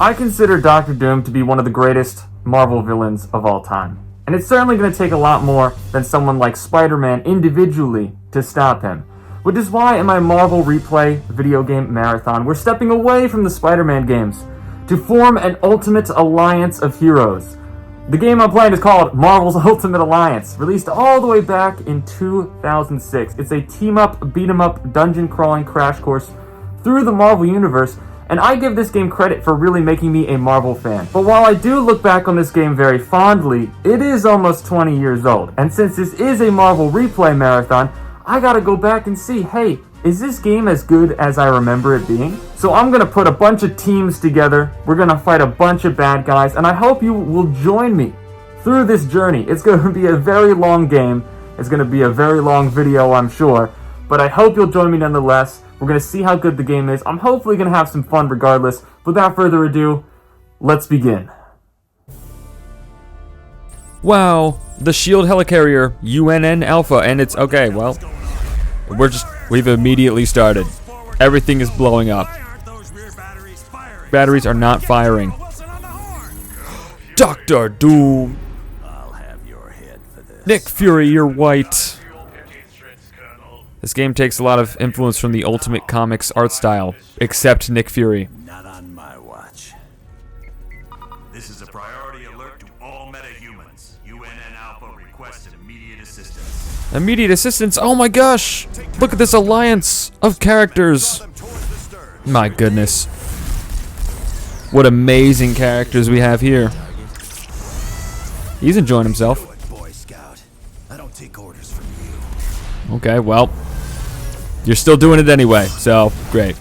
I consider Doctor Doom to be one of the greatest Marvel villains of all time. And it's certainly going to take a lot more than someone like Spider-Man individually to stop him. Which is why in my Marvel Replay video game marathon, we're stepping away from the Spider-Man games to form an ultimate alliance of heroes. The game I'm playing is called Marvel's Ultimate Alliance, released all the way back in 2006. It's a team-up, beat-em-up, dungeon-crawling crash course through the Marvel Universe, and I give this game credit for really making me a Marvel fan. But while I do look back on this game very fondly, it is almost 20 years old. And since this is a Marvel Replay marathon, I gotta go back and see, hey, is this game as good as I remember it being? So I'm gonna put a bunch of teams together, we're gonna fight a bunch of bad guys, and I hope you will join me through this journey. It's gonna be a very long game, it's gonna be a very long video, I'm sure, but I hope you'll join me nonetheless. We're gonna see how good the game is. I'm hopefully gonna have some fun regardless. Without further ado, let's begin. Wow, the shield helicarrier, UNN Alpha, and it's okay, well, we've immediately started. Everything is blowing up. Batteries are not firing. Dr. Doom. I'll have your head for this. Nick Fury, you're white. This game takes a lot of influence from the Ultimate Comics art style, except Nick Fury. Not on my watch. This is a priority alert to all metahumans. UNN Alpha requests immediate assistance. Immediate assistance? Oh my gosh! Look at this alliance of characters! My goodness. What amazing characters we have here. He's enjoying himself. Boy Scout. I don't take orders from you. Okay, well, you're still doing it anyway, so great.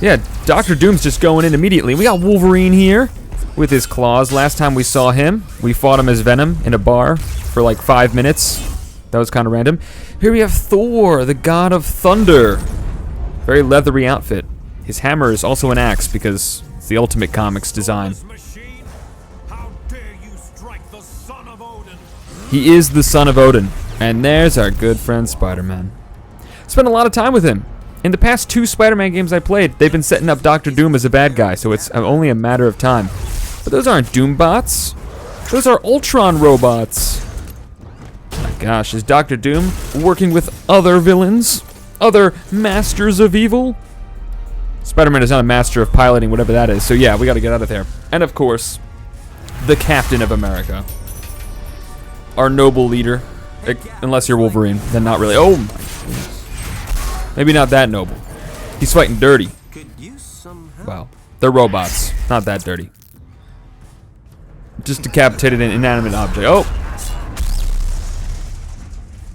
Yeah, Dr. Doom's just going in immediately. We got Wolverine here with his claws. Last time we saw him, we fought him as Venom in a bar for like 5 minutes. That was kind of random. Here we have Thor, the god of thunder. Very leathery outfit. His hammer is also an axe because it's the Ultimate Comics design. He is the son of Odin. And there's our good friend Spider-Man. Spent a lot of time with him. In the past 2 Spider-Man games I played, they've been setting up Dr. Doom as a bad guy, so it's only a matter of time. But those aren't Doom bots. Those are Ultron robots. My gosh, is Dr. Doom working with other villains? Other masters of evil? Spider-Man is not a master of piloting, whatever that is, so yeah, we gotta get out of there. And of course, the Captain of America. Our noble leader. Unless you're Wolverine, then not really. Oh my goodness. Maybe not that noble. He's fighting dirty. Wow. They're robots. Not that dirty. Just decapitated an inanimate object. Oh!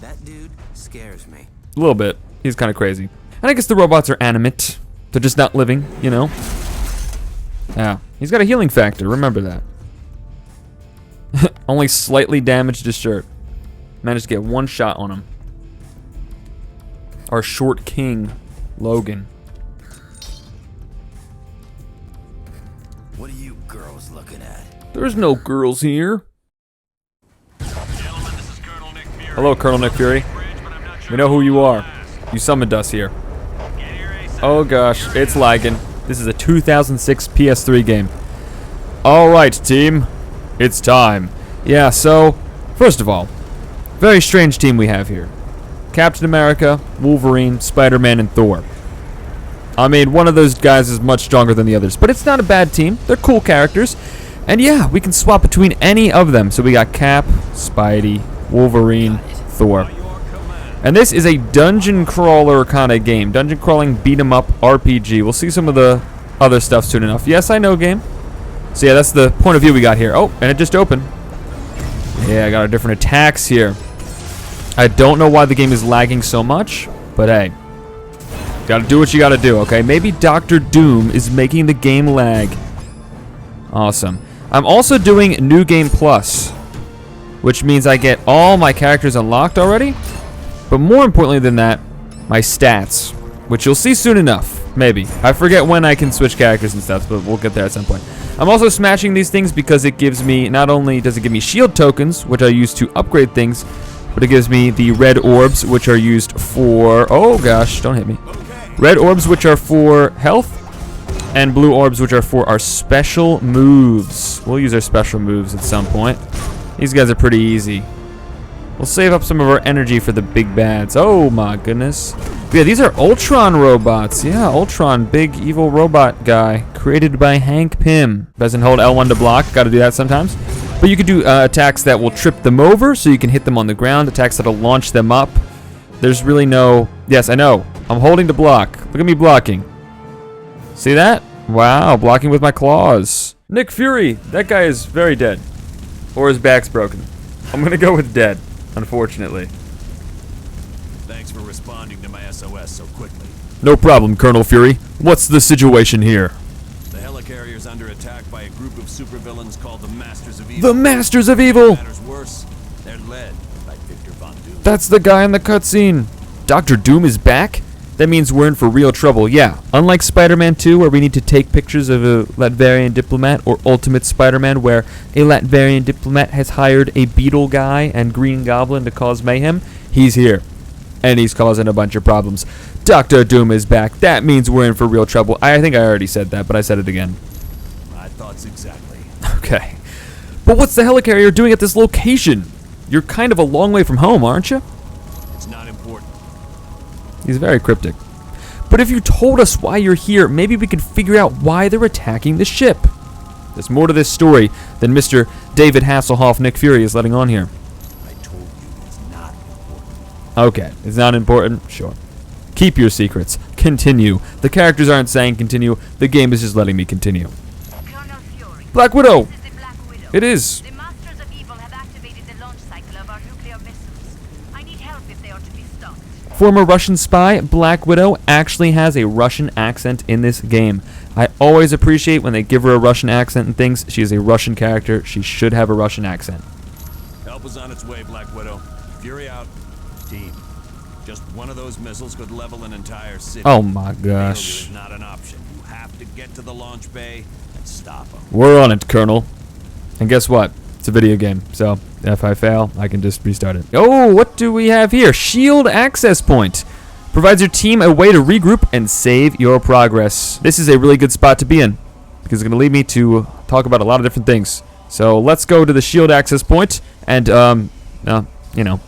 That dude scares me. A little bit. He's kind of crazy. And I guess the robots are animate. They're just not living, you know? Yeah. He's got a healing factor. Remember that. Only slightly damaged his shirt. Managed to get 1 shot on him. Our short king, Logan. What are you girls looking at? There's no girls here. Gentlemen, this is Colonel Nick Fury. Hello, Colonel Nick Fury. We know who you are. You summoned us here. Oh gosh, it's lagging. This is a 2006 PS3 game. Alright, team. It's time. Yeah, so, first of all, very strange team we have here. Captain America, Wolverine, Spider-Man, and Thor. I mean, one of those guys is much stronger than the others, but it's not a bad team. They're cool characters. And yeah, we can swap between any of them. So we got Cap, Spidey, Wolverine, Thor. And this is a dungeon crawler kind of game. Dungeon crawling, beat 'em up, RPG. We'll see some of the other stuff soon enough. Yes, I know, game. So yeah, that's the point of view we got here. Oh, and it just opened. Yeah, I got our different attacks here. I don't know why the game is lagging so much, but hey. Gotta do what you gotta do, okay? Maybe Dr. Doom is making the game lag. Awesome. I'm also doing New Game Plus, which means I get all my characters unlocked already. But more importantly than that, my stats, which you'll see soon enough. Maybe. I forget when I can switch characters and stuff, but we'll get there at some point. I'm also smashing these things because it gives me, not only does it give me shield tokens, which I use to upgrade things, but it gives me the red orbs, which are used for, oh gosh, don't hit me. Red orbs, which are for health, and blue orbs, which are for our special moves. We'll use our special moves at some point. These guys are pretty easy. We'll save up some of our energy for the big bads. Oh my goodness. But yeah, these are Ultron robots. Yeah, Ultron, big evil robot guy, created by Hank Pym. Doesn't hold L1 to block. Got to do that sometimes. But you can do attacks that will trip them over, so you can hit them on the ground. Attacks that'll launch them up. There's really no... Yes, I know. I'm holding to block. Look at me blocking. See that? Wow, blocking with my claws. Nick Fury. That guy is very dead. Or his back's broken. I'm going to go with dead, unfortunately. Thanks for responding to my SOS so quickly. No problem, Colonel Fury. What's the situation here? The Helicarrier's under attack by a group of supervillains called the Masters of Evil. The Masters of Evil! Matters worse, they're led by Victor Von Doom. That's the guy in the cutscene. Dr. Doom is back? That means we're in for real trouble, yeah. Unlike Spider-Man 2, where we need to take pictures of a Latverian diplomat, or Ultimate Spider-Man, where a Latverian diplomat has hired a Beetle guy and Green Goblin to cause mayhem, he's here. And he's causing a bunch of problems. Dr. Doom is back. That means we're in for real trouble. I think I already said that, but I said it again. My thoughts exactly. Okay. But what's the Helicarrier doing at this location? You're kind of a long way from home, aren't you? It's not important. He's very cryptic. But if you told us why you're here, maybe we could figure out why they're attacking the ship. There's more to this story than Mr. David Hasselhoff Nick Fury is letting on here. I told you it's not important. Okay, it's not important? Sure. Keep your secrets. Continue. The characters aren't saying continue. The game is just letting me continue. Colonel Fury. Black Widow! This is the Black Widow. It is. The Masters of Evil have activated the launch cycle of our nuclear missiles. I need help if they are to be stopped. Former Russian spy, Black Widow actually has a Russian accent in this game. I always appreciate when they give her a Russian accent and things. She is a Russian character. She should have a Russian accent. Help is on its way, Black Widow. Fury out. Team. Just one of those missiles could level an entire city. Oh my Failure gosh. is not an option. You have to get to the launch bay and stop them. We're on it, Colonel. And guess what? It's a video game, so if I fail, I can just restart it. Oh, what do we have here? Shield access point. Provides your team a way to regroup and save your progress. This is a really good spot to be in, because it's going to lead me to talk about a lot of different things. So let's go to the shield access point and,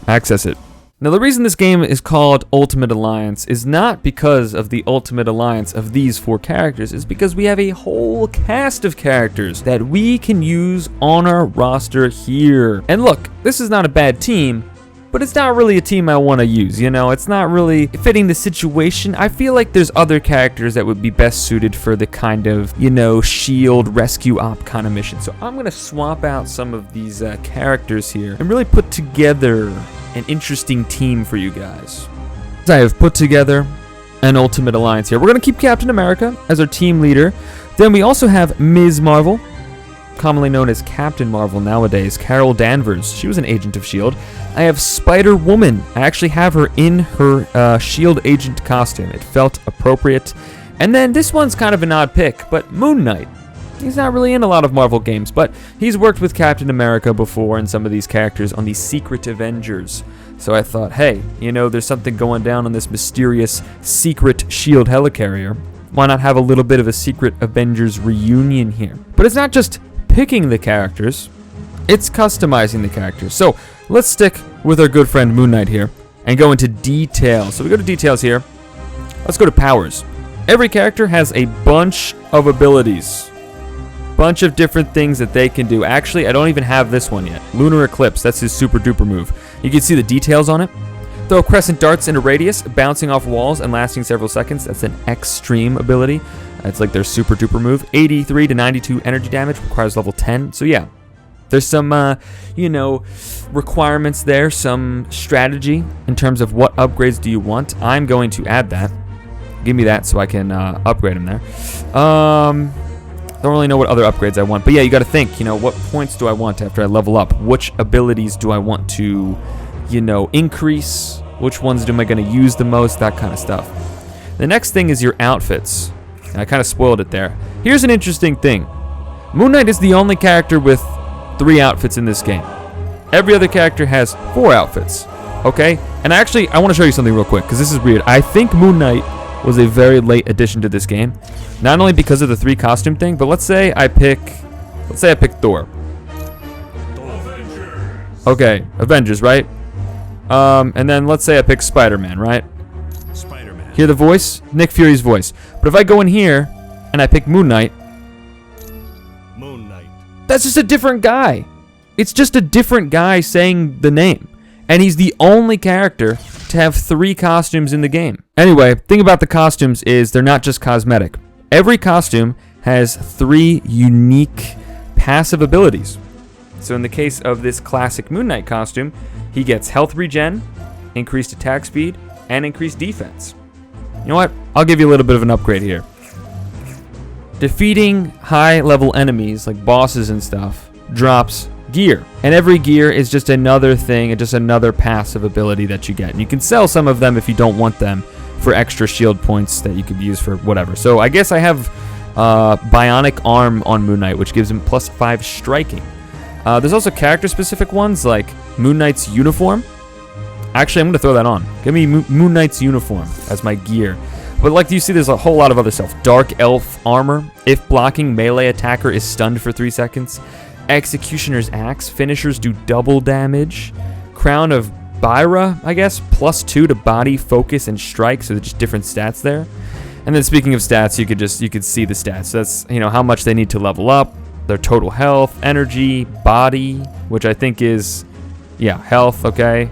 access it. Now, the reason this game is called Ultimate Alliance is not because of the Ultimate Alliance of these 4 characters. It's because we have a whole cast of characters that we can use on our roster here. And look, this is not a bad team, but it's not really a team I want to use, you know? It's not really fitting the situation. I feel like there's other characters that would be best suited for the kind of, shield rescue op kind of mission. So I'm going to swap out some of these characters here and really put together an interesting team for you guys. I have put together an Ultimate Alliance here. We're going to keep Captain America as our team leader. Then we also have Ms. Marvel, commonly known as Captain Marvel nowadays, Carol Danvers. She was an agent of S.H.I.E.L.D. I have Spider-Woman. I actually have her in her S.H.I.E.L.D. agent costume. It felt appropriate. And then this one's kind of an odd pick, but Moon Knight. He's not really in a lot of Marvel games, but he's worked with Captain America before and some of these characters on the Secret Avengers. So I thought, hey, there's something going down on this mysterious secret S.H.I.E.L.D. helicarrier. Why not have a little bit of a Secret Avengers reunion here? But it's not just picking the characters, it's customizing the characters. So let's stick with our good friend Moon Knight here and go into details. So we go to details here. Let's go to powers. Every character has a bunch of abilities. Bunch of different things that they can do. Actually, I don't even have this one yet. Lunar Eclipse, that's his super duper move. You can see the details on it. Throw crescent darts in a radius, bouncing off walls and lasting several seconds. That's an extreme ability. It's like their super duper move. 83 to 92 energy damage, requires level 10. So yeah, there's some, requirements there, some strategy in terms of what upgrades do you want. I'm going to add that. Give me that so I can upgrade him there. Don't really know what other upgrades I want, but yeah, you got to think, what points do I want after I level up? Which abilities do I want to, increase? Which ones am I going to use the most? That kind of stuff. The next thing is your outfits. And I kind of spoiled it there. Here's an interesting thing. Moon Knight is the only character with 3 outfits in this game. Every other character has 4 outfits. Okay? And actually, I want to show you something real quick, because this is weird. I think Moon Knight was a very late addition to this game. Not only because of the 3 costume thing, but let's say I pick Thor. Okay, Avengers, right? And then let's say I pick Spider-Man, right? Spider-Man. Hear the voice? Nick Fury's voice. But if I go in here and I pick Moon Knight, Moon Knight. that's just a different guy. It's just a different guy saying the name. And he's the only character to have 3 costumes in the game. Anyway, thing about the costumes is they're not just cosmetic. Every costume has 3 unique passive abilities. So in the case of this classic Moon Knight costume, he gets health regen, increased attack speed, and increased defense. You know what? I'll give you a little bit of an upgrade here. Defeating high-level enemies, like bosses and stuff, drops gear. And every gear is just another thing, and just another passive ability that you get. And you can sell some of them if you don't want them for extra shield points that you could use for whatever. So I guess I have bionic arm on Moon Knight, which gives him +5 striking. There's also character-specific ones, like Moon Knight's uniform. Actually, I'm going to throw that on. Give me Moon Knight's uniform as my gear. But like you see, there's a whole lot of other stuff. Dark Elf armor. If blocking, melee attacker is stunned for 3 seconds. Executioner's axe. Finishers do double damage. Crown of Byra, I guess, +2 to body, focus, and strike. So there's just different stats there. And then speaking of stats, you could see the stats. That's, you know, how much they need to level up. Their total health, energy, body, which I think is, yeah, health. Okay.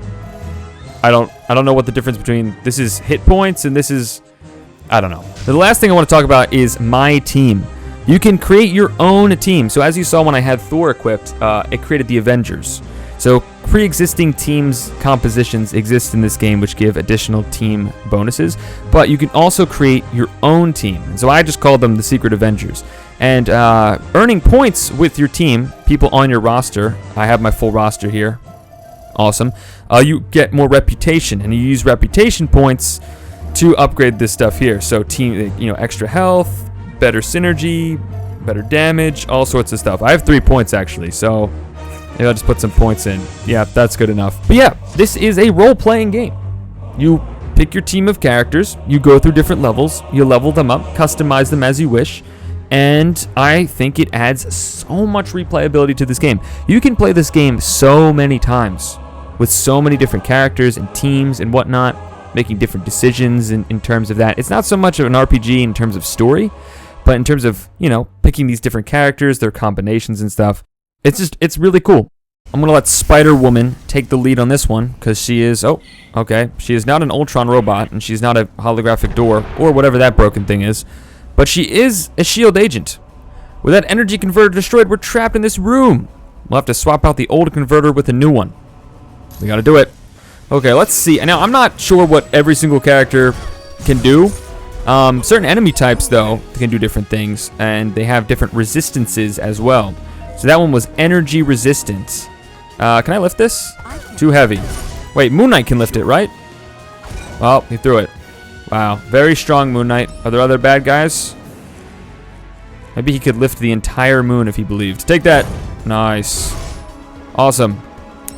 I don't know what the difference between this is hit points and this is, I don't know. The last thing I want to talk about is my team. You can create your own team. So as you saw when I had Thor equipped, it created the Avengers. So pre-existing teams compositions exist in this game, which give additional team bonuses. But you can also create your own team. And so I just called them the Secret Avengers. And earning points with your team, people on your roster. I have my full roster here. Awesome. You get more reputation, and you use reputation points to upgrade this stuff here. So team, you know, extra health, better synergy, better damage, all sorts of stuff. I have 3 points actually, so maybe I'll just put some points in. Yeah, that's good enough. But yeah, this is a role-playing game. You pick your team of characters, you go through different levels, you level them up, customize them as you wish, and I think it adds so much replayability to this game. You can play this game so many times with so many different characters and teams and whatnot, making different decisions in terms of that. It's not so much of an RPG in terms of story, but in terms of, you know, picking these different characters, their combinations and stuff. It's really cool. I'm going to let Spider-Woman take the lead on this one, because she is, oh, okay. She is not an Ultron robot, and she's not a holographic door, or whatever that broken thing is, but she is a S.H.I.E.L.D. agent. With that energy converter destroyed, we're trapped in this room. We'll have to swap out the old converter with a new one. We got to do it. Okay, let's see. Now, I'm not sure what every single character can do. Certain enemy types, though, can do different things, and they have different resistances as well. So that one was energy resistant. Can I lift this? Too heavy. Wait, Moon Knight can lift it, right? Well, he threw it. Wow, very strong Moon Knight. Are there other bad guys? Maybe he could lift the entire moon if he believed. Take that. Nice. Awesome.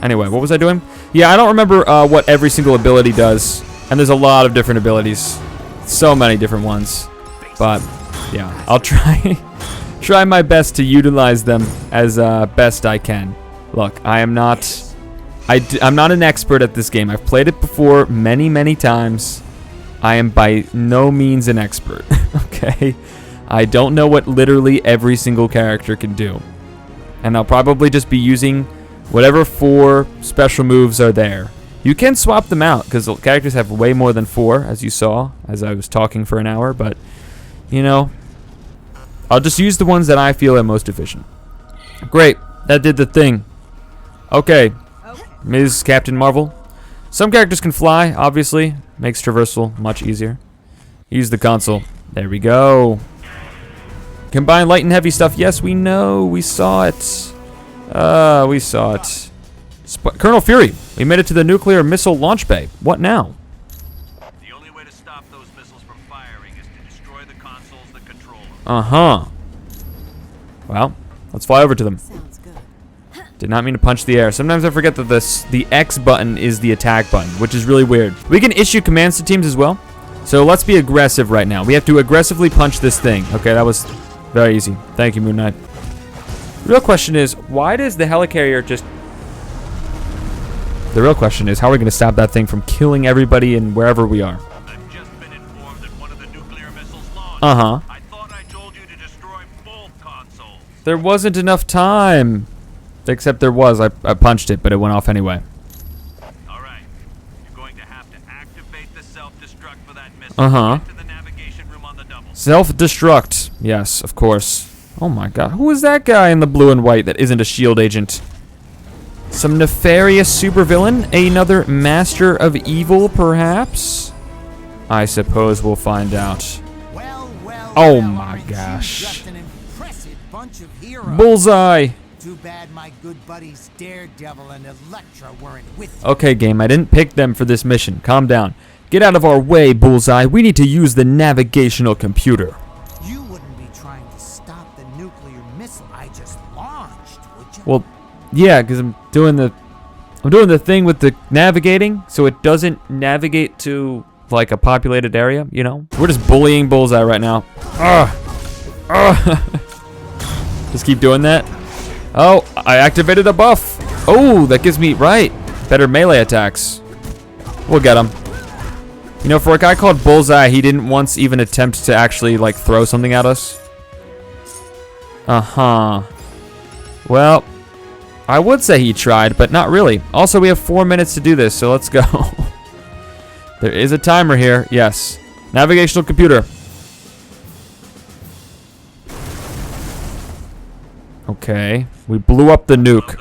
Anyway, what was I doing? Yeah, I don't remember what every single ability does. And there's a lot of different abilities. So many different ones. But, yeah, I'll try my best to utilize them as best I can. Look, I'm not an expert at this game. I've played it before many, many times. I am by no means an expert, okay? I don't know what literally every single character can do. And I'll probably just be using whatever 4 special moves are there. You can swap them out, because the characters have way more than 4, as you saw, as I was talking for an hour. But, you know, I'll just use the ones that I feel are most efficient. Great, that did the thing. Okay, Ms. Captain Marvel. Some characters can fly, obviously. Makes traversal much easier. Use the console. There we go. Combine light and heavy stuff. Yes, we know. We saw it. We saw it. Colonel Fury. We made it to the nuclear missile launch bay. What now? The only way to stop those missiles from firing is to destroy the consoles that control them. Uh-huh. Well, let's fly over to them. Sounds good. Did not mean to punch the air. Sometimes I forget that the X button is the attack button, which is really weird. We can issue commands to teams as well. So let's be aggressive right now. We have to aggressively punch this thing. Okay, that was very easy. Thank you, Moon Knight. The real question is, why does the Helicarrier just... The real question is, how are we going to stop that thing from killing everybody and wherever we are? I've just been informed that one of the nuclear missiles launched. Uh-huh. I thought I told you to destroy both consoles. There wasn't enough time. Except there was. I punched it, but it went off anyway. All right. You're going to have to activate the self-destruct for that missile. Uh-huh. Get to the navigation room on the double. Self-destruct. Yes, of course. Oh my god. Who is that guy in the blue and white that isn't a SHIELD agent? Some nefarious supervillain? Another master of evil, perhaps? I suppose we'll find out. Oh my gosh. Just an impressive bunch of heroes. Bullseye! Too bad my good buddies Daredevil and Elektra weren't with you. Okay, game, I didn't pick them for this mission. Calm down. Get out of our way, Bullseye. We need to use the navigational computer. You wouldn't be trying to stop the nuclear missile I just launched, would you? Well, yeah, because I'm doing the thing with the navigating, so it doesn't navigate to like a populated area, you know? We're just bullying Bullseye right now. Just keep doing that. Oh, I activated a buff. Oh, that gives me, right, better melee attacks. We'll get him. You know, for a guy called Bullseye, he didn't once even attempt to actually, like, throw something at us. Uh-huh. Well, I would say he tried, but not really. Also, we have 4 minutes to do this, so let's go. There is a timer here. Yes. Navigational computer. Okay. We blew up the nuke.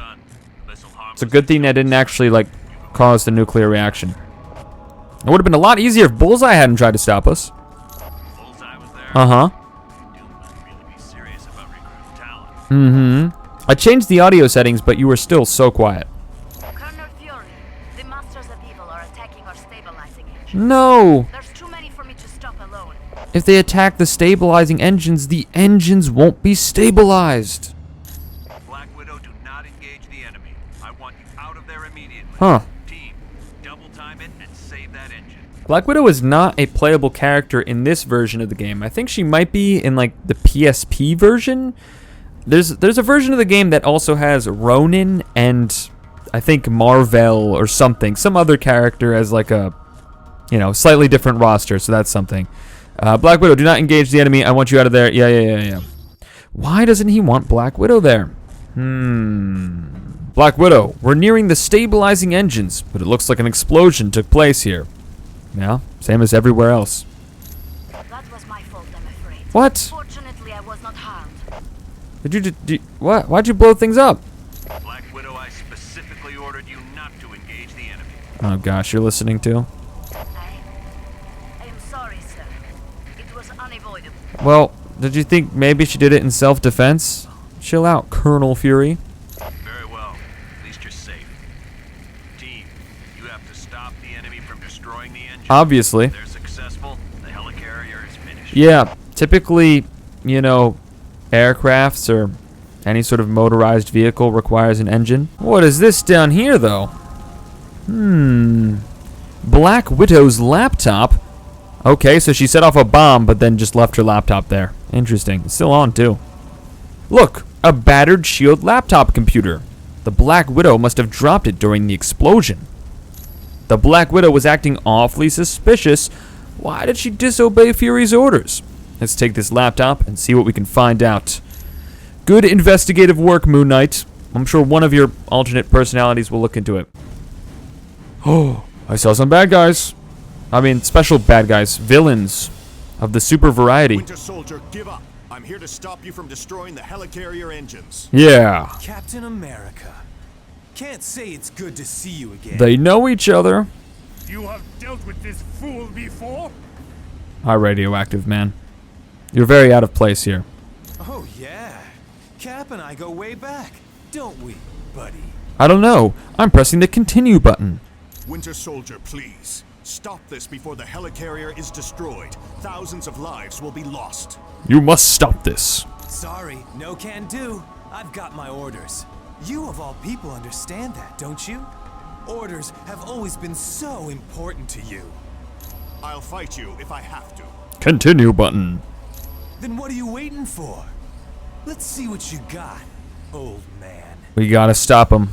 It's a good thing I didn't actually, like, cause the nuclear reaction. It would have been a lot easier if Bullseye hadn't tried to stop us. Bullseye was there. Uh-huh. You must really be serious about recruiting talent. Mm-hmm. I changed the audio settings, but you were still so quiet. Colonel Fury, the Masters of Evil are attacking our stabilizing engines. No! There's too many for me to stop alone. If they attack the stabilizing engines, the engines won't be stabilized. Black Widow, do not engage the enemy. I want you out of there immediately. Huh. Team, double time it and save that engine. Black Widow is not a playable character in this version of the game. I think she might be in, like, the PSP version. There's a version of the game that also has Ronin and I think Marvel or something. Some other character as like a, you know, slightly different roster, so that's something. Black Widow, do not engage the enemy. I want you out of there. Yeah. Why doesn't he want Black Widow there? Black Widow, we're nearing the stabilizing engines, but it looks like an explosion took place here. Yeah, same as everywhere else. That was my fault, I'm afraid. What? Fortunately, I was not harmed. Did you what? Why'd you blow things up? Black Widow, I specifically ordered you not to engage the enemy. Oh gosh, you're listening to? I am sorry, sir. It was unavoidable. Well, did you think maybe she did it in self-defense? Chill out, Colonel Fury. Very well. At least you're safe. Team, you have to stop the enemy from destroying the engine. Obviously. If they're successful, the Helicarrier is finished. Yeah, typically, you know, aircrafts or any sort of motorized vehicle requires an engine. What is this down here, though? Black Widow's laptop? Okay, so she set off a bomb, but then just left her laptop there. Interesting. It's still on, too. Look, a battered SHIELD laptop computer. The Black Widow must have dropped it during the explosion. The Black Widow was acting awfully suspicious. Why did she disobey Fury's orders? Let's take this laptop and see what we can find out. Good investigative work, Moon Knight. I'm sure one of your alternate personalities will look into it. Oh, I saw some bad guys. I mean, special bad guys. Villains of the super variety. Winter Soldier, give up. I'm here to stop you from destroying the Helicarrier engines. Yeah. Captain America. Can't say it's good to see you again. They know each other. You have dealt with this fool before? Hi, radioactive man. You're very out of place here. Oh, yeah. Cap and I go way back, don't we, buddy? I don't know. I'm pressing the continue button. Winter Soldier, please. Stop this before the Helicarrier is destroyed. Thousands of lives will be lost. You must stop this. Sorry, no can do. I've got my orders. You of all people understand that, don't you? Orders have always been so important to you. I'll fight you if I have to. Continue button. Then what are you waiting for? Let's see what you got, old man. We gotta stop him.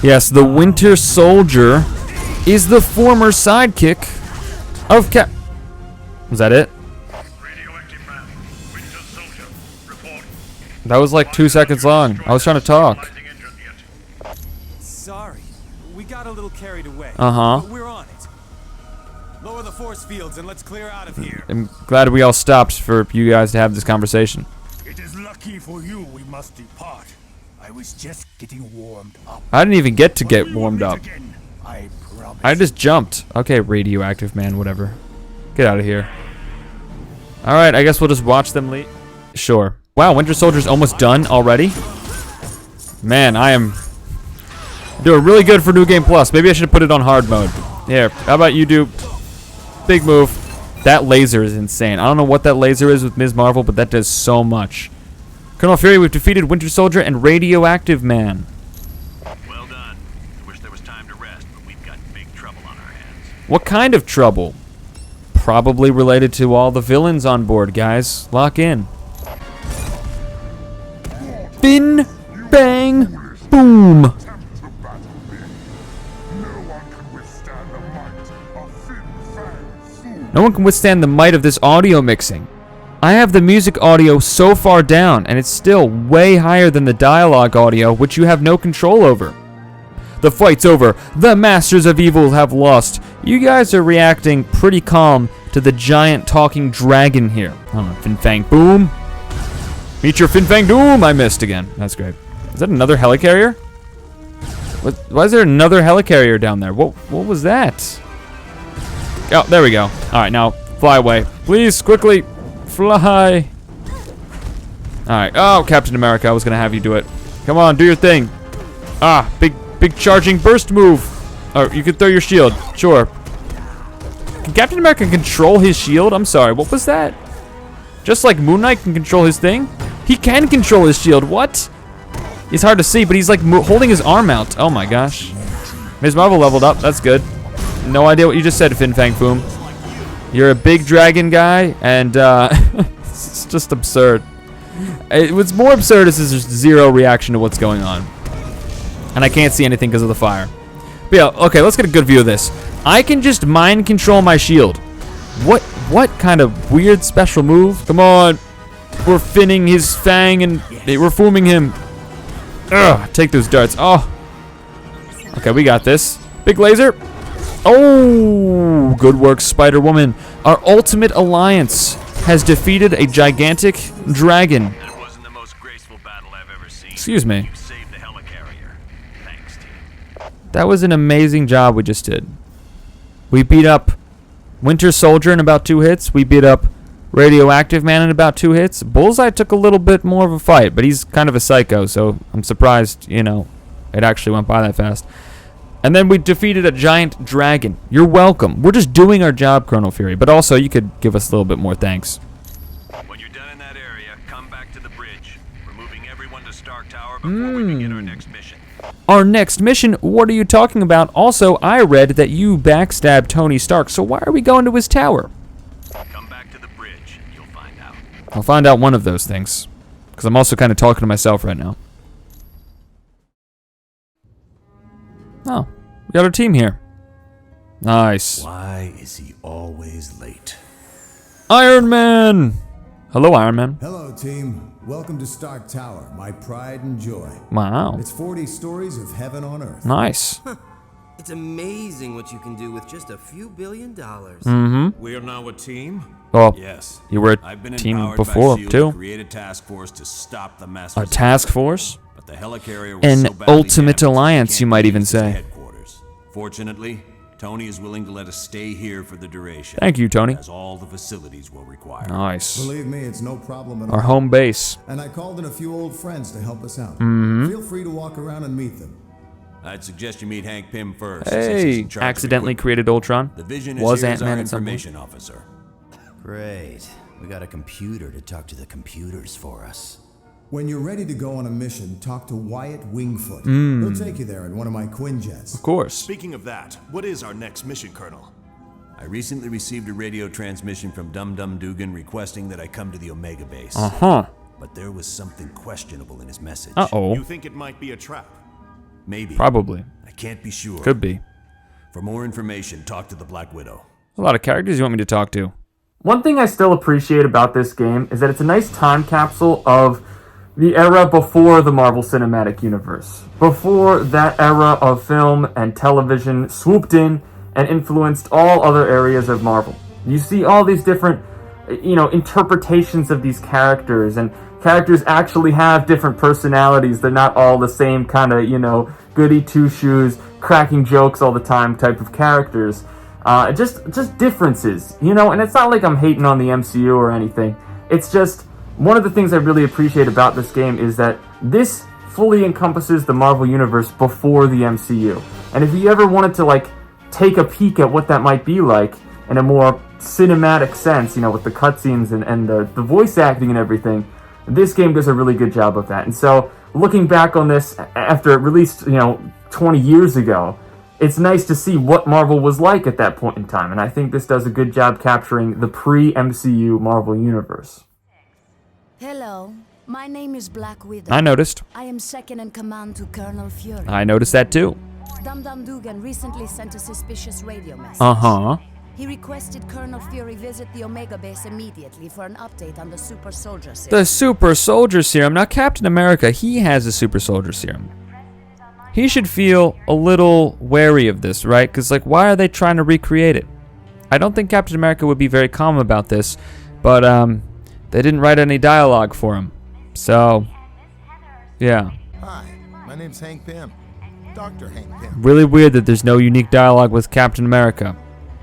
Yes, the Winter Soldier is the former sidekick of Cap. Was that it? Radioactive man. Winter Soldier. Report. That was like 2 seconds long. I was trying to talk. Lighting engine yet. Sorry, we got a little carried away. Uh-huh. But we're on it. Lower the force fields and let's clear out of here. I'm glad we all stopped for you guys to have this conversation. It is lucky for you we must depart. I was just getting warmed up. I didn't even get to get We will warmed meet up. again, I promise. I just jumped. Okay, radioactive man, whatever. Get out of here. Alright, I guess we'll just watch them leave. Sure. Wow, Winter Soldier's almost done already? Man, I am doing really good for New Game Plus. Maybe I should have put it on hard mode. Here, how about you do big move. That laser is insane. I don't know what that laser is with Ms. Marvel, but that does so much. Colonel Fury, we've defeated Winter Soldier and Radioactive Man. Well done. I wish there was time to rest, but we've got big trouble on our hands. What kind of trouble? Probably related to all the villains on board, guys. Lock in. Fin, bang, boom. No one can withstand the might of this audio mixing. I have the music audio so far down, and it's still way higher than the dialogue audio, which you have no control over. The fight's over. The Masters of Evil have lost. You guys are reacting pretty calm to the giant talking dragon here. Oh, Fin Fang Boom. Meet your Fin Fang Doom. I missed again. That's great. Is that another helicarrier? Why is there another helicarrier down there? What was that? Oh, there we go. All right, now fly away. Please, quickly, fly. All right. Oh, Captain America, I was going to have you do it. Come on, do your thing. Ah, big charging burst move. Or you could throw your shield. Sure. Can Captain America control his shield? I'm sorry, what was that? Just like Moon Knight can control his thing? He can control his shield. What? It's hard to see, but he's like holding his arm out. Oh my gosh. Ms. Marvel leveled up. That's good. No idea what you just said, Fin Fang Foom. You're a big dragon guy, and it's just absurd. What's more absurd is there's just zero reaction to what's going on. And I can't see anything because of the fire. But yeah, okay, let's get a good view of this. I can just mind control my shield. What kind of weird special move? Come on. We're finning his fang and we're fooming him. Ugh, take those darts. Oh. Okay, we got this. Big laser. Oh, good work, Spider-Woman. Our ultimate alliance has defeated a gigantic dragon. That wasn't the most graceful battle I've ever seen. Excuse me. You saved the Helicarrier. Thanks, team. That was an amazing job we just did. We beat up Winter Soldier in about 2 hits. We beat up Radioactive Man in about 2 hits. Bullseye took a little bit more of a fight, but he's kind of a psycho, so I'm surprised, it actually went by that fast. And then we defeated a giant dragon. You're welcome. We're just doing our job, Colonel Fury, but also you could give us a little bit more thanks. When you're done in that area, come back to the bridge. We're moving everyone to Stark Tower before we begin our next mission. Our next mission? What are you talking about? Also, I read that you backstabbed Tony Stark, so why are we going to his tower? Come back to the bridge, and you'll find out. I'll find out one of those things, because I'm also kind of talking to myself right now. Oh, we got our team here. Nice. Why is he always late? Iron Man! Hello, Iron Man. Hello, team. Welcome to Stark Tower, my pride and joy. Wow. It's 40 stories of heaven on earth. Nice. It's amazing what you can do with just a few $1 billion. Mm-hmm. We are now a team? Well, Yes. you were I've a been team empowered before, by S.H.I.E.L.D. too. to create a task force to stop the Masters A of task Evil. force? But the Helicarrier was An so badly ultimate damaged, alliance, it you can't might be even used as a say. headquarters. Fortunately, Tony is willing to let us stay here for the duration. Thank you, Tony. As all the facilities will require. Nice. Believe me, it's no problem at all. Our home base. And I called in a few old friends to help us out. Mm-hmm. Feel free to walk around and meet them. I'd suggest you meet Hank Pym first. since he's Hey, in charge of accidentally equipment. created Ultron. The Vision is Was here as Ant-Man our at some point. information officer. Great. We got a computer to talk to the computers for us. When you're ready to go on a mission, talk to Wyatt Wingfoot. He'll take you there in one of my Quinjets. Of course. Speaking of that, what is our next mission, Colonel? I recently received a radio transmission from Dum Dum Dugan requesting that I come to the Omega base. Uh-huh. But there was something questionable in his message. Uh-oh. You think it might be a trap? Maybe. Probably. I can't be sure. Could be. For more information, talk to the Black Widow. A lot of characters you want me to talk to. One thing I still appreciate about this game is that it's a nice time capsule of the era before the Marvel Cinematic Universe. Before that era of film and television swooped in and influenced all other areas of Marvel. You see all these different, interpretations of these characters, and characters actually have different personalities. They're not all the same kind of, goody two-shoes, cracking jokes all the time type of characters. Just differences, and it's not like I'm hating on the MCU or anything. It's just, one of the things I really appreciate about this game is that this fully encompasses the Marvel Universe before the MCU. And if you ever wanted to, take a peek at what that might be like in a more cinematic sense, with the cutscenes and the voice acting and everything, this game does a really good job of that. And so, looking back on this after it released, 20 years ago, it's nice to see what Marvel was like at that point in time. And I think this does a good job capturing the pre-MCU Marvel Universe. Hello, my name is Black Widow. I noticed. I am second in command to Colonel Fury. I noticed that too. Dum Dum Dugan recently sent a suspicious radio message. Uh-huh. He requested Colonel Fury visit the Omega base immediately for an update on the Super Soldier Serum. The Super Soldier Serum. Now, Captain America, he has a Super Soldier Serum. He should feel a little wary of this, right? Because, why are they trying to recreate it? I don't think Captain America would be very calm about this, but, they didn't write any dialogue for him. So, yeah. Hi, my name's Hank Pym. Dr. Hank Pym. Really weird that there's no unique dialogue with Captain America.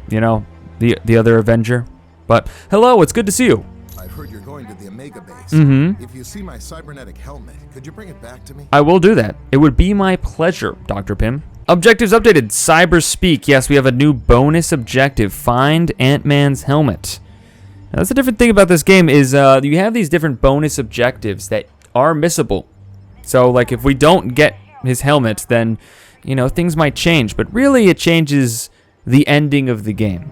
The other Avenger. But, hello, it's good to see you. I've heard you're going to the Omega base. Mm-hmm. If you see my cybernetic helmet, could you bring it back to me? I will do that. It would be my pleasure, Dr. Pym. Objectives updated. Cyber Speak. Yes, we have a new bonus objective. Find Ant-Man's helmet. Now, that's the different thing about this game is you have these different bonus objectives that are missable. So, if we don't get his helmet, then, things might change. But really, it changes the ending of the game.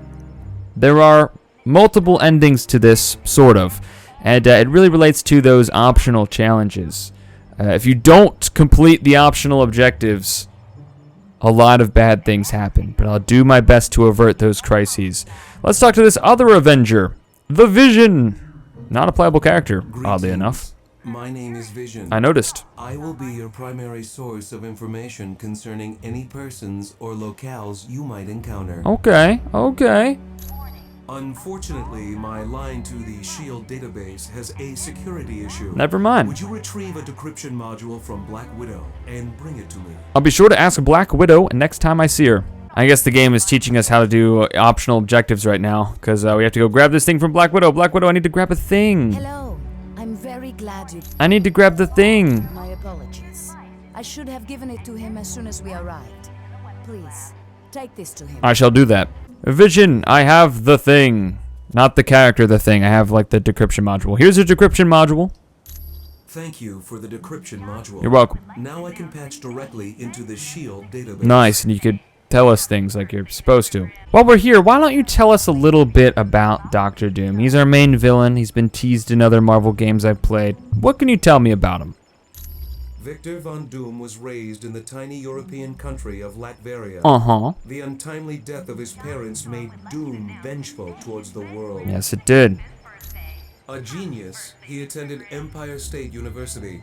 There are multiple endings to this, sort of. And it really relates to those optional challenges. If you don't complete the optional objectives, a lot of bad things happen. But I'll do my best to avert those crises. Let's talk to this other Avenger. The Vision! Not a playable character, oddly enough. My name is Vision. I noticed. I will be your primary source of information concerning any persons or locales you might encounter. Okay. Unfortunately, my line to the SHIELD database has a security issue. Never mind. Would you retrieve a decryption module from Black Widow and bring it to me? I'll be sure to ask Black Widow next time I see her. I guess the game is teaching us how to do optional objectives right now, because we have to go grab this thing from Black Widow. Black Widow, I need to grab a thing. Hello, I'm very glad you... I need to grab the thing. My apologies. I should have given it to him as soon as we arrived. Please, take this to him. I shall do that. Vision, I have the thing. Not the character, the thing. I have, the decryption module. Here's a decryption module. Thank you for the decryption module. You're welcome. Now I can patch directly into the SHIELD database. Nice, and you could tell us things like you're supposed to. While we're here, why don't you tell us a little bit about Dr. Doom? He's our main villain. He's been teased in other Marvel games I've played. What can you tell me about him? Victor Von Doom was raised in the tiny European country of Latveria. Uh-huh. The untimely death of his parents made Doom vengeful towards the world. Yes, it did. A genius, he attended Empire State University.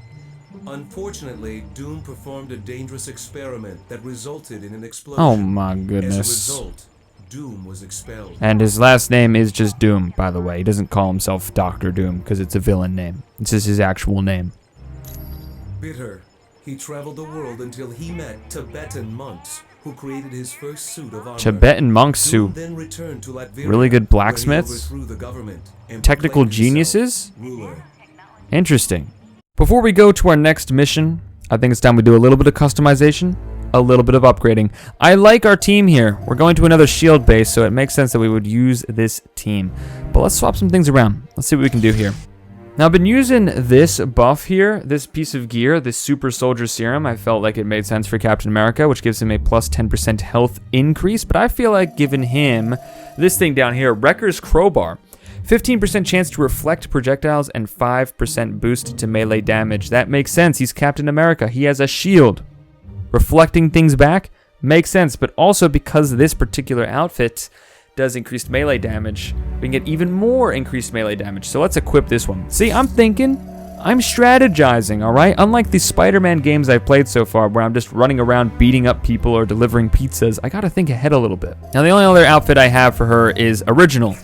Unfortunately, Doom performed a dangerous experiment that resulted in an explosion. Oh my goodness. As a result, Doom was expelled. And his last name is just Doom, by the way. He doesn't call himself Dr. Doom because it's a villain name. It's just his actual name. Bitter, he traveled the world until he met Tibetan monks who created his first suit of armor. Tibetan monks who then returned to Latveria, really good blacksmiths, where he overthrew the government and technical proclaimed geniuses. himself ruler. Interesting. Before we go to our next mission, I think it's time we do a little bit of customization, a little bit of upgrading. I like our team here. We're going to another SHIELD base, so it makes sense that we would use this team. But let's swap some things around. Let's see what we can do here. Now, I've been using this buff here, this piece of gear, this Super Soldier Serum. I felt like it made sense for Captain America, which gives him a plus 10% health increase. But I feel like giving him this thing down here, Wrecker's Crowbar. 15% chance to reflect projectiles and 5% boost to melee damage. That makes sense. He's Captain America. He has a shield. Reflecting things back makes sense. But also because this particular outfit does increased melee damage, we can get even more increased melee damage. So let's equip this one. See, I'm thinking, I'm strategizing, all right? Unlike the Spider-Man games I've played so far, where I'm just running around beating up people or delivering pizzas, I gotta think ahead a little bit. Now, the only other outfit I have for her is Original.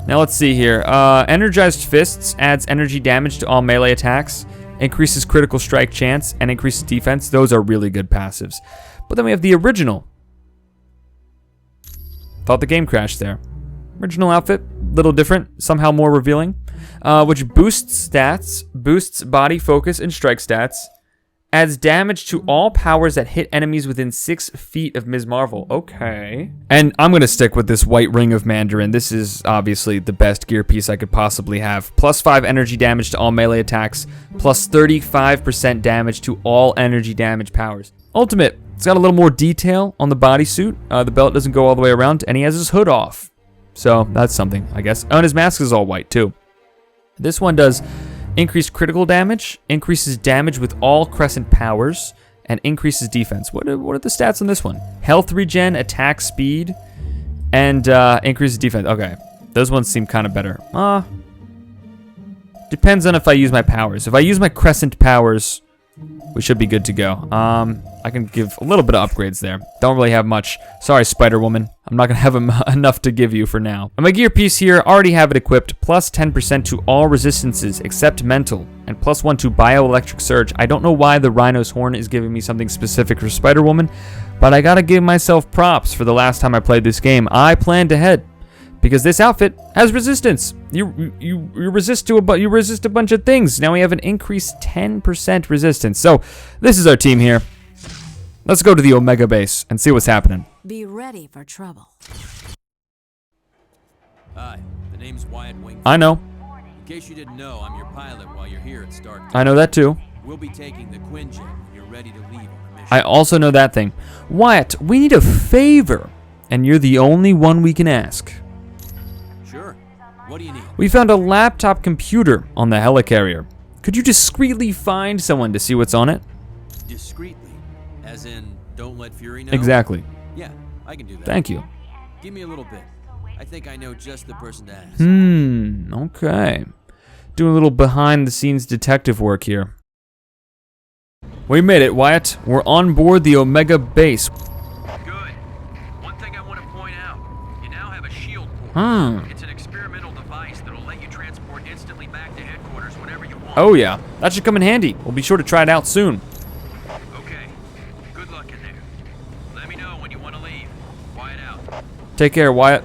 Now, let's see here. Energized Fists adds energy damage to all melee attacks, increases critical strike chance, and increases defense. Those are really good passives. But then we have the Original. Thought the game crashed there. Original outfit, little different, somehow more revealing, which boosts stats, boosts body focus and strike stats, adds damage to all powers that hit enemies within 6 feet of Ms. Marvel. Okay. And I'm going to stick with this White Ring of Mandarin. This is obviously the best gear piece I could possibly have. Plus 5 energy damage to all melee attacks, plus 35% damage to all energy damage powers. Ultimate. It's got a little more detail on the bodysuit. The belt doesn't go all the way around, and he has his hood off. So that's something, I guess. Oh, and his mask is all white, too. This one does increased critical damage, increases damage with all Crescent powers, and increases defense. What are the stats on this one? Health regen, attack speed, and increases defense. Okay, those ones seem kind of better. Depends on if I use my powers. If I use my Crescent powers, we should be good to go. I can give a little bit of upgrades there. Don't really have much. Sorry, Spider-Woman. I'm not going to have enough to give you for now. And my gear piece here, already have it equipped. Plus 10% to all resistances except mental. And plus 1 to bioelectric surge. I don't know why the Rhino's horn is giving me something specific for Spider-Woman, but I got to give myself props for the last time I played this game. I planned ahead. Because this outfit has resistance. You resist a bunch of things. Now we have an increased 10% resistance. So this is our team here. Let's go to the Omega base and see what's happening. Be ready for trouble. Hi, the name's Wyatt Wingfield. I know. In case you didn't know, I'm your pilot while you're here at Stark. I know that too. We'll be taking the Quinjet when you're ready to leave on a mission. I also know that thing. Wyatt, we need a favor, and you're the only one we can ask. Sure. What do you need? We found a laptop computer on the Helicarrier. Could you discreetly find someone to see what's on it? Discreetly? As in, don't let Fury know? Exactly. Yeah, I can do that. Thank you. Give me a little bit. I think I know just the person to ask. Okay. Doing a little behind-the-scenes detective work here. We made it, Wyatt. We're on board the Omega base. Good. One thing I want to point out. You now have a shield port. It's an experimental device that'll let you transport instantly back to headquarters whenever you want. Oh yeah, that should come in handy. We'll be sure to try it out soon. Okay. Good luck in there. Let me know when you want to leave. Wyatt out. Take care, Wyatt.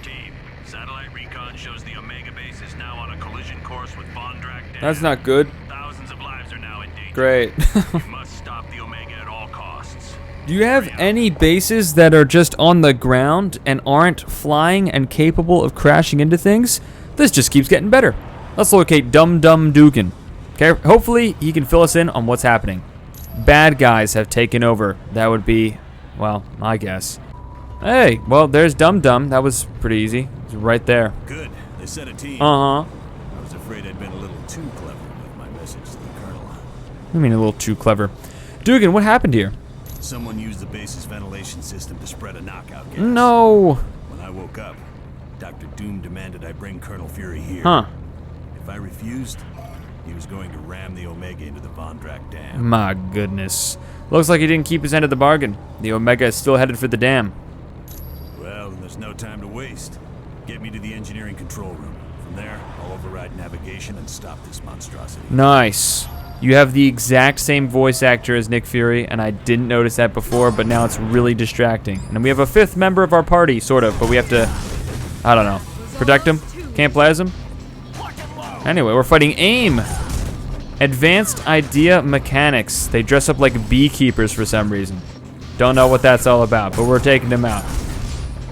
Team, satellite recon shows the Omega base is now on a collision course with Vondrak Dam. That's not good. Thousands of lives are now in danger. Great. We must stop the Omega at all costs. Do you have any bases that are just on the ground and aren't flying and capable of crashing into things? This just keeps getting better. Let's locate Dum Dum Dugan. Okay, hopefully he can fill us in on what's happening. Bad guys have taken over. That would be, well, I guess. Hey, well, there's Dum Dum. That was pretty easy. It's right there. Good. They set a team. Uh-huh. I was afraid I'd been a little too clever with my message to the Colonel. I mean, a little too clever. Dugan, what happened here? Someone used the base's ventilation system to spread a knockout gas. No. When I woke up, Dr. Doom demanded I bring Colonel Fury here. Huh. If I refused, he was going to ram the Omega into the Vondrak Dam. My goodness. Looks like he didn't keep his end of the bargain. The Omega is still headed for the dam. Well, then there's no time to waste. Get me to the engineering control room. From there, I'll override navigation and stop this monstrosity. Nice. You have the exact same voice actor as Nick Fury, and I didn't notice that before, but now it's really distracting. And we have a 5th member of our party, sort of, but we have to, I don't know, protect him? Can't plas him? Anyway, we're fighting AIM. Advanced Idea Mechanics. They dress up like beekeepers for some reason. Don't know what that's all about, but we're taking them out.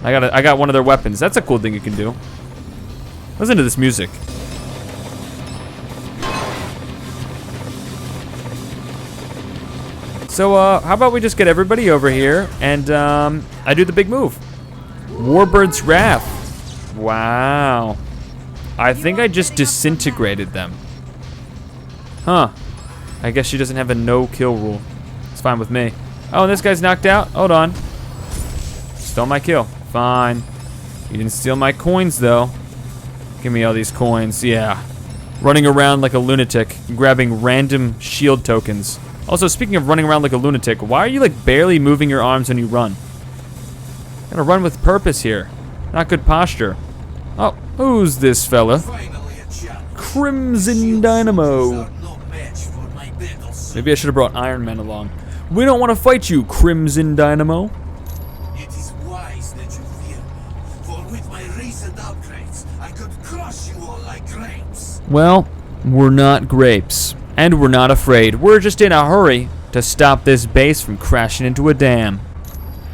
I got one of their weapons. That's a cool thing you can do. Listen to this music. So, how about we just get everybody over here, and, I do the big move. Warbird's Wrath. Wow. I think I just disintegrated them. Huh. I guess she doesn't have a no-kill rule. It's fine with me. Oh, and this guy's knocked out? Hold on. Stole my kill. Fine. You didn't steal my coins, though. Give me all these coins. Yeah. Running around like a lunatic, grabbing random shield tokens. Also, speaking of running around like a lunatic, why are you like barely moving your arms when you run? Gotta run with purpose here. Not good posture. Oh, who's this fella? Crimson Dynamo. Maybe I should have brought Iron Man along. We don't want to fight you, Crimson Dynamo. It is wise that you fear, for with my recent upgrades, I could crush you all like grapes. Well, we're not grapes. And we're not afraid. We're just in a hurry to stop this base from crashing into a dam.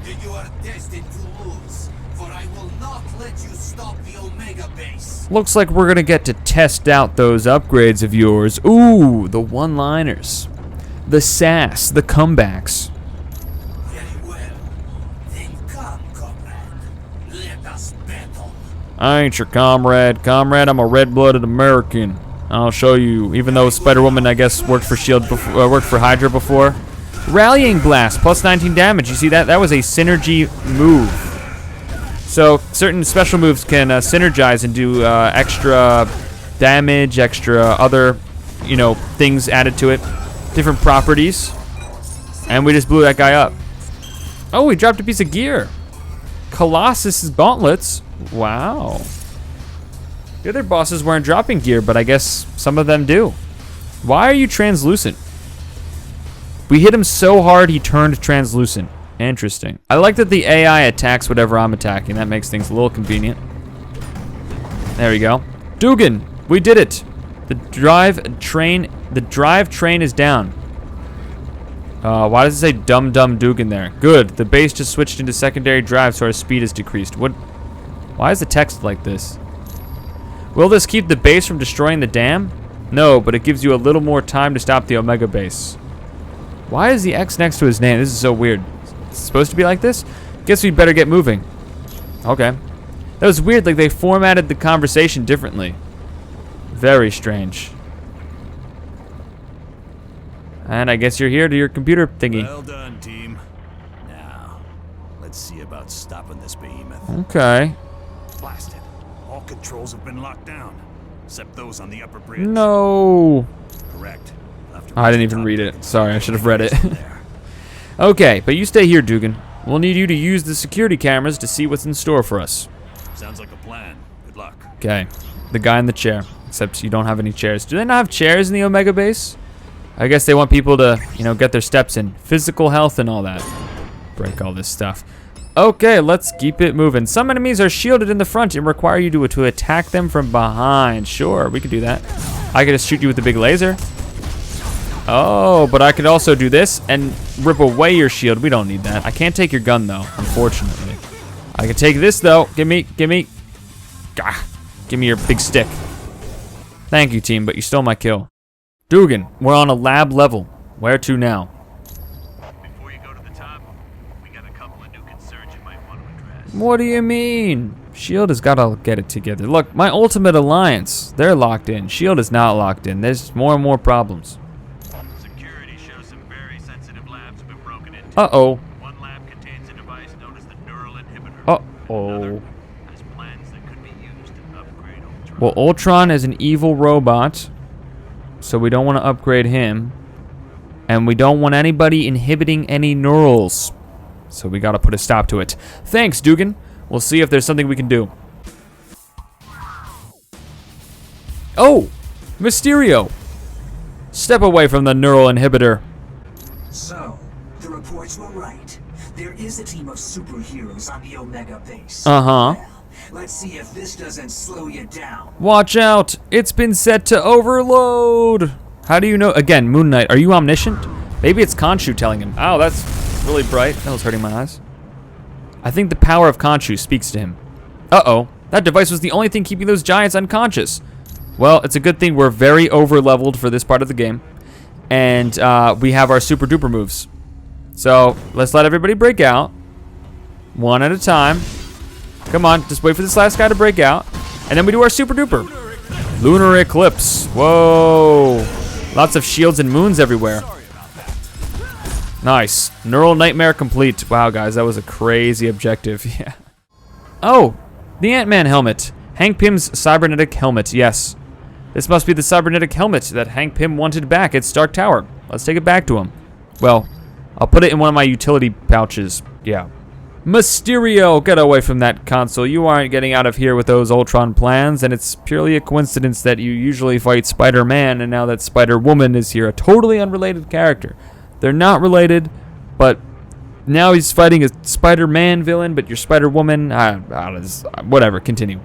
Then you are destined to lose, for I will not let you stop the Omega base. Looks like we're gonna get to test out those upgrades of yours. Ooh, the one-liners. The sass, the comebacks. Very well. Then come, comrade. Let us battle. I ain't your comrade. Comrade, I'm a red-blooded American. I'll show you. Even though Spider-Woman, I guess, worked for Shield before, worked for Hydra before. Rallying Blast, plus 19 damage. You see that? That was a synergy move. So certain special moves can synergize and do extra damage, extra other, you know, things added to it, different properties. And we just blew that guy up. Oh, we dropped a piece of gear. Colossus's gauntlets. Wow. The other bosses weren't dropping gear, but I guess some of them do. Why are you translucent? We hit him so hard he turned translucent. Interesting. I like that the AI attacks whatever I'm attacking. That makes things a little convenient. There we go. Dugan, we did it. The drive train is down. Why does it say Dum Dum Dugan there? Good. The base just switched into secondary drive, so our speed is decreased. What? Why is the text like this? Will this keep the base from destroying the dam? No, but it gives you a little more time to stop the Omega base. Why is the X next to his name? This is so weird. It's supposed to be like this? Guess we better get moving. Okay. That was weird, like they formatted the conversation differently. Very strange. And I guess you're here to your computer thingy. Well done, team. Now, let's see about stopping this behemoth. Okay. Blasted. All controls have been locked down, except those on the upper bridge. No. Correct. I didn't even read it. Sorry, I should have read it. Okay, but you stay here, Dugan. We'll need you to use the security cameras to see what's in store for us. Sounds like a plan. Good luck. Okay. The guy in the chair. Except you don't have any chairs. Do they not have chairs in the Omega base? I guess they want people to, you know, get their steps in. Physical health and all that. Break all this stuff. Okay, let's keep it moving. Some enemies are shielded in the front and require you to attack them from behind. Sure, we could do that. I could just shoot you with the big laser. Oh, but I could also do this and rip away your shield. We don't need that. I can't take your gun, though, unfortunately. I can take this, though. Give me. Gah. Give me your big stick. Thank you, team, but you stole my kill. Dugan, we're on a lab level. Where to now? Before you go to the top, we got a couple of new concerns you might want to address. What do you mean? Shield has got to get it together. Look, my Ultimate Alliance, they're locked in. Shield is not locked in. There's more and more problems. Security shows some very sensitive labs have been broken into. Uh-oh. One lab contains a device known as the neural inhibitor. Uh-oh. Has plans that could be used to upgrade Ultron. Well, Ultron is an evil robot, so we don't want to upgrade him. And we don't want anybody inhibiting any neurals. So we got to put a stop to it. Thanks, Dugan. We'll see if there's something we can do. Oh! Mysterio! Step away from the neural inhibitor. So, the reports were right. There is a team of superheroes on the Omega base. Uh-huh. Well, let's see if this doesn't slow you down. Watch out! It's been set to overload! How do you know? Again, Moon Knight, are you omniscient? Maybe it's Khonshu telling him. Oh, that's really bright. That was hurting my eyes. I think the power of Khonshu speaks to him. Uh-oh. That device was the only thing keeping those giants unconscious. Well, it's a good thing we're very over-leveled for this part of the game. And we have our super-duper moves. So let's let everybody break out. One at a time. Come on, just wait for this last guy to break out. And then we do our super duper. Lunar eclipse. Whoa. Lots of shields and moons everywhere. Nice. Neural nightmare complete. Wow, guys, that was a crazy objective. Yeah. Oh, the Ant-Man helmet. Hank Pym's cybernetic helmet. Yes. This must be the cybernetic helmet that Hank Pym wanted back at Stark Tower. Let's take it back to him. Well, I'll put it in one of my utility pouches. Yeah. Mysterio, get away from that console. You aren't getting out of here with those Ultron plans, and it's purely a coincidence that you usually fight Spider-Man, and now that Spider-Woman is here, a totally unrelated character. They're not related, but now he's fighting a Spider-Man villain, but you're Spider-Woman. Whatever, continue.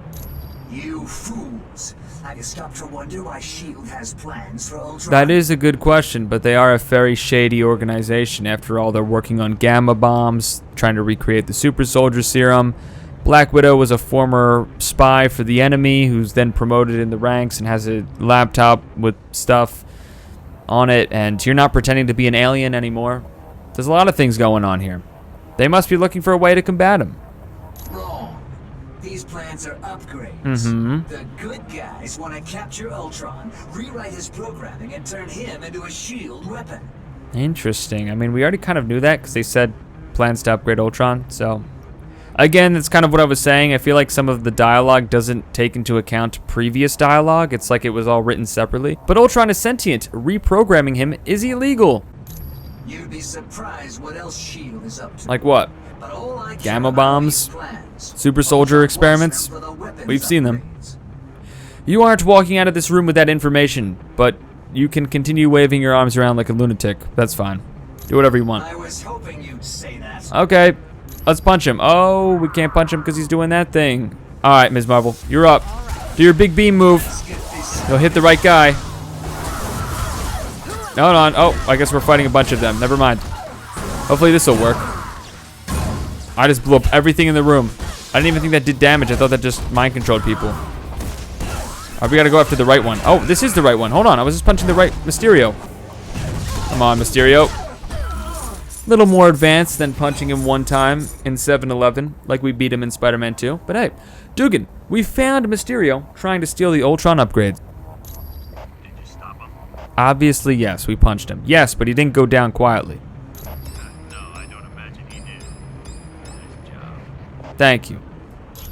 You fools. Have you stopped to wonder why S.H.I.E.L.D. has plans for Ultron? That is a good question, but they are a very shady organization. After all, they're working on gamma bombs, trying to recreate the super soldier serum. Black Widow was a former spy for the enemy who's then promoted in the ranks and has a laptop with stuff on it, and you're not pretending to be an alien anymore. There's a lot of things going on here. They must be looking for a way to combat him. Wrong. These plans are upgrades. The good guys want to capture Ultron, rewrite his programming, and turn him into a S.H.I.E.L.D. weapon. Interesting. I mean, we already kind of knew that because they said plans to upgrade Ultron, so... Again, that's kind of what I was saying. I feel like some of the dialogue doesn't take into account previous dialogue. It's like it was all written separately. But Ultron is sentient. Reprogramming him is illegal. You'd be surprised what else S.H.I.E.L.D. is up to. Like what? Gamma bombs? Super soldier experiments? We've seen them. You aren't walking out of this room with that information, but you can continue waving your arms around like a lunatic. That's fine. Do whatever you want. I was hoping you'd say that. Okay. Let's punch him. Oh, we can't punch him because he's doing that thing. All right, Ms. Marvel, you're up. Do your big beam move. You'll hit the right guy. No, no. Oh, I guess we're fighting a bunch of them. Never mind. Hopefully this will work. I just blew up everything in the room. I didn't even think that did damage. I thought that just mind-controlled people. All right, we got to go after the right one. Oh, this is the right one. Hold on. I was just punching the right Mysterio. Come on, Mysterio. Little more advanced than punching him one time in 7-Eleven, like we beat him in Spider-Man 2. But hey, Dugan, we found Mysterio trying to steal the Ultron upgrade. Did you stop him? Obviously, yes, we punched him. Yes, but he didn't go down quietly. No, I don't imagine he did. Nice job. Thank you.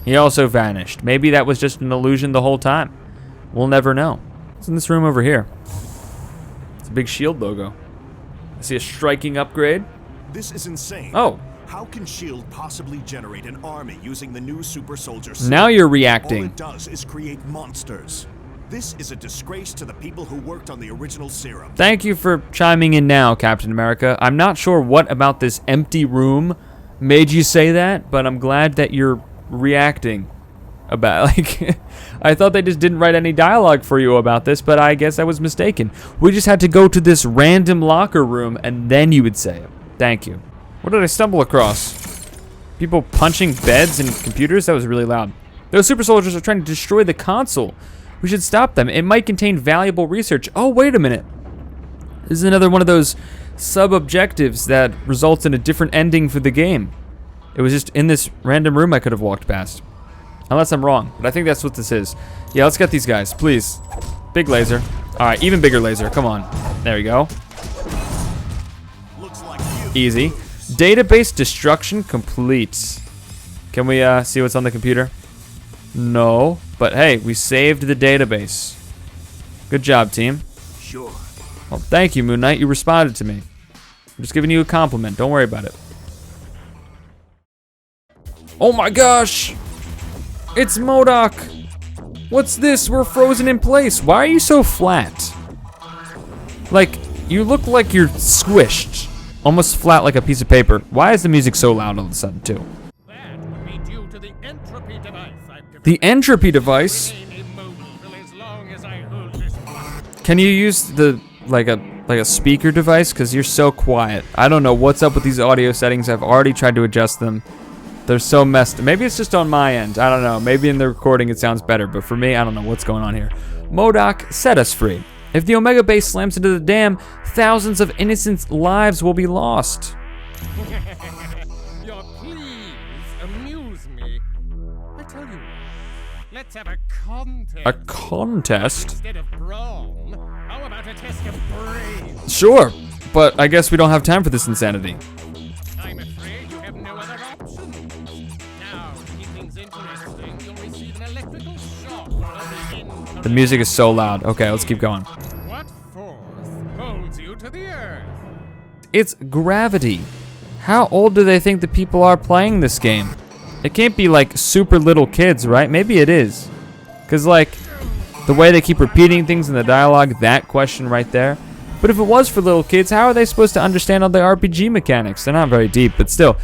He also vanished. Maybe that was just an illusion the whole time. We'll never know. What's in this room over here? It's a big S.H.I.E.L.D. logo. I see a striking upgrade. This is insane. Oh. How can S.H.I.E.L.D. possibly generate an army using the new super soldier system? Now you're reacting. All it does is create monsters. This is a disgrace to the people who worked on the original serum. Thank you for chiming in now, Captain America. I'm not sure what about this empty room made you say that, but I'm glad that you're reacting about, like, I thought they just didn't write any dialogue for you about this, but I guess I was mistaken. We just had to go to this random locker room, and then you would say it. Thank you. What did I stumble across? People punching beds and computers? That was really loud. Those super soldiers are trying to destroy the console. We should stop them. It might contain valuable research. Oh, wait a minute. This is another one of those sub-objectives that results in a different ending for the game. It was just in this random room I could have walked past. Unless I'm wrong, but I think that's what this is. Yeah, let's get these guys, please. Big laser. All right, even bigger laser. Come on. There we go. Easy. Database destruction complete. Can we see what's on the computer? No, but hey, we saved the database. Good job, team. Sure. Well, thank you, Moon Knight. You responded to me. I'm just giving you a compliment. Don't worry about it. Oh my gosh! It's MODOK! What's this? We're frozen in place. Why are you so flat? Like, you look like you're squished. Almost flat like a piece of paper. Why is the music so loud all of a sudden, too? That would be due to the entropy device I've developed. The entropy device? Can you use the, like a speaker device? Because you're so quiet. I don't know what's up with these audio settings. I've already tried to adjust them. They're so messed. Maybe it's just on my end. I don't know. Maybe in the recording it sounds better. But for me, I don't know what's going on here. MODOK, set us free. If the Omega base slams into the dam, thousands of innocent lives will be lost. Your pleas amuse me. I tell you, let's have a contest. A contest? Instead of brawn, how about a test of brains? Sure, but I guess we don't have time for this insanity. I'm afraid you have no other option. Now, to keep things interesting, you'll receive an electrical shock from the end. The music is so loud. Okay, let's keep going. What force holds you to the earth? It's gravity. How old do they think the people are playing this game? It can't be like super little kids, right? Maybe it is. Because like, the way they keep repeating things in the dialogue, that question right there. But if it was for little kids, how are they supposed to understand all the RPG mechanics? They're not very deep, but still.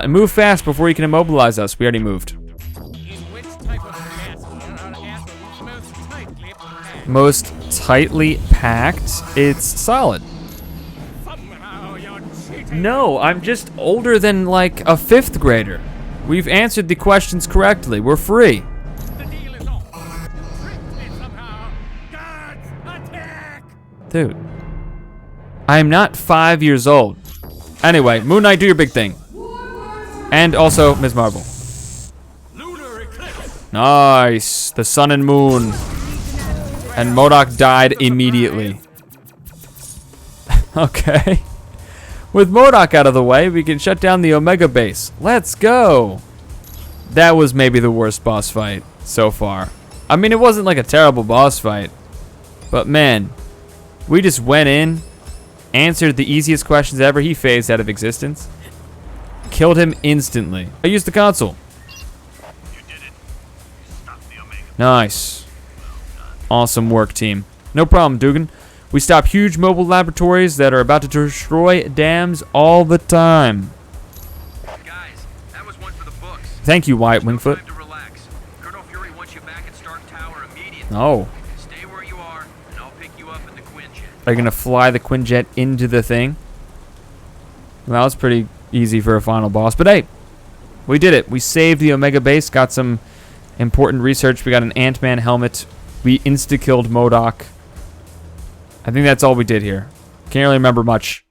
Move fast before you can immobilize us. We already moved. Most tightly packed? It's solid. No, I'm just older than like a 5th grader. We've answered the questions correctly. We're free. Dude. I'm not 5 years old. Anyway, Moon Knight, do your big thing. And also Ms. Marvel. Nice. The sun and moon. And MODOK died immediately. Okay. With MODOK out of the way, we can shut down the Omega base. Let's go! That was maybe the worst boss fight so far. I mean, it wasn't like a terrible boss fight. But man, we just went in, answered the easiest questions ever. He phased out of existence. Killed him instantly. I used the console. You did it. Stop the Omega. Nice. Awesome work, team. No problem, Dugan. We stop huge mobile laboratories that are about to destroy dams all the time. Guys, that was one for the books. Thank you, Wyatt Wingfoot. Time to relax. Colonel Fury wants you back at Stark Tower immediately. Oh. Stay where you are, and I'll pick you up in the Quinjet. Are you gonna fly the Quinjet into the thing? Well, that was pretty easy for a final boss, but hey, we did it. We saved the Omega base, got some important research. We got an Ant-Man helmet. We insta-killed MODOK. I think that's all we did here. Can't really remember much.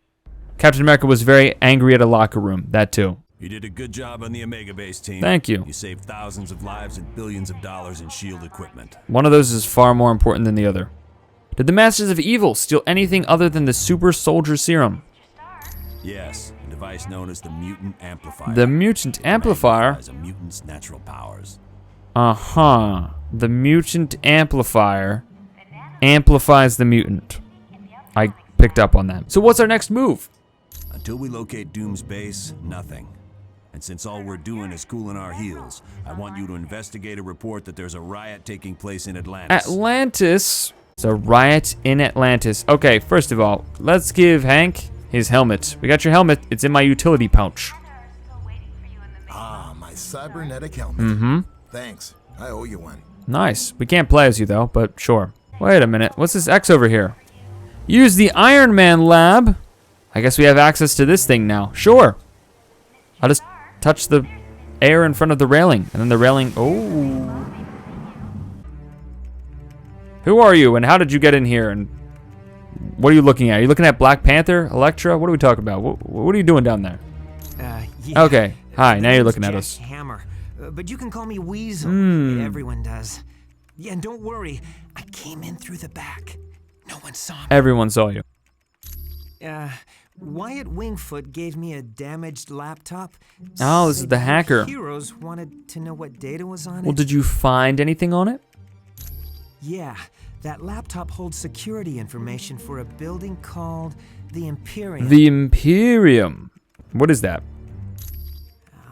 Captain America was very angry at a locker room. That too. You did a good job on the Omega base, team. Thank you. You saved thousands of lives and billions of dollars in SHIELD equipment. One of those is far more important than the other. Did the Masters of Evil steal anything other than the Super Soldier Serum? Yes, a device known as the Mutant Amplifier. The Mutant Amplifier? As a mutant's natural powers. Uh-huh. The Mutant Amplifier amplifies the mutant. I picked up on that. So what's our next move? Until we locate Doom's base, nothing. And since all we're doing is cooling our heels, I want you to investigate a report that there's a riot taking place in Atlantis. Atlantis? It's a riot in Atlantis. Okay, first of all, let's give Hank his helmet. We got your helmet. It's in my utility pouch. Ah, my cybernetic helmet. Mm-hmm. Thanks. I owe you one. Nice. We can't play as you, though, but sure. Wait a minute. What's this X over here? Use the Iron Man lab. I guess we have access to this thing now. Sure. I'll just touch the air in front of the railing. And then the railing... Oh. Who are you, and how did you get in here? And what are you looking at? Are you looking at Black Panther? Elektra? What are we talking about? What are you doing down there? Yeah. Okay. Hi, now you're looking at us. Hammer. But you can call me Weasel. Everyone does. Yeah, and don't worry. I came in through the back. No one saw me. Everyone saw you. Wyatt Wingfoot gave me a damaged laptop. Oh, this is the hacker. Heroes wanted to know what data was on it. Well, did you find anything on it? Yeah, that laptop holds security information for a building called the Imperium. The Imperium. What is that?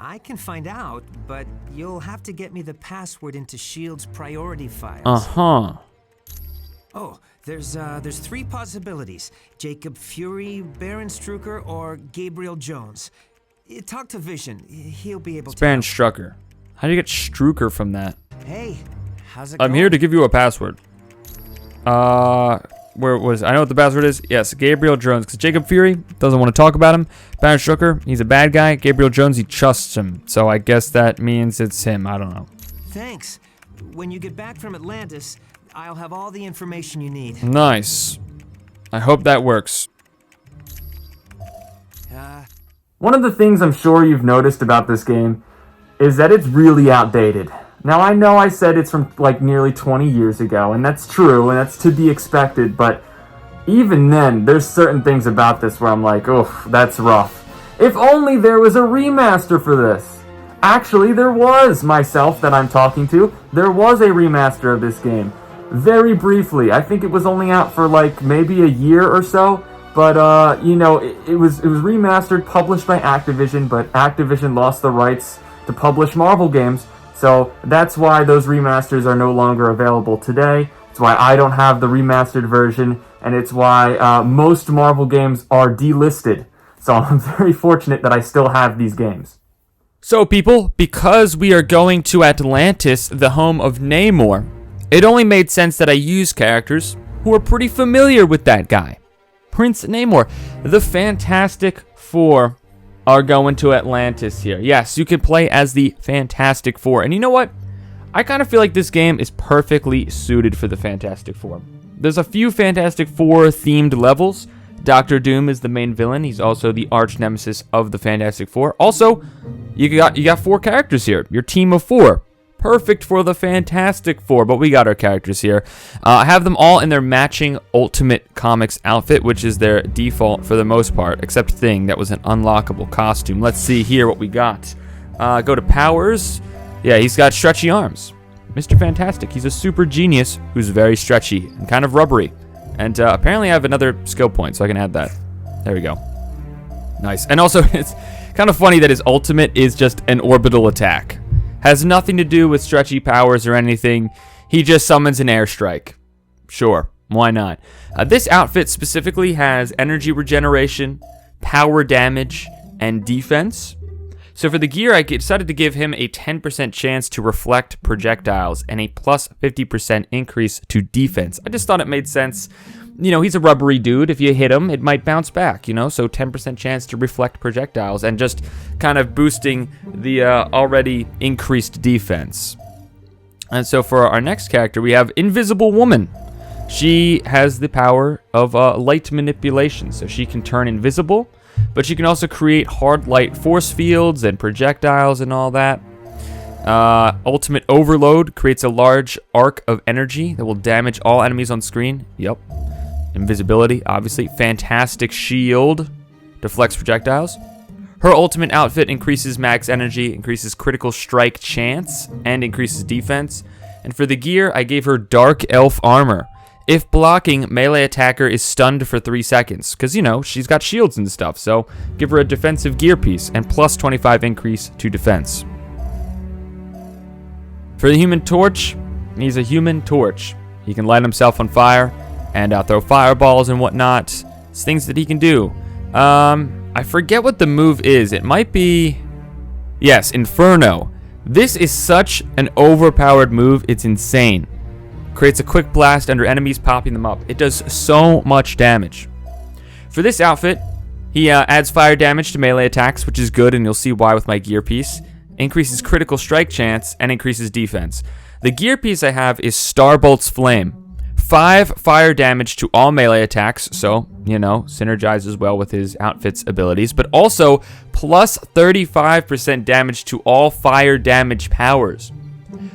I can find out, but you'll have to get me the password into S.H.I.E.L.D.'s priority files. Uh-huh. Oh, there's 3 possibilities. Jacob Fury, Baron Strucker, or Gabriel Jones. Talk to Vision. He'll be able to... Baron Strucker. How do you get Strucker from that? Hey, how's it I'm going? here to give you a password. Where was I know what the password is? Yes, Gabriel Jones. Because Jacob Fury doesn't want to talk about him. Baron Strucker, he's a bad guy. Gabriel Jones, he trusts him. So I guess that means it's him. I don't know. Thanks. When you get back from Atlantis, I'll have all the information you need. Nice. I hope that works. One of the things I'm sure you've noticed about this game is that it's really outdated. Now, I know I said it's from like nearly 20 years ago, and that's true, and that's to be expected, but even then, there's certain things about this where I'm like, oof, that's rough. If only there was a remaster for this. Actually, there was, myself that I'm talking to, there was a remaster of this game. Very briefly, I think it was only out for like maybe a year or so, but you know, it was remastered, published by Activision, but Activision lost the rights to publish Marvel games, so that's why those remasters are no longer available today. It's why I don't have the remastered version, and it's why most Marvel games are delisted. So I'm very fortunate that I still have these games. So people, because we are going to Atlantis, the home of Namor, it only made sense that I use characters who are pretty familiar with that guy. Prince Namor. The Fantastic Four are going to Atlantis here. Yes, you can play as the Fantastic Four. And you know what? I kind of feel like this game is perfectly suited for the Fantastic Four. There's a few Fantastic Four themed levels. Doctor Doom is the main villain. He's also the arch nemesis of the Fantastic Four. Also, you got 4 characters here. Your team of 4. Perfect for the Fantastic Four, but we got our characters here. I have them all in their matching Ultimate Comics outfit, which is their default for the most part, except Thing. That was an unlockable costume. Let's see here what we got. Go to powers. Yeah, he's got stretchy arms. Mr. Fantastic. He's a super genius who's very stretchy and kind of rubbery. And apparently I have another skill point, so I can add that. There we go. Nice. And also, it's kind of funny that his ultimate is just an orbital attack. Has nothing to do with stretchy powers or anything. He just summons an airstrike. Sure, why not? This outfit specifically has energy regeneration, power damage, and defense. So for the gear, I decided to give him a 10% chance to reflect projectiles and a plus 50% increase to defense. I just thought it made sense. You know, he's a rubbery dude. If you hit him, it might bounce back, you know? So 10% chance to reflect projectiles and just kind of boosting the already increased defense. And so for our next character, we have Invisible Woman. She has the power of light manipulation, so she can turn invisible, but she can also create hard light force fields and projectiles and all that. Ultimate Overload creates a large arc of energy that will damage all enemies on screen. Yep. Invisibility, obviously. Fantastic Shield deflects projectiles. Her ultimate outfit increases max energy, increases critical strike chance, and increases defense. And for the gear, I gave her Dark Elf Armor. If blocking, melee attacker is stunned for 3 seconds. Because, you know, she's got shields and stuff. So give her a defensive gear piece and plus 25 increase to defense. For the Human Torch, he's a Human Torch. He can light himself on fire and throw fireballs and whatnot. It's things that he can do. I forget what the move is. It might be... Yes, Inferno. This is such an overpowered move. It's insane. Creates a quick blast under enemies, popping them up. It does so much damage. For this outfit, he adds fire damage to melee attacks, which is good, and you'll see why with my gear piece. Increases critical strike chance, and increases defense. The gear piece I have is Starbolt's Flame. 5 fire damage to all melee attacks, so, you know, synergizes well with his outfit's abilities, but also plus 35% damage to all fire damage powers.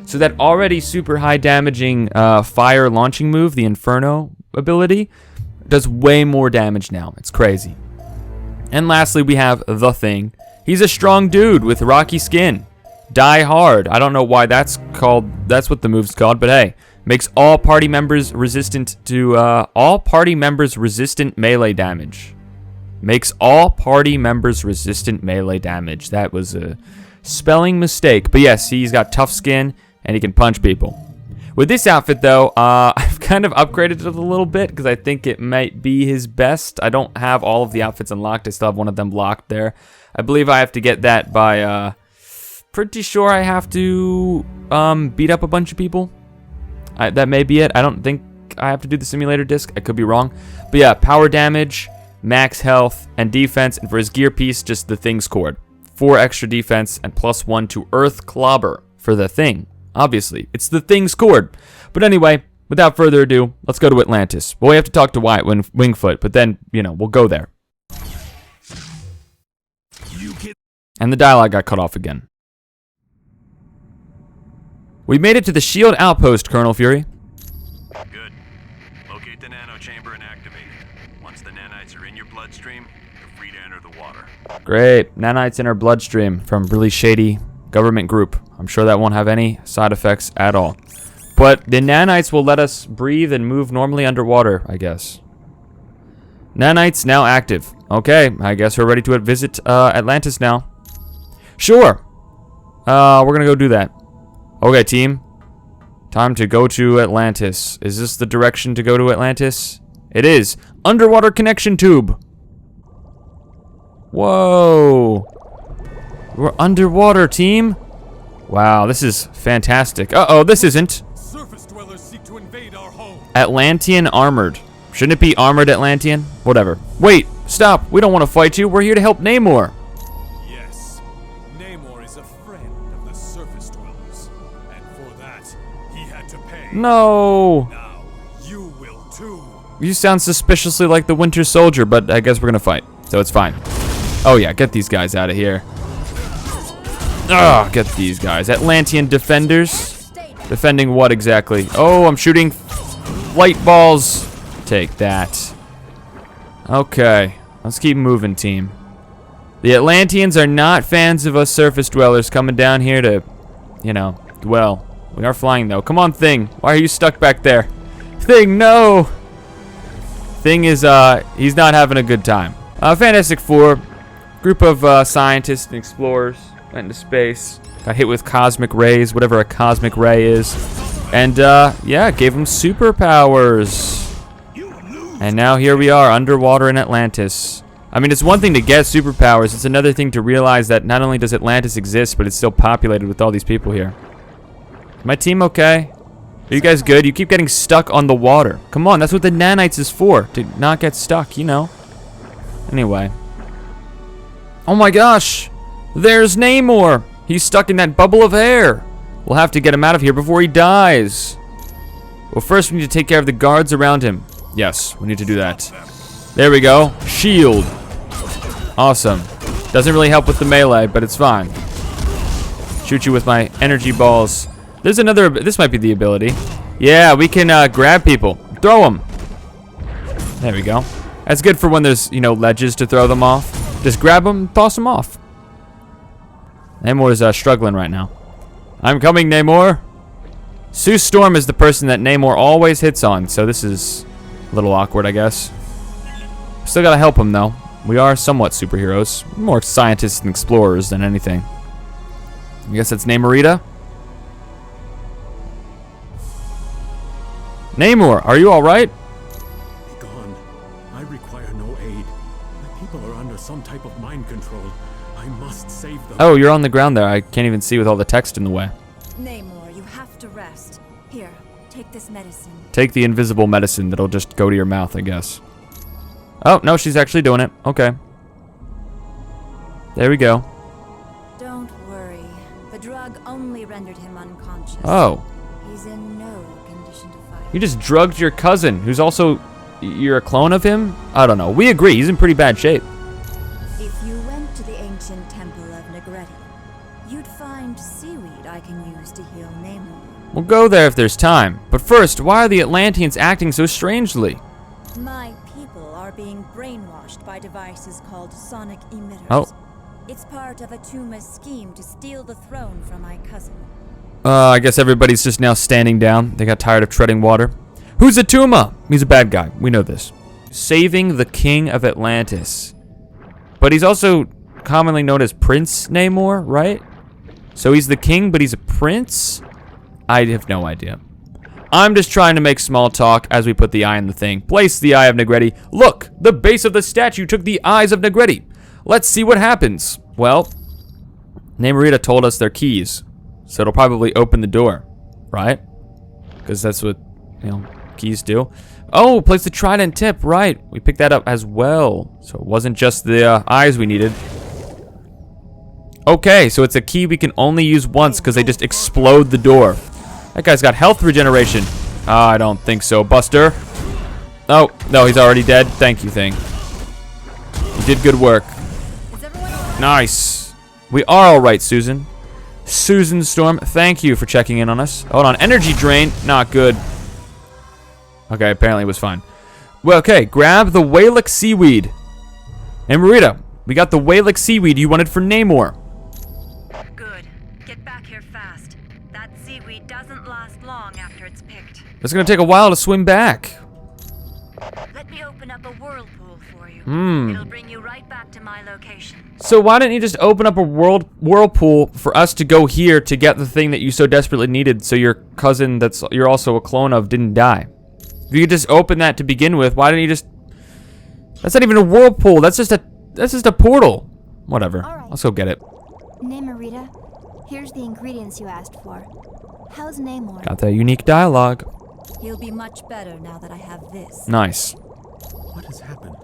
So that already super high damaging fire launching move, the Inferno ability, does way more damage now. It's crazy. And lastly, we have The Thing. He's a strong dude with rocky skin. Die Hard. I don't know why that's what the move's called, but hey. Makes all party members resistant to melee damage. Makes all party members resistant melee damage. That was a spelling mistake. But yes, he's got tough skin and he can punch people. With this outfit though, I've kind of upgraded it a little bit because I think it might be his best. I don't have all of the outfits unlocked. I still have one of them locked there. I believe I have to get that by, pretty sure I have to beat up a bunch of people. That may be it. I don't think I have to do the simulator disc. I could be wrong. But yeah, power damage, max health, and defense. And for his gear piece, just the Thing's Cord. 4 extra defense and plus 1 to Earth Clobber for the Thing. Obviously, it's the Thing's Cord. But anyway, without further ado, let's go to Atlantis. Well, we have to talk to Wyatt Wingfoot, but then, you know, we'll go there. And the dialogue got cut off again. We made it to the shield outpost, Colonel Fury. Good. Locate the nano chamber and activate it. Once the nanites are in your bloodstream, you're free to enter the water. Great. Nanites in our bloodstream from really shady government group. I'm sure that won't have any side effects at all. But the nanites will let us breathe and move normally underwater, I guess. Nanites now active. Okay, I guess we're ready to visit Atlantis now. Sure. We're gonna go do that. Okay, team. Time to go to Atlantis. Is this the direction to go to Atlantis? It is. Underwater connection tube. Whoa. We're underwater, team. Wow, this is fantastic. Uh-oh, this isn't. Surface dwellers seek to invade our home. Atlantean armored. Shouldn't it be armored Atlantean? Whatever. Wait, stop. We don't want to fight you. We're here to help Namor. Yes. Namor is a friend of the surface dwellers. And for that, he had to pay. No. Now, you will too. You sound suspiciously like the Winter Soldier, but I guess we're gonna fight. So it's fine. Oh yeah, get these guys out of here. Ah, get these guys. Atlantean defenders. Defending what exactly? Oh, I'm shooting light balls. Take that. Okay, let's keep moving, team. The Atlanteans are not fans of us surface dwellers coming down here to, you know, dwell. We are flying, though. Come on, Thing. Why are you stuck back there? Thing, no! Thing is, he's not having a good time. Fantastic Four, group of scientists and explorers went into space. Got hit with cosmic rays, whatever a cosmic ray is. And, yeah, gave them superpowers. And now here we are, underwater in Atlantis. I mean, it's one thing to get superpowers. It's another thing to realize that not only does Atlantis exist, but it's still populated with all these people here. Is my team okay? Are you guys good? You keep getting stuck on the water. Come on, that's what the nanites is for. To not get stuck, you know. Anyway. Oh my gosh! There's Namor! He's stuck in that bubble of air. We'll have to get him out of here before he dies. Well, first we need to take care of the guards around him. Yes, we need to do that. There we go. Shield. Awesome. Doesn't really help with the melee, but it's fine. Shoot you with my energy balls. There's another, this might be the ability. Yeah, we can grab people. Throw them. There we go. That's good for when there's, you know, ledges to throw them off. Just grab them, toss them off. Namor's struggling right now. I'm coming, Namor. Sue Storm is the person that Namor always hits on, so this is a little awkward, I guess. Still gotta help him, though. We are somewhat superheroes. More scientists and explorers than anything. I guess that's Namorita. Namor, are you alright? Be gone. I require no aid. My people are under some type of mind control. I must save them. Oh, you're on the ground there. I can't even see with all the text in the way. Namor, you have to rest. Here, take this medicine. Take the invisible medicine that'll just go to your mouth, I guess. Oh, no, she's actually doing it. Okay. There we go. Don't worry. The drug only rendered him unconscious. Oh. He's in no condition to fight. You just drugged your cousin, who's also... You're a clone of him? I don't know. We agree. He's in pretty bad shape. If you went to the ancient temple of Negretti, you'd find seaweed I can use to heal Namor. We'll go there if there's time. But first, why are the Atlanteans acting so strangely? My people are being brainwashed by devices called sonic emitters. Oh. It's part of Atuma's scheme to steal the throne from my cousin. I guess everybody's just now standing down. They got tired of treading water. Who's Atuma? He's a bad guy. We know this. Saving the King of Atlantis. But he's also commonly known as Prince Namor, right? So he's the king, but he's a prince? I have no idea. I'm just trying to make small talk as we put the eye in the thing. Place the eye of Negretti. Look, the base of the statue took the eyes of Negretti. Let's see what happens. Well, Namorita told us they're keys, so it'll probably open the door, right? Because that's what, you know, keys do. Oh, place the trident tip, right. We picked that up as well. So it wasn't just the eyes we needed. Okay, so it's a key we can only use once because they just explode the door. That guy's got health regeneration. I don't think so, Buster. Oh, no, he's already dead. Thank you, Thing. You did good work. Nice. We are alright, Susan. Susan Storm, thank you for checking in on us. Hold on, energy drain, not good. Okay, apparently it was fine. Well, okay, grab the Whalek seaweed. And Marita, we got the Whalek seaweed you wanted for Namor. Good. Get back here fast. That seaweed doesn't last long after it's picked. It's gonna take a while to swim back. Let me open up a whirlpool for you. Hmm. It'll bring you right back to my location. So why didn't you just open up a whirlpool for us to go here to get the thing that you so desperately needed so your cousin you're also a clone of didn't die? If you could just open that to begin with, why didn't you just... That's not even a whirlpool, that's just a portal. Whatever, right. Let's go get it. Namorita, here's the ingredients you asked for. How's Namor? Got that unique dialogue. He'll be much better now that I have this. Nice. What has happened?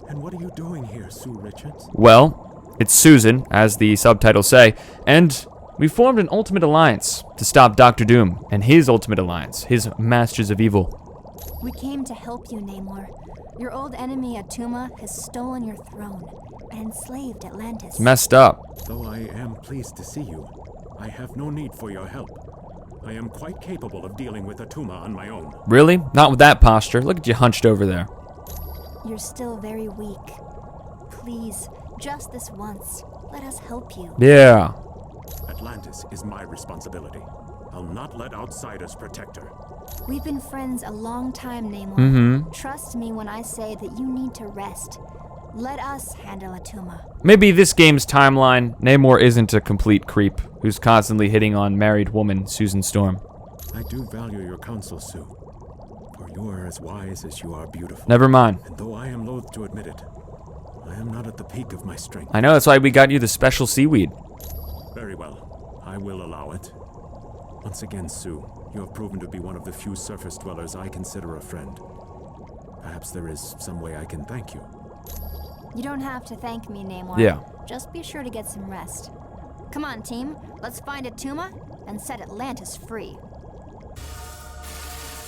And what are you doing here, Sue Richards? Well, it's Susan, as the subtitles say, and we formed an ultimate alliance to stop Dr. Doom and his ultimate alliance, his Masters of Evil. We came to help you, Namor. Your old enemy, Atuma, has stolen your throne and enslaved Atlantis. Messed up. Though I am pleased to see you, I have no need for your help. I am quite capable of dealing with Atuma on my own. Really? Not with that posture. Look at you hunched over there. You're still very weak. Please, just this once, let us help you. Yeah. Atlantis is my responsibility. I'll not let outsiders protect her. We've been friends a long time, Namor. Mm-hmm. Trust me when I say that you need to rest. Let us handle Atuma. Maybe this game's timeline, Namor isn't a complete creep who's constantly hitting on married woman Susan Storm. I do value your counsel, Sue. For you are as wise as you are beautiful. Never mind. And though I am loath to admit it, I am not at the peak of my strength. I know, that's why we got you the special seaweed. Very well. I will allow it. Once again, Sue, you have proven to be one of the few surface dwellers I consider a friend. Perhaps there is some way I can thank you. You don't have to thank me, Namor. Yeah. Just be sure to get some rest. Come on, team. Let's find Atuma and set Atlantis free.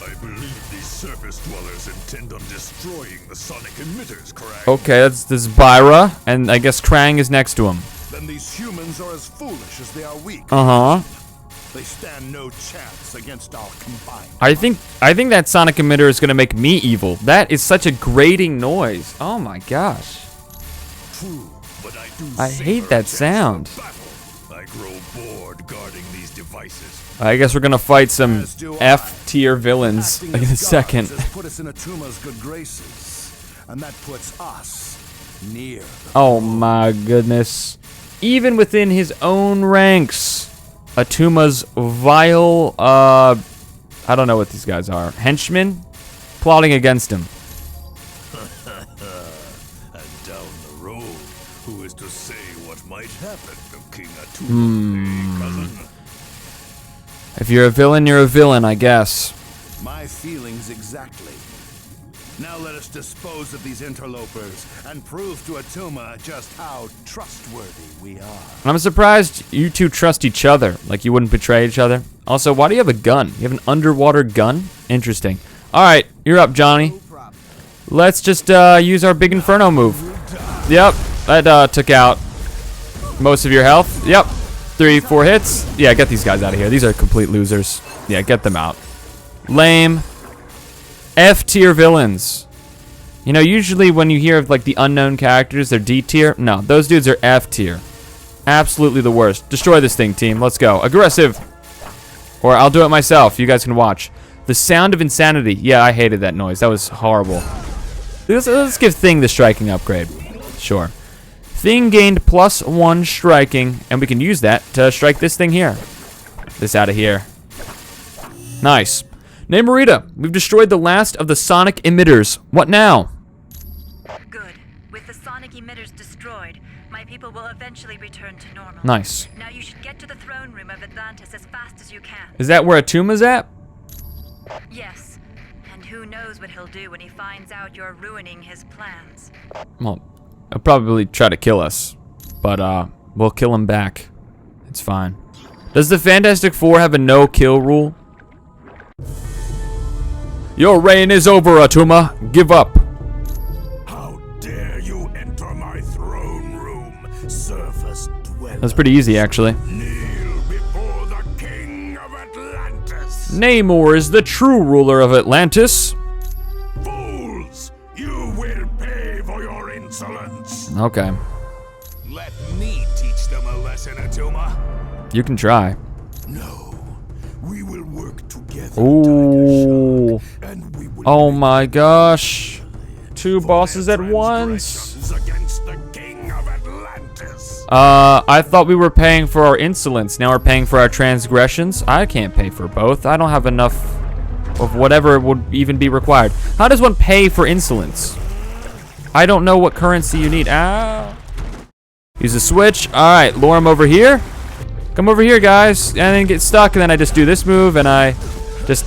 I believe these surface dwellers intend on destroying the sonic emitters, Krang. Okay, this is Byra, and I guess Krang is next to him. Then these humans are as foolish as they are weak. Uh-huh. They stand no chance against our combined. I think that sonic emitter is gonna make me evil. That is such a grating noise. Oh my gosh. True, but I hate that sound. I grow bored guarding these devices. I guess we're gonna fight some F-tier villains in a second. Put us in Atuma's good graces, and that puts us near. Oh my goodness. Even within his own ranks, Atuma's vile, I don't know what these guys are. Henchmen? Plotting against him. And down the road, who is to say what might happen to King Atuma, cousin? If you're a villain, you're a villain, I guess. My feelings exactly. Now let us dispose of these interlopers and prove to Atuma just how trustworthy we are. I'm surprised you two trust each other, like you wouldn't betray each other. Also, why do you have a gun? You have an underwater gun? Interesting. Alright, you're up, Johnny. Let's just use our big Inferno move. Yep, that took out most of your health. Yep, 3-4 hits. Yeah, get these guys out of here. These are complete losers. Yeah, get them out. Lame. F-tier villains. You know, usually when you hear of like the unknown characters, they're D-tier. No, those dudes are F-tier. Absolutely the worst. Destroy this thing, team. Let's go. Aggressive. Or I'll do it myself. You guys can watch. The sound of insanity. Yeah, I hated that noise. That was horrible. Let's give Thing the striking upgrade. Sure. Thing gained +1 striking, and we can use that to strike this thing here. This out of here. Nice. Namorita, we've destroyed the last of the sonic emitters. What now? Good. With the sonic emitters destroyed, my people will eventually return to normal. Nice. Now you should get to the throne room of Atlantis as fast as you can. Is that where Atuma's at? Yes. And who knows what he'll do when he finds out you're ruining his plans. Well, he'll probably try to kill us. But, we'll kill him back. It's fine. Does the Fantastic Four have a no-kill rule? Your reign is over, Atuma. Give up. How dare you enter my throne room, surface dweller. That's pretty easy, actually. Kneel before the king of Atlantis. Namor is the true ruler of Atlantis. Fools, you will pay for your insolence. Okay. Let me teach them a lesson, Atuma. You can try. No, we will work together. Ooh. Oh my gosh. 2 bosses at once. Against the king of Atlantis. I thought we were paying for our insolence. Now we're paying for our transgressions. I can't pay for both. I don't have enough of whatever would even be required. How does one pay for insolence? I don't know what currency you need. Ow. Use a switch. All right, lure him over here. Come over here, guys. And then get stuck, and then I just do this move, and I just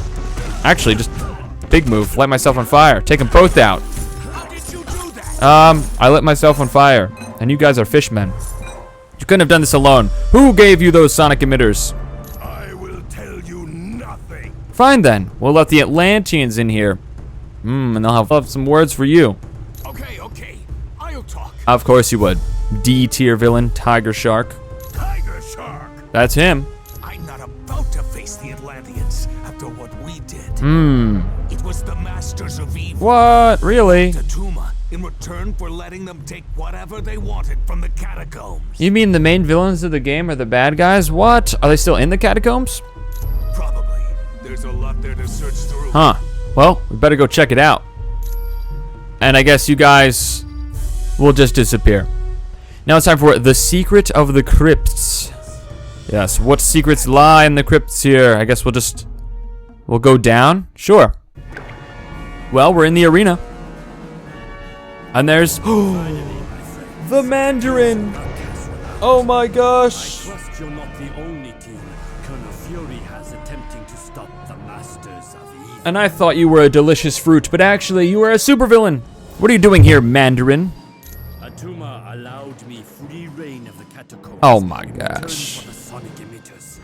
big move. Light myself on fire. Take them both out. I lit myself on fire, and you guys are fishmen. You couldn't have done this alone. Who gave you those sonic emitters? I will tell you nothing. Fine then. We'll let the Atlanteans in here. And they'll have some words for you. Okay. I'll talk. Of course you would. D tier villain, Tiger Shark. Tiger Shark. That's him. I'm not about to face the Atlanteans after what we did. It was the Masters of Evil. What? Really? Atuma, in return for letting them take whatever they wanted from the catacombs. You mean the main villains of the game are the bad guys? What? Are they still in the catacombs? Probably. There's a lot there to search through. Huh. Well, we better go check it out. And I guess you guys will just disappear. Now it's time for the secret of the crypts. Yes, what secrets lie in the crypts here? I guess we'll go down? Sure. Well, we're in the arena. And there's the Mandarin. Oh my gosh. I trust you're not the only team Colonel Fury has attempting to stop the Masters of Evil. And I thought you were a delicious fruit, but actually you were a supervillain. What are you doing here, Mandarin? Atuma allowed me free reign of the catacombs. Oh my in gosh. return for the sonic emitters.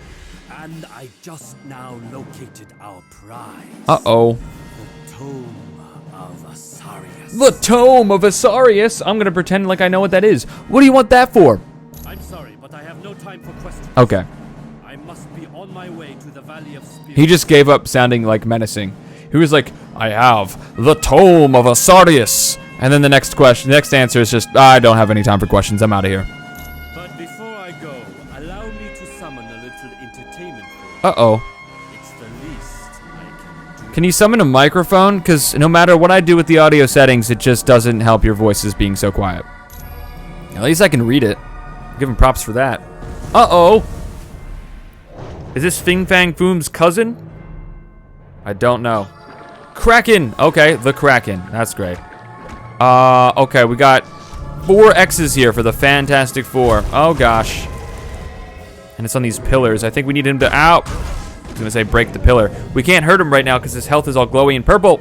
And I just now located our prize. Uh-oh. The Tome of Asarius. The Tome of Asarius? I'm gonna pretend like I know what that is. What do you want that for? I'm sorry, but I have no time for questions. Okay. I must be on my way to the Valley of Spirits. He just gave up sounding like menacing. He was like, I have the Tome of Asarius. And then the next answer is just, I don't have any time for questions. I'm out of here. But before I go, allow me to summon a little entertainment for you. Uh-oh. It's the least I can do. Can you summon a microphone? Because no matter what I do with the audio settings, it just doesn't help your voices being so quiet. At least I can read it. Give him props for that. Uh-oh. Is this Fing Fang Foom's cousin? I don't know. Kraken. Okay, the Kraken. That's great. Okay, we got 4 X's here for the Fantastic Four. Oh, gosh. And it's on these pillars. I think we need him to... Ow! I was going to say break the pillar. We can't hurt him right now because his health is all glowy and purple.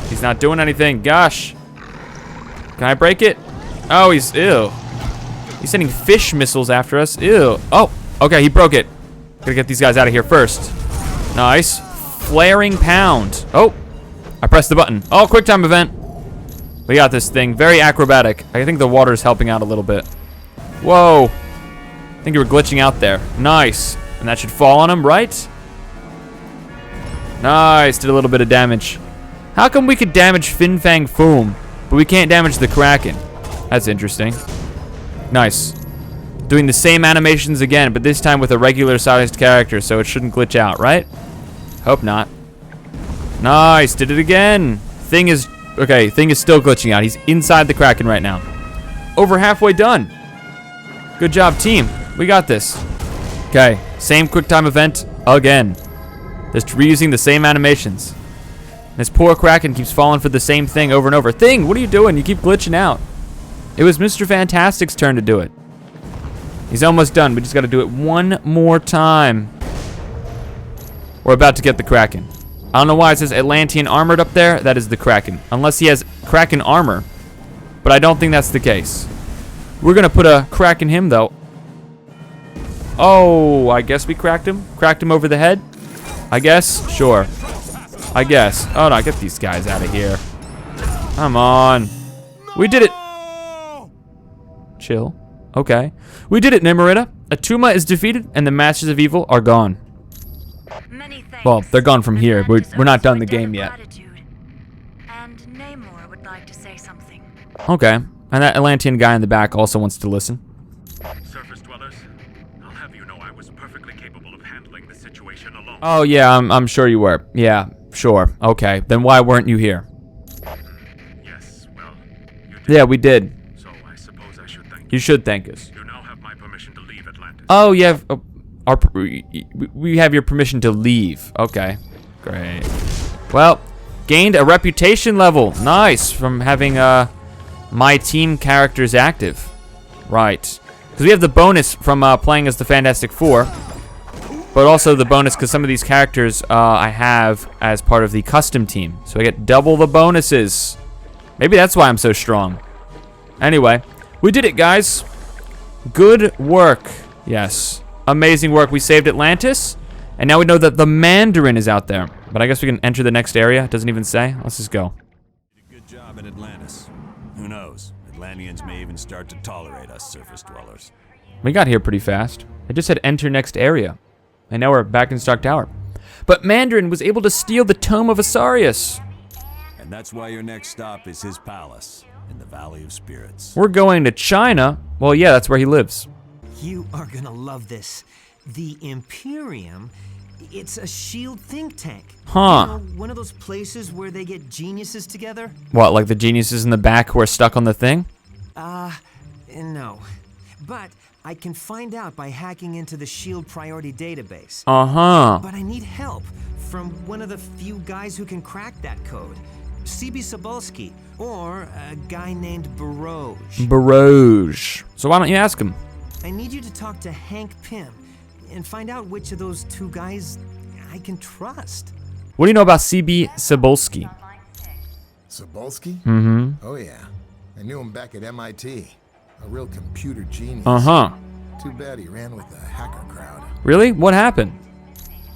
He's not doing anything. Gosh. Can I break it? Oh, he's... Ew. He's sending fish missiles after us. Ew. Oh, okay, he broke it. Gotta get these guys out of here first. Nice. Flaring Pound. Oh, I pressed the button. Oh, quick time event. We got this thing. Very acrobatic. I think the water's helping out a little bit. Whoa. I think you were glitching out there. Nice. And that should fall on him, right? Nice. Did a little bit of damage. How come we could damage Fin Fang Foom, but we can't damage the Kraken? That's interesting. Nice. Doing the same animations again, but this time with a regular-sized character, so it shouldn't glitch out, right? Hope not. Nice. Did it again. Thing is still glitching out. He's inside the Kraken right now. Over halfway done. Good job, team. We got this. Okay, same quick time event again. Just reusing the same animations. This poor Kraken keeps falling for the same thing over and over. Thing, what are you doing? You keep glitching out. It was Mr. Fantastic's turn to do it. He's almost done. We just got to do it one more time. We're about to get the Kraken. I don't know why it says Atlantean armored up there. That is the Kraken. Unless he has Kraken armor. But I don't think that's the case. We're going to put a crack in him, though. Oh, I guess we cracked him. Cracked him over the head. I guess. Sure. I guess. Oh, no. Get these guys out of here. Come on. We did it. Chill. Okay. We did it, Nimorita. Atuma is defeated, and the Masters of Evil are gone. Well, they're gone from here. We're not done the game yet. And Namor would like to say something. Okay. And that Atlantean guy in the back also wants to listen. Surface dwellers, I'll have you know I was perfectly capable of handling the situation alone. Oh, yeah, I'm sure you were. Yeah, sure. Okay. Then why weren't you here? Yes, well, you did. Yeah, we did. So I suppose I should thank you. You should thank us. You now have my permission to leave Atlantis. Oh, yeah. We have your permission to leave. Okay. Great. Well, gained a reputation level. Nice. From having my team characters active. Right. Because we have the bonus from playing as the Fantastic Four. But also the bonus because some of these characters I have as part of the custom team. So I get double the bonuses. Maybe that's why I'm so strong. Anyway, we did it, guys. Good work. Yes. Amazing work. We saved Atlantis. And now we know that the Mandarin is out there. But I guess we can enter the next area. It doesn't even say. Let's just go. Good job in Atlantis. Who knows? Atlanteans may even start to tolerate us surface dwellers. We got here pretty fast. I just said enter next area. And now we're back in Stark Tower. But Mandarin was able to steal the Tome of Asarius. And that's why your next stop is his palace in the Valley of Spirits. We're going to China. Well, yeah, that's where he lives. You are gonna love this. The Imperium, it's a SHIELD think tank. Huh. You know, one of those places where they get geniuses together? What, like the geniuses in the back who are stuck on the thing? No. But I can find out by hacking into the SHIELD priority database. Uh-huh. But I need help from one of the few guys who can crack that code. CB Sobolski, or a guy named Barouge. Barouge. So why don't you ask him? I need you to talk to Hank Pym and find out which of those two guys I can trust. What do you know about CB Sobolski? Sobolski? Mm-hmm. Oh, yeah. I knew him back at MIT. A real computer genius. Uh-huh. Too bad he ran with the hacker crowd. Really? What happened?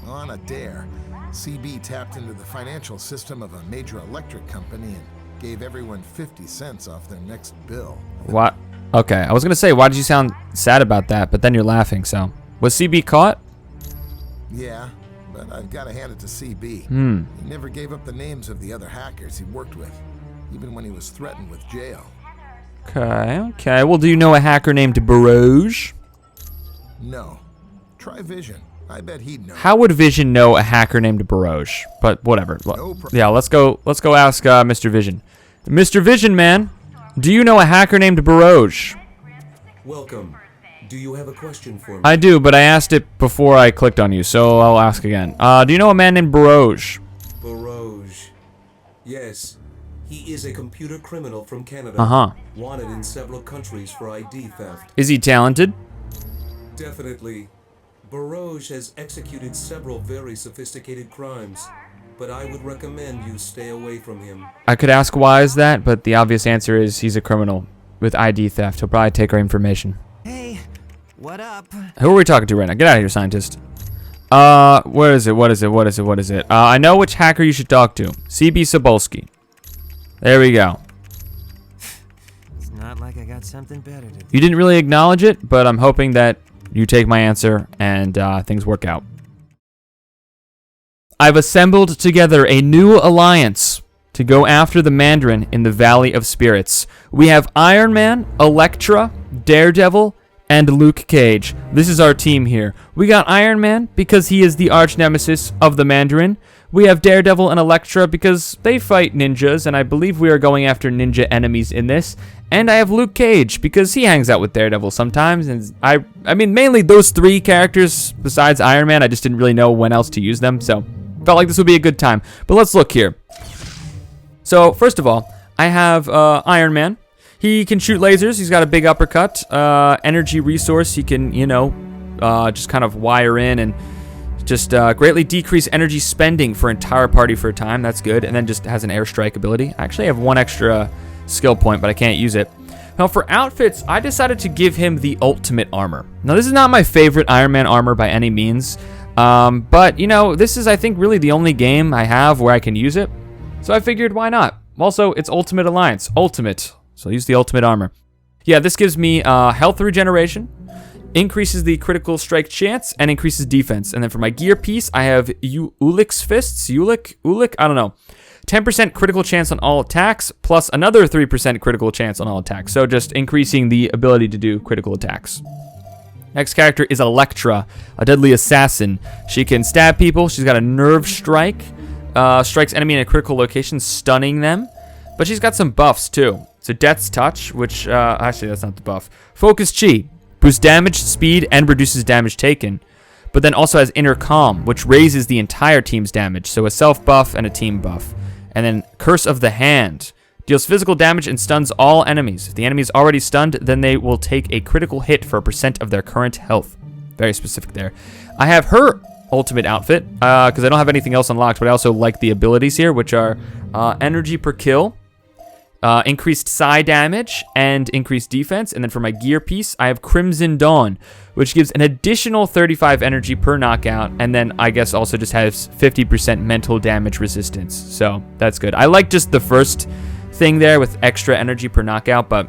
Well, on a dare, CB tapped into the financial system of a major electric company and gave everyone 50 cents off their next bill. What? Okay, I was gonna say, why did you sound sad about that? But then you're laughing, so. Was CB caught? Yeah, but I've got to hand it to CB. He never gave up the names of the other hackers he worked with, even when he was threatened with jail. Okay. Well, do you know a hacker named Barouge? No. Try Vision. I bet he'd know. How would Vision know a hacker named Barouge? But whatever. Yeah, let's go ask Mr. Vision. Mr. Vision, man, do you know a hacker named Barouge? Welcome. Do you have a question for me? I do, but I asked it before I clicked on you, so I'll ask again. Do you know a man named Barouge? Barouge. Yes. He is a computer criminal from Canada. Uh-huh. Wanted in several countries for ID theft. Is he talented? Definitely. Barouge has executed several very sophisticated crimes, but I would recommend you stay away from him. I could ask why is that, but the obvious answer is he's a criminal with ID theft. He'll probably take our information. Hey, what up? Who are we talking to right now? Get out of here, scientist. What is it? I know which hacker you should talk to. CB Sobolski. There we go. It's not like I got something better to do. You didn't really acknowledge it, but I'm hoping that you take my answer and things work out. I've assembled together a new alliance to go after the Mandarin in the Valley of Spirits. We have Iron Man, Elektra, Daredevil, and Luke Cage. This is our team here. We got Iron Man because he is the arch nemesis of the Mandarin. We have Daredevil and Elektra because they fight ninjas, and I believe we are going after ninja enemies in this. And I have Luke Cage because he hangs out with Daredevil sometimes. And I mean, mainly those three characters besides Iron Man. I just didn't really know when else to use them, so felt like this would be a good time. But let's look here. So first of all, I have Iron Man. He can shoot lasers. He's got a big uppercut. Energy resource. He can, just kind of wire in and just greatly decrease energy spending for entire party for a time. That's good. And then just has an airstrike ability. I actually have one extra skill point, but I can't use it. Now for outfits, I decided to give him the ultimate armor. Now this is not my favorite Iron Man armor by any means. But, this is, I think, really the only game I have where I can use it. So I figured, why not? Also, it's Ultimate Alliance. Ultimate. So I'll use the ultimate armor. Yeah, this gives me health regeneration, increases the critical strike chance, and increases defense. And then for my gear piece, I have Ulik's Fists. Ulik? I don't know. 10% critical chance on all attacks, plus another 3% critical chance on all attacks. So just increasing the ability to do critical attacks. Next character is Electra, a deadly assassin. She can stab people. She's got a nerve strike. Strikes enemy in a critical location, stunning them. But she's got some buffs too. So Death's Touch, which, actually that's not the buff. Focus Chi, boosts damage, speed, and reduces damage taken. But then also has Inner Calm, which raises the entire team's damage. So a self buff and a team buff. And then Curse of the Hand, deals physical damage and stuns all enemies. If the enemy is already stunned, then they will take a critical hit for a % of their current health. Very specific there. I have her ultimate outfit, because I don't have anything else unlocked, but I also like the abilities here, which are energy per kill, increased psi damage, and increased defense. And then for my gear piece, I have Crimson Dawn, which gives an additional 35 energy per knockout, and then I guess also just has 50% mental damage resistance. So that's good. I like just the first thing there with extra energy per knockout, but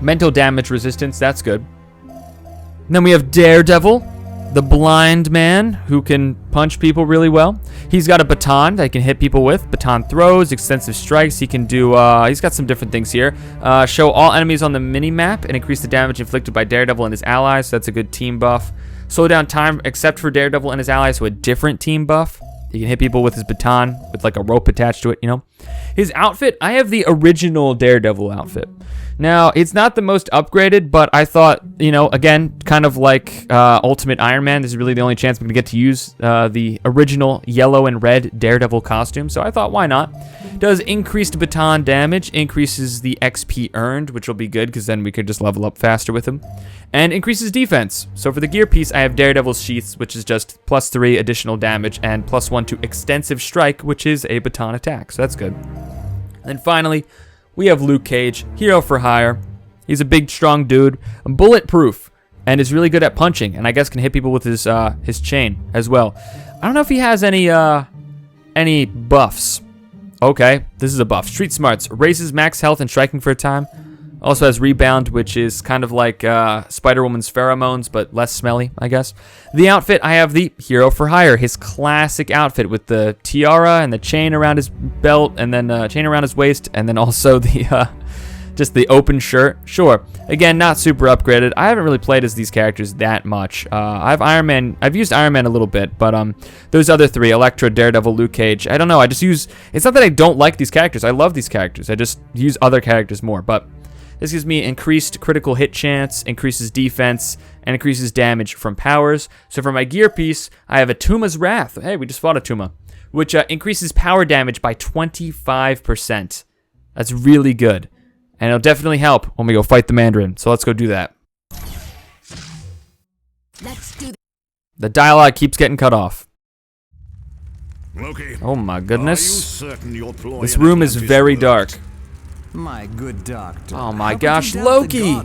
mental damage resistance, that's good. And then we have Daredevil, the blind man who can punch people really well. He's got a baton that he can hit people with. Baton throws, extensive strikes. He can do, he's got some different things here. Show all enemies on the mini-map and increase the damage inflicted by Daredevil and his allies. So that's a good team buff. Slow down time except for Daredevil and his allies, so a different team buff. He can hit people with his baton with like a rope attached to it, you know. His outfit, I have the original Daredevil outfit. Now, it's not the most upgraded, but I thought, you know, again, kind of like Ultimate Iron Man, this is really the only chance I'm going to get to use the original yellow and red Daredevil costume, so I thought, why not? Does increased baton damage, increases the XP earned, which will be good, because then we could just level up faster with him, and increases defense. So for the gear piece, I have Daredevil's Sheaths, which is just +3 additional damage, and +1 to Extensive Strike, which is a baton attack, so that's good. And finally, we have Luke Cage, hero for hire. He's a big, strong dude, bulletproof, and is really good at punching, and I guess can hit people with his chain as well. I don't know if he has any buffs. Okay, this is a buff. Street Smarts, raises max health and striking for a time. Also has Rebound, which is kind of like Spider-Woman's pheromones, but less smelly, I guess. The outfit, I have the hero for hire, his classic outfit with the tiara and the chain around his belt, and then chain around his waist, and then also the just the open shirt. Sure, again, not super upgraded. I haven't really played as these characters that much. I have Iron Man. I've used Iron Man a little bit, but those other three, Elektra, Daredevil, Luke Cage, I don't know. I just use. It's not that I don't like these characters. I love these characters. I just use other characters more, but. This gives me increased critical hit chance, increases defense, and increases damage from powers. So for my gear piece, I have Atuma's Wrath. Hey, we just fought Atuma. Which increases power damage by 25%. That's really good. And it'll definitely help when we go fight the Mandarin. So let's go do that. Let's do the dialogue keeps getting cut off. Loki, oh my goodness. Are you certain your ploy this room is very dark. My good doctor. Oh my gosh, Loki! I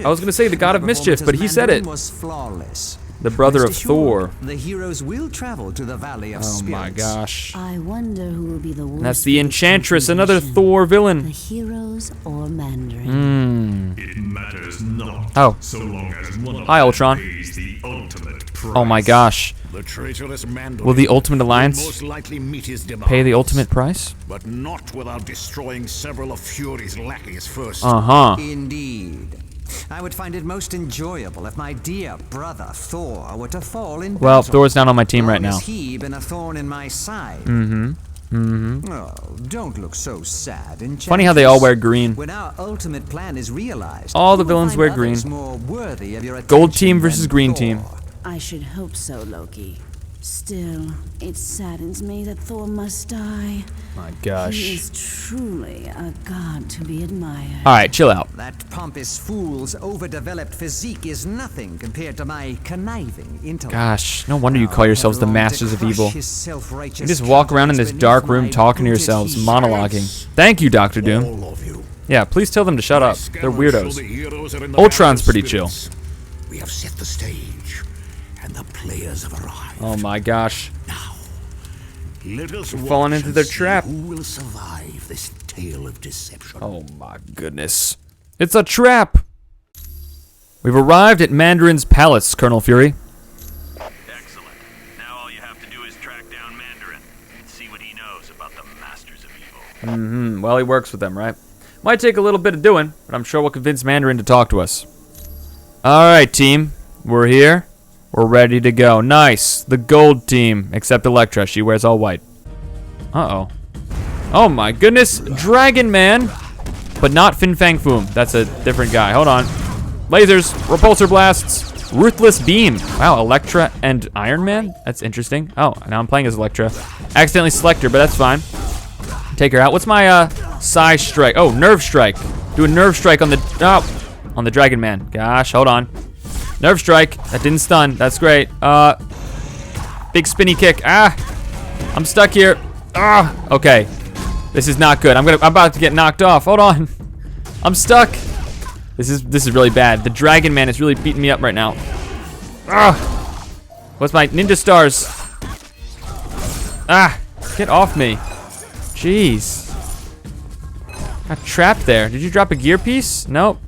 was gonna say the god of mischief, but he said it. The brother of Thor. The heroes will travel to the Valley of Spirits. Oh my gosh. I wonder who will be the worst. That's the Enchantress, another Thor villain. The heroes or Mandarin. It matters not. Oh. So long as one hi, Ultron. pays the ultimate price. Oh my gosh. The traitorous Mandarin will the Ultimate Alliance most likely meet his demands, pay the ultimate price? But not without destroying several of Fury's lackeys first. Indeed. I would find it most enjoyable if my dear brother Thor were to fall in well, battle. Thor's not on my team right now. Has he been a thorn in my side? Oh, don't look so sad. Funny how they all wear green. When our ultimate plan is realized, all the villains wear green. Gold team versus green team. I should hope so, Loki. Still, it saddens me that Thor must die. My gosh. He is truly a god to be admired. Alright, chill out. That pompous fool's overdeveloped physique is nothing compared to my conniving intellect. Gosh, no wonder you call yoyourselves the masters of evil. You just walk around in this dark room talking to yourselves, monologuing. Thank you, Dr. Doom. Yeah, please tell them to shut up. They're weirdos. Ultron's pretty chill. We have set the stage, and the players have arrived. Oh my gosh. Now, let us falling into their trap. Who will survive this tale of deception? Oh my goodness. It's a trap. We've arrived at Mandarin's palace, Colonel Fury. Excellent. Now all you have to do is track down Mandarin and see what he knows about the Masters of Evil. Well, he works with them, right? Might take a little bit of doing, but I'm sure we'll convince Mandarin to talk to us. Alright, team. We're here. We're ready to go. Nice. The gold team, except Elektra. She wears all white. Uh-oh. Oh my goodness. Dragon Man. But not Fin Fang Foom. That's a different guy. Hold on. Lasers. Repulsor blasts. Ruthless Beam. Wow, Elektra and Iron Man? That's interesting. Oh, now I'm playing as Elektra. Accidentally select her, but that's fine. Take her out. What's my Psy Strike? Oh, Nerve Strike. Do a Nerve Strike on the Dragon Man. Gosh, hold on. Nerve Strike. That didn't stun. That's great. Big spinny kick. Ah, I'm stuck here. Ah, okay. This is not good. I'm about to get knocked off. Hold on. I'm stuck. This is really bad. The Dragon Man is really beating me up right now. Ah. What's my Ninja Stars? Ah, get off me. Jeez. Got trapped there. Did you drop a gear piece? Nope.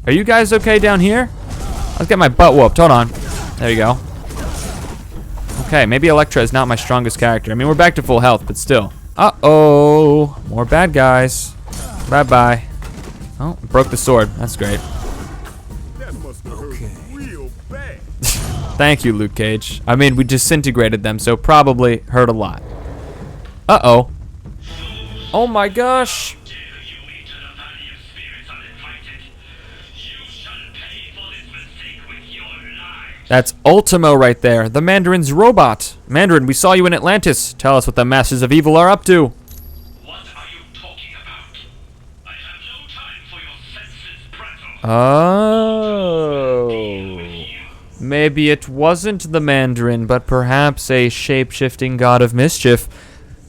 Are you guys okay down here? Let's get my butt whooped. Hold on. There you go. Okay, maybe Elektra is not my strongest character. I mean, we're back to full health, but still. Uh-oh. More bad guys. Bye-bye. Oh, broke the sword. That's great. That must have hurt real bad. Thank you, Luke Cage. I mean, we disintegrated them, so probably hurt a lot. Uh-oh. Oh my gosh. That's Ultimo right there, the Mandarin's robot. Mandarin, we saw you in Atlantis. Tell us what the Masters of Evil are up to. What are you talking about? I have no time for your senses, Pretzel. Oh. Maybe it wasn't the Mandarin, but perhaps a shape-shifting god of mischief,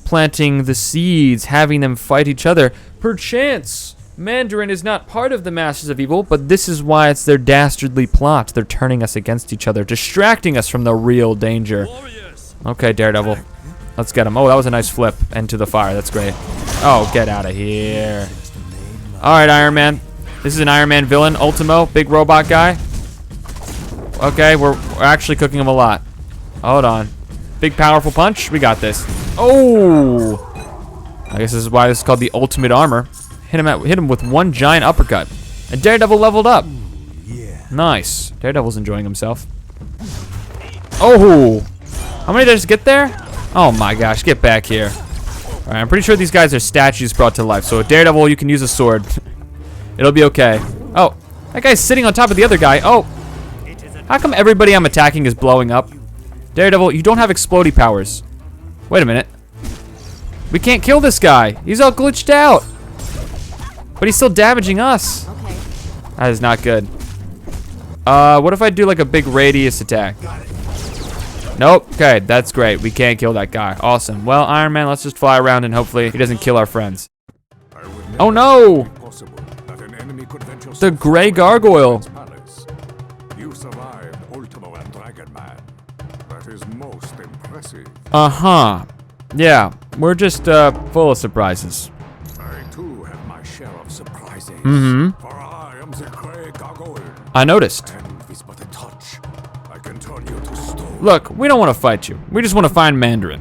planting the seeds, having them fight each other. Perchance, Mandarin is not part of the Masters of Evil, but this is why it's their dastardly plot. They're turning us against each other, distracting us from the real danger. Okay, Daredevil. Let's get him. Oh, that was a nice flip into the fire. That's great. Oh, get out of here. Alright, Iron Man. This is an Iron Man villain. Ultimo, big robot guy. Okay, we're actually cooking him a lot. Hold on. Big powerful punch. We got this. Oh! I guess this is why this is called the ultimate armor. Hit him with one giant uppercut. And Daredevil leveled up. Nice. Daredevil's enjoying himself. Oh! How many did I just get there? Oh my gosh, get back here. Alright, I'm pretty sure these guys are statues brought to life. So Daredevil, you can use a sword. It'll be okay. Oh, that guy's sitting on top of the other guy. Oh! How come everybody I'm attacking is blowing up? Daredevil, you don't have explodey powers. Wait a minute. We can't kill this guy. He's all glitched out. But he's still damaging us. Okay. That is not good. What if I do like a big radius attack? Nope. Okay, that's great. We can't kill that guy. Awesome. Well, Iron Man, let's just fly around and hopefully he doesn't kill our friends. Oh no! The Gray Gargoyle. You survived Ultimo and Dragon Man. That is most impressive. Uh-huh. Yeah, we're just full of surprises. I too have my share of surprises. Mm-hmm. For I am the Gray Gargoyle. I noticed. And with but a touch, I can turn you to stone. Look, we don't want to fight you. We just want to find Mandarin.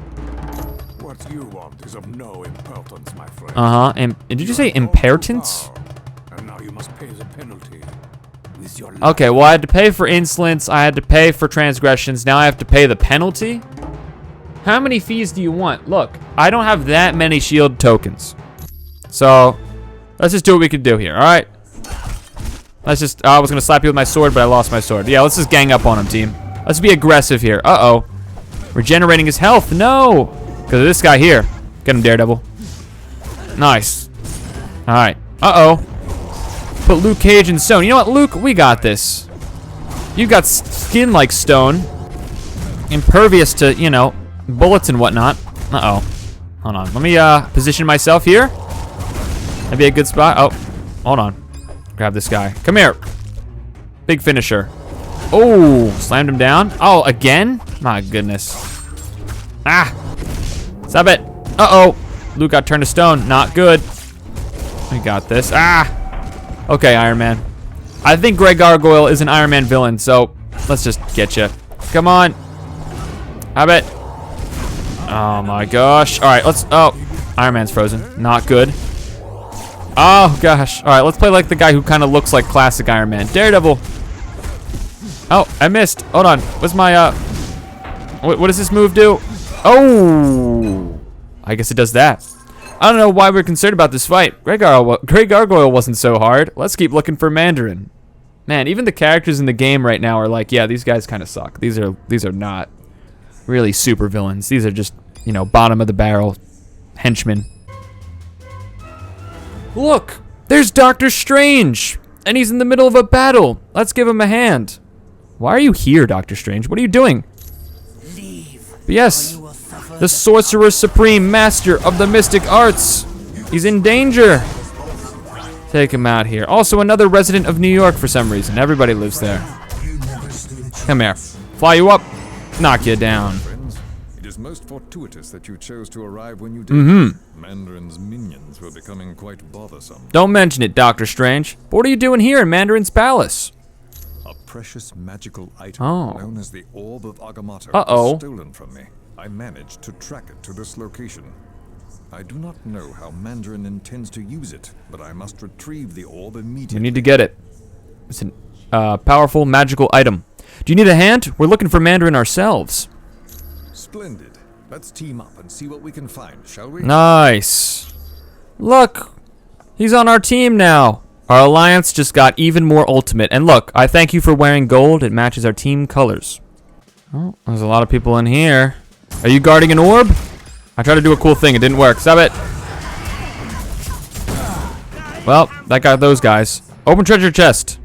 What you want is of no importance, my friend. Uh-huh. And did you say impertinence? And now you must pay the penalty with your life. Okay, well I had to pay for insolence, I had to pay for transgressions, now I have to pay the penalty? How many fees do you want? Look, I don't have that many shield tokens. So, let's just do what we can do here, alright? Let's just, I was gonna slap you with my sword, but I lost my sword. Yeah, let's just gang up on him, team. Let's be aggressive here. Uh-oh. Regenerating his health, no! Because of this guy here. Get him, Daredevil. Nice. Alright. Uh-oh. Put Luke Cage in stone. You know what, Luke? We got this. You got skin like stone. Impervious to, you know, bullets and whatnot. Uh-oh. Hold on. Let me position myself here. That'd be a good spot. Oh, hold on. Grab this guy. Come here. Big finisher. Oh, slammed him down. Oh, again? My goodness. Ah. Stop it. Uh-oh. Luke got turned to stone. Not good. We got this. Ah. Okay, Iron Man. I think Grey Gargoyle is an Iron Man villain, so let's just get you. Come on. How about? Oh my gosh. All right, let's. Oh, Iron Man's frozen. Not good. Oh gosh. All right, let's play like the guy who kind of looks like classic Iron Man. Daredevil. Oh, I missed. Hold on. What's my what does this move do? Oh, I guess it does that. I don't know why we're concerned about this fight. Grey Gargoyle wasn't so hard. Let's keep looking for Mandarin. Man, even the characters in the game right now are like, yeah, these guys kind of suck. These are not really super villains. These are just, you know, bottom of the barrel henchmen. Look, there's Doctor Strange, and he's in the middle of a battle. Let's give him a hand. Why are you here, Doctor Strange? What are you doing? But yes, the Sorcerer Supreme, master of the mystic arts. He's in danger. Take him out here. Also, another resident of New York for some reason. Everybody lives there. Come here. Fly you up. Knock you down. It is most fortuitous that you chose to arrive when you did. Mandarin's minions were becoming quite bothersome. Don't mention it, Doctor Strange. But what are you doing here in Mandarin's palace? A precious magical item known as the Orb of Agamotto was stolen from me. I managed to track it to this location. I do not know how Mandarin intends to use it, but I must retrieve the orb immediately. We need to get it. It's a powerful magical item. Do you need a hand? We're looking for Mandarin ourselves. Splendid. Let's team up and see what we can find, shall we? Nice. Look, he's on our team now. Our alliance just got even more ultimate. And look, I thank you for wearing gold. It matches our team colors. Oh, there's a lot of people in here. Are you guarding an orb? I tried to do a cool thing. It didn't work. Stop it. Well, that got those guys. Open treasure chest.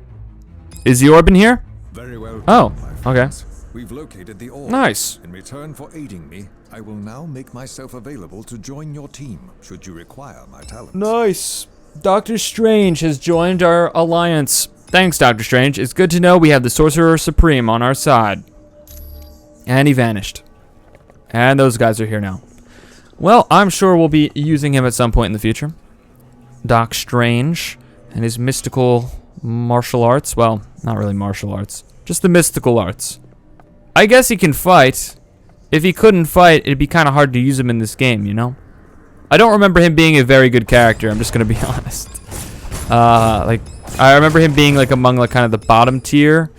Is the orb in here? Very well. Oh, okay. We've located the orb. Nice. In return for aiding me, I will now make myself available to join your team, should you require my talents. Nice. Doctor Strange has joined our alliance. Thanks, Doctor Strange. It's good to know we have the Sorcerer Supreme on our side. And he vanished. And those guys are here now. Well, I'm sure we'll be using him at some point in the future. Doc Strange and his mystical martial arts. Well, not really martial arts. Just the mystical arts. I guess he can fight. If he couldn't fight, it'd be kind of hard to use him in this game, you know? I don't remember him being a very good character. I'm just going to be honest. I remember him being like among like kind of the bottom tier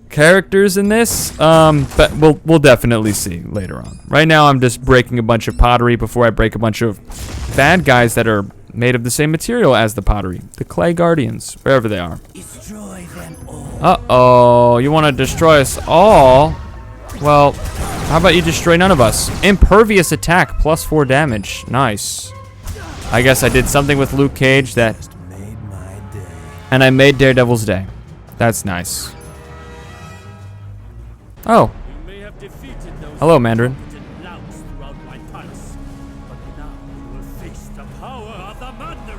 characters in this, but we'll definitely see later on. Right now, I'm just breaking a bunch of pottery before I break a bunch of bad guys that are made of the same material as the pottery. The Clay Guardians, wherever they are. Uh-oh, you want to destroy us all? Well, how about you destroy none of us? Impervious attack, +4 damage. Nice. I guess I did something with Luke Cage that... And I made Daredevil's day. That's nice. Oh. Hello, Mandarin.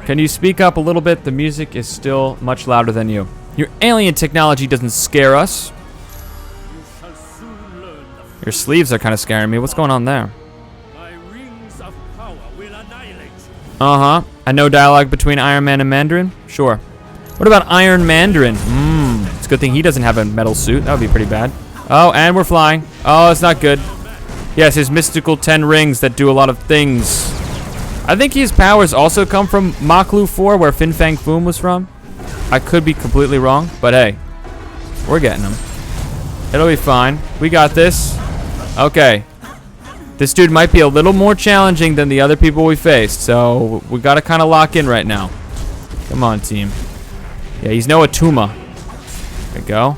Can you speak up a little bit? The music is still much louder than you. Your alien technology doesn't scare us. Your sleeves are kind of scaring me. What's going on there? Uh-huh. And no dialogue between Iron Man and Mandarin? Sure. What about Iron Mandarin? It's a good thing he doesn't have a metal suit. That would be pretty bad. Oh, and we're flying. Oh, it's not good. Yes, his mystical 10 rings that do a lot of things. I think his powers also come from Maklu 4, where Fin Fang Foom was from. I could be completely wrong, but hey, we're getting him. It'll be fine. We got this. Okay. This dude might be a little more challenging than the other people we faced, so we gotta kind of lock in right now. Come on, team. Yeah, he's no Atuma. There we go.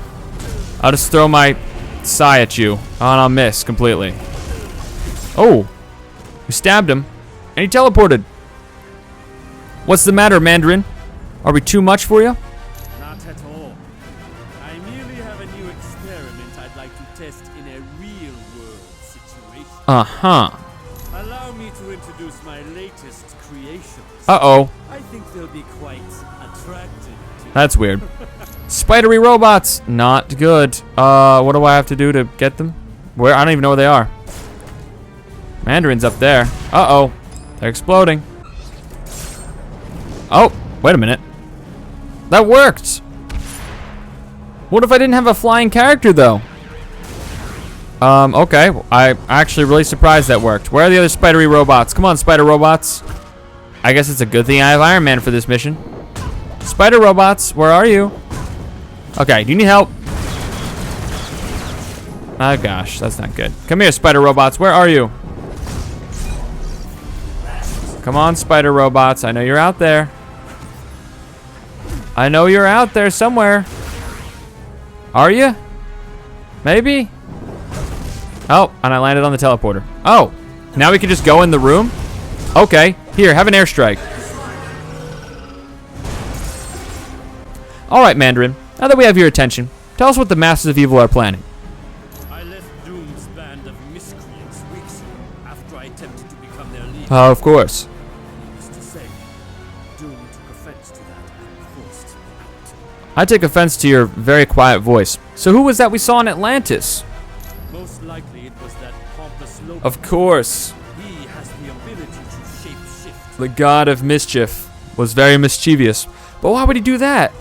I'll just throw my sai at you. Oh, and I'll miss completely. Oh. We stabbed him. And he teleported. What's the matter, Mandarin? Are we too much for you? Not at all. I merely have a new experiment I'd like to test in a real-world situation. Uh-huh. Allow me to introduce my latest creations. Uh-oh. I think they'll be quite attractive. That's weird. Spidery robots. Not good. What do I have to do to get them? Where? I don't even know where they are. Mandarin's up there. Uh-oh. They're exploding. Oh, wait a minute. That worked. What if I didn't have a flying character, though? Okay. I'm actually really surprised that worked. Where are the other spidery robots? Come on, spider robots. I guess it's a good thing I have Iron Man for this mission. Spider robots, where are you? Okay, do you need help? Oh gosh, that's not good. Come here, spider robots, where are you? Come on, spider robots, I know you're out there. I know you're out there somewhere. Are you? Maybe? Oh, and I landed on the teleporter. Oh, now we can just go in the room? Okay, here, have an airstrike. All right, Mandarin, now that we have your attention, tell us what the Masters of Evil are planning. I left Doom's band of miscreants weeks ago after I attempted to become their leader. Of course. Needless to say, Doom took offense to that and forced me out. I take offense to your very quiet voice. So who was that we saw in Atlantis? Most likely it was that pompous local. Of course. He has the ability to shape-shift. The god of mischief was very mischievous. But why would he do that?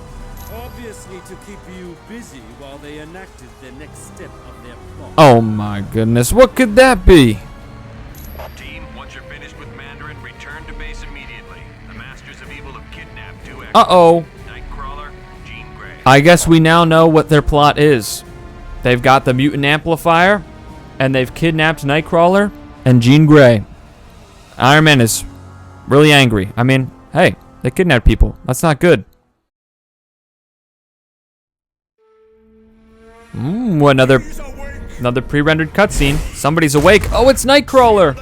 Obviously to keep you busy while they enacted the next step of their plot. Oh my goodness, what could that be? Team, once you're finished with Mandarin, return to base immediately. The Masters of Evil have kidnapped 2 experts. Uh-oh. Nightcrawler, Jean Grey. I guess we now know what their plot is. They've got the mutant amplifier, and they've kidnapped Nightcrawler and Jean Grey. Iron Man is really angry. I mean, hey, they kidnapped people. That's not good. Another pre-rendered cutscene. Somebody's awake. Oh, it's Nightcrawler.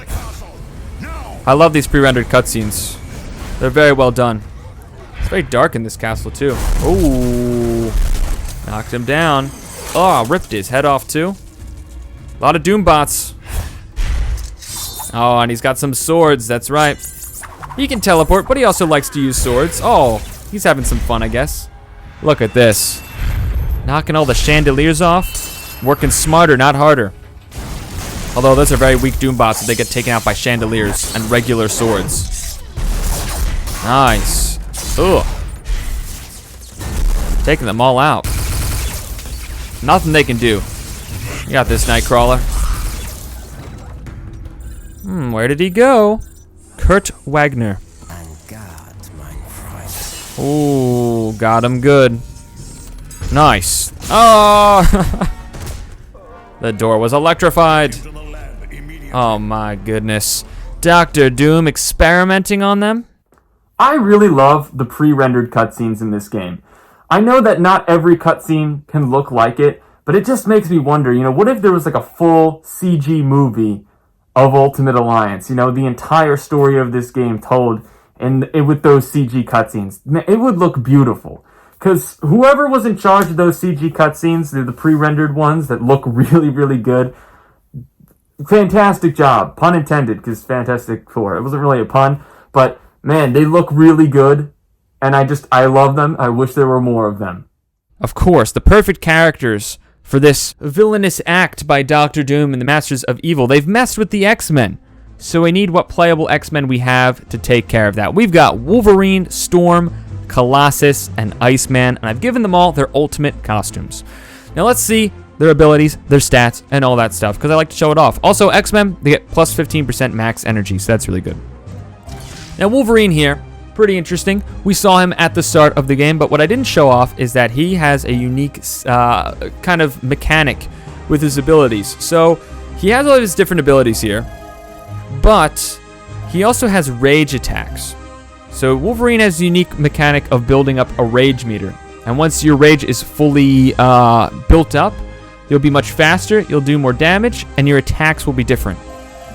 I love these pre-rendered cutscenes. They're very well done. It's very dark in this castle too. Ooh, knocked him down. Oh, ripped his head off too. A lot of Doom bots. Oh, and he's got some swords. That's right. He can teleport, but he also likes to use swords. Oh, he's having some fun, I guess. Look at this. Knocking all the chandeliers off. Working smarter, not harder. Although those are very weak Doom bots, so they get taken out by chandeliers and regular swords. Nice. Ugh. Taking them all out. Nothing they can do. You got this, Nightcrawler. Where did he go? Kurt Wagner. Ooh, got him good. Nice. Oh! The door was electrified. Oh my goodness. Dr. Doom experimenting on them? I really love the pre-rendered cutscenes in this game. I know that not every cutscene can look like it, but it just makes me wonder, what if there was like a full CG movie of Ultimate Alliance? The entire story of this game told with those CG cutscenes. It would look beautiful. Because whoever was in charge of those CG cutscenes, the pre-rendered ones that look really, really good, fantastic job. Pun intended, because Fantastic Four. It wasn't really a pun, but man, they look really good. And I love them. I wish there were more of them. Of course, the perfect characters for this villainous act by Dr. Doom and the Masters of Evil. They've messed with the X-Men. So we need what playable X-Men we have to take care of that. We've got Wolverine, Storm, Colossus, and Iceman, and I've given them all their ultimate costumes. Now let's see their abilities, their stats, and all that stuff, because I like to show it off. Also, X-Men, they get plus 15% max energy, so that's really good. Now Wolverine here, pretty interesting. We saw him at the start of the game, but what I didn't show off is that he has a unique kind of mechanic with his abilities. So he has all of his different abilities here, but he also has rage attacks. So Wolverine has a unique mechanic of building up a rage meter. And once your rage is fully built up, you'll be much faster, you'll do more damage, and your attacks will be different.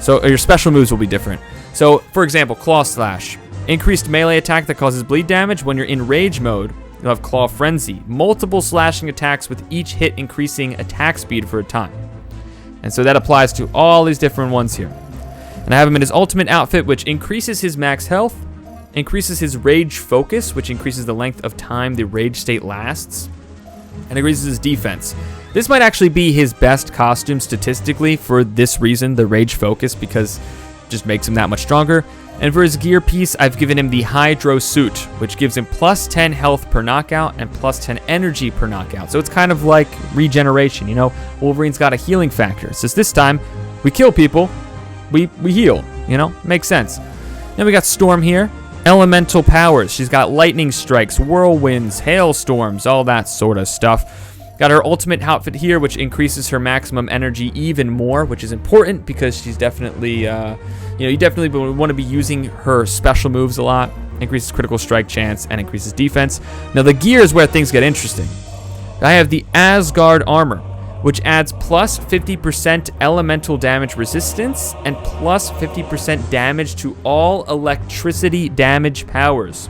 So your special moves will be different. So, for example, Claw Slash. Increased melee attack that causes bleed damage. When you're in rage mode, you'll have Claw Frenzy. Multiple slashing attacks with each hit increasing attack speed for a time. And so that applies to all these different ones here. And I have him in his ultimate outfit, which increases his max health, increases his rage focus, which increases the length of time the rage state lasts, and increases his defense. This might actually be his best costume statistically for this reason, the rage focus, because it just makes him that much stronger. And for his gear piece, I've given him the Hydro Suit, which gives him plus 10 health per knockout and plus 10 energy per knockout. So it's kind of like regeneration, you know? Wolverine's got a healing factor. It's just this time, we kill people, we heal, you know? Makes sense. Then we got Storm here. Elemental powers. She's got lightning strikes, whirlwinds, hailstorms, all that sort of stuff. Got her ultimate outfit here, which increases her maximum energy even more, which is important because she's definitely, you know, you definitely want to be using her special moves a lot. Increases critical strike chance and increases defense. Now the gear is where things get interesting. I have the Asgard armor, which adds plus 50% elemental damage resistance and plus 50% damage to all electricity damage powers.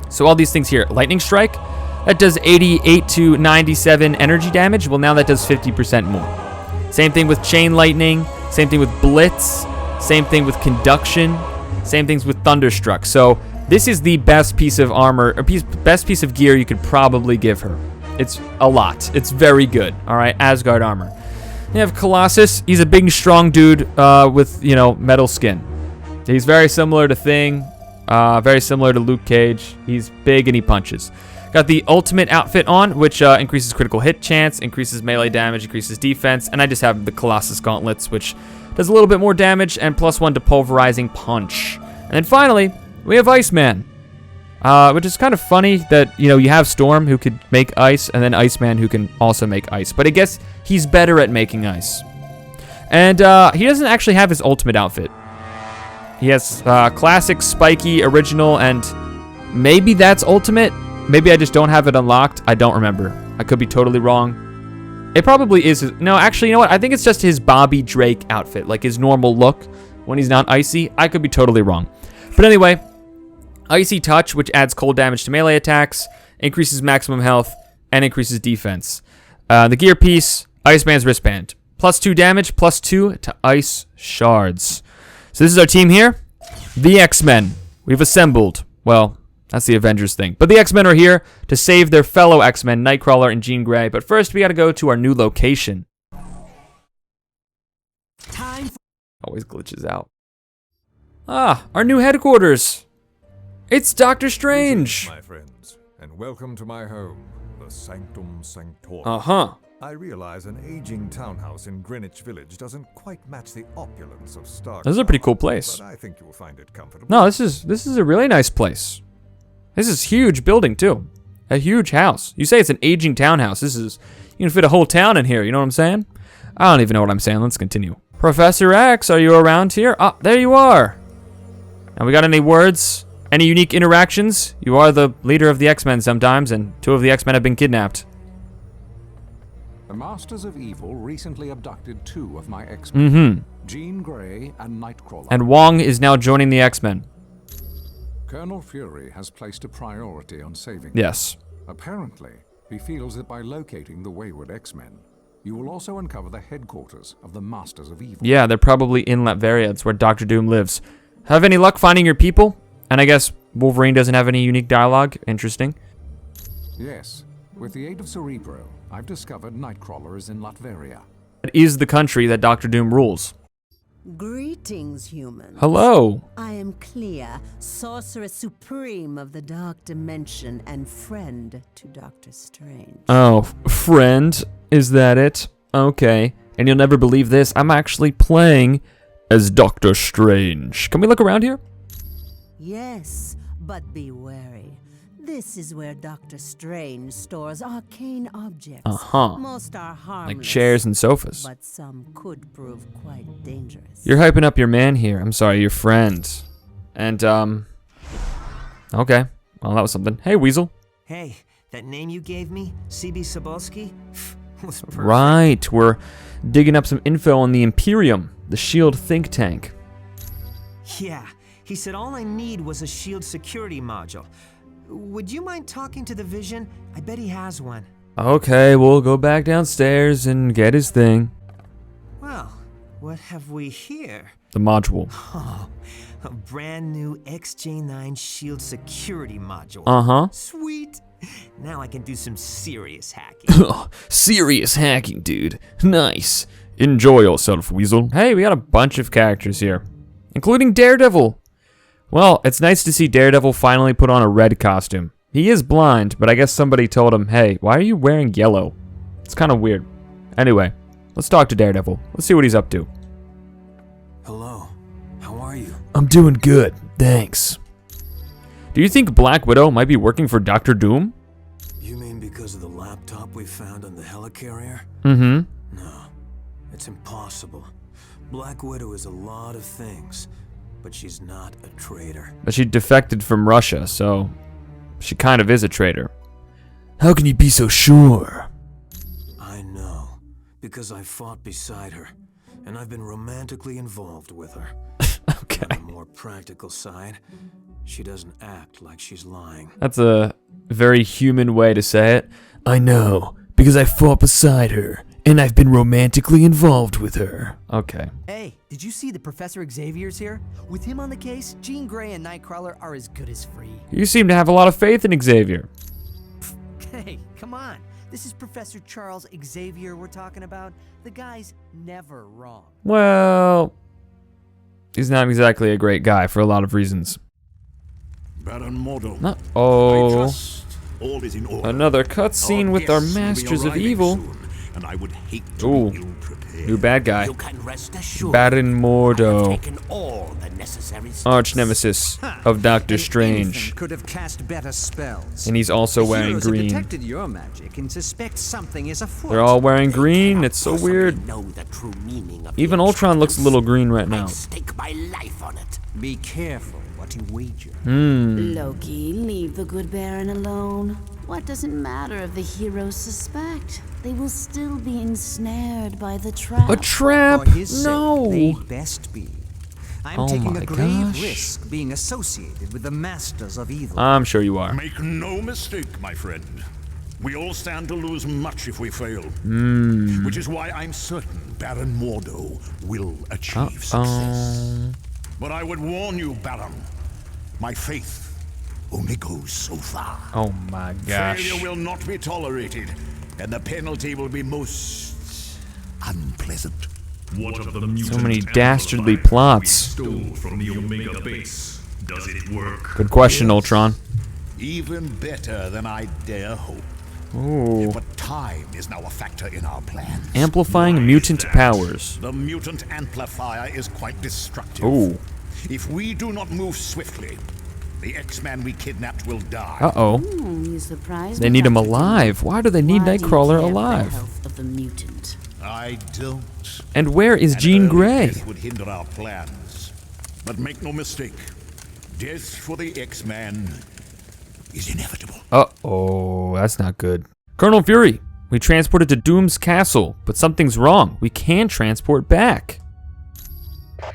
So all these things here, lightning strike, that does 88 to 97 energy damage. Well, now that does 50% more. Same thing with chain lightning, same thing with blitz, same thing with conduction, same things with thunderstruck. So this is the best piece of armor, or best piece of gear you could probably give her. It's a lot. It's very good. All right, Asgard armor. You have Colossus. He's a big, strong dude with, you know, metal skin. He's very similar to Thing, very similar to Luke Cage. He's big and he punches. Got the ultimate outfit on, which increases critical hit chance, increases melee damage, increases defense, and I just have the Colossus gauntlets, which does a little bit more damage and plus 1 to pulverizing punch. And then finally, we have Iceman, which is kind of funny that, you know, you have Storm who could make ice, and then Iceman who can also make ice. But I guess he's better at making ice. And he doesn't actually have his ultimate outfit. He has classic, spiky, original, and maybe that's ultimate. Maybe I just don't have it unlocked. I don't remember. I could be totally wrong. It probably is. No, actually, you know what? I think it's just his Bobby Drake outfit, like his normal look when he's not icy. I could be totally wrong. But anyway, Icy Touch, which adds cold damage to melee attacks, increases maximum health, and increases defense. The gear piece, Iceman's wristband. Plus 2 damage, plus 2 to ice shards. So this is our team here. The X-Men. We've assembled. Well, that's the Avengers thing. But the X-Men are here to save their fellow X-Men, Nightcrawler and Jean Grey. But first, we gotta go to our new location. Always glitches out. Ah, our new headquarters. It's Doctor Strange. My friends, and welcome to my home, the Sanctum Sanctorum. Uh-huh. I realize an aging townhouse in Greenwich Village doesn't quite match the opulence of Stark. This is a pretty cool place. But I think you'll find it comfortable. No, this is a really nice place. This is a huge building too. A huge house. You say it's an aging townhouse. You can fit a whole town in here, you know what I'm saying? I don't even know what I'm saying. Let's continue. Professor X, are you around here? Ah, there you are. Now we got any words? Any unique interactions? You are the leader of the X-Men sometimes, and 2 of the X-Men have been kidnapped. The Masters of Evil recently abducted 2 of my X-Men, Jean Grey and Nightcrawler. And Wong is now joining the X-Men. Colonel Fury has placed a priority on saving Yes. them. Apparently, he feels that by locating the wayward X-Men, you will also uncover the headquarters of the Masters of Evil. Yeah, they're probably in Latveria. That's where Doctor Doom lives. Have any luck finding your people? And I guess Wolverine doesn't have any unique dialogue. Interesting. Yes. With the aid of Cerebro, I've discovered Nightcrawler is in Latveria. It is the country that Doctor Doom rules. Greetings, humans. Hello. I am Clea, Sorceress Supreme of the Dark Dimension and friend to Doctor Strange. Oh, friend? Is that it? Okay. And you'll never believe this. I'm actually playing as Doctor Strange. Can we look around here? Yes, but be wary. This is where Doctor Strange stores arcane objects. Most are harmless, like chairs and sofas. but some could prove quite dangerous. You're hyping up your man here. I'm sorry, your friend. And, okay. Well, that was something. Hey, Weasel. Hey, that name you gave me, CB Sobolski, was perfect. Right. We're digging up some info on the Imperium, the SHIELD think tank. Yeah, he said all I need was a SHIELD security module. Would you mind talking to the Vision? I bet he has one. Okay, we'll go back downstairs and get his thing. Well, what have we here? The module. Oh, a brand new XJ9 SHIELD security module. Uh-huh. Sweet. Now I can do some serious hacking. Serious hacking, dude. Nice. Enjoy yourself, Weasel. Hey, we got a bunch of characters here, including Daredevil. Well, it's nice to see Daredevil finally put on a red costume. He is blind, but I guess somebody told him, hey, why are you wearing yellow? It's kind of weird. Anyway, let's talk to Daredevil. Let's see what he's up to. Hello. How are you? I'm doing good, thanks. Do you think Black Widow might be working for Dr. Doom? You mean because of the laptop we found on the Helicarrier? Mm-hmm. No, it's impossible. Black Widow is a lot of things, but she's not a traitor. But she defected from Russia, so she kind of is a traitor. How can you be so sure? I know, because I fought beside her, and I've been romantically involved with her. Okay. On the more practical side, she doesn't act like she's lying. That's a very human way to say it. I know, because I fought beside her, and I've been romantically involved with her. Okay. Hey, did you see that Professor Xavier's here? With him on the case, Jean Grey and Nightcrawler are as good as free. You seem to have a lot of faith in Xavier. Hey, come on. This is Professor Charles Xavier we're talking about. The guy's never wrong. Well, he's not exactly a great guy for a lot of reasons. Baron Mordo. No. Oh. All is in order. Another cutscene with our Masters of Evil. Soon, and I would hate to Ooh. be ill-prepared. New bad guy. You can rest assured Baron Mordo. I've taken all the necessary steps. Arch nemesis of Doctor Strange. Could have cast better spells. And he's also The wearing heroes have green. detected your magic and suspect something is afoot. They're all wearing green. It's so weird. Know the true meaning of Even Ultron looks a little green right now. stake my life on it. Be careful what you wager. Loki, leave the good Baron alone. What does it matter if the heroes suspect? They will still be ensnared by the trap. A trap? For his No. sake, they'd best be. I'm Oh taking my a grave gosh. risk being associated with the Masters of Evil. I'm sure you are. Make no mistake, my friend. We all stand to lose much if we fail. Which is why I'm certain Baron Mordo will achieve success. But I would warn you, Baron. My faith only goes so far. Oh my gosh. Failure will not be tolerated, and the penalty will be most unpleasant. What of the mutant So many amplifier dastardly we plots. stole from the Omega base? Does it work? Good question, Ultron. Even better than I dare hope. Ooh. But time is now a factor in our plans. Amplifying mutant powers. The mutant amplifier is quite destructive. Ooh. If we do not move swiftly, the X-Man we kidnapped will die. Uh-oh. You surprised They me, need him Dr. Doom. alive. Why do they need Why do you Nightcrawler care for the alive? health of the mutant? I don't. And where is An Jean early Grey? death would hinder our plans. But make no mistake, death for the X-Man is inevitable. Uh-oh, that's not good. Colonel Fury, we transported to Doom's castle, but something's wrong. We can't transport back.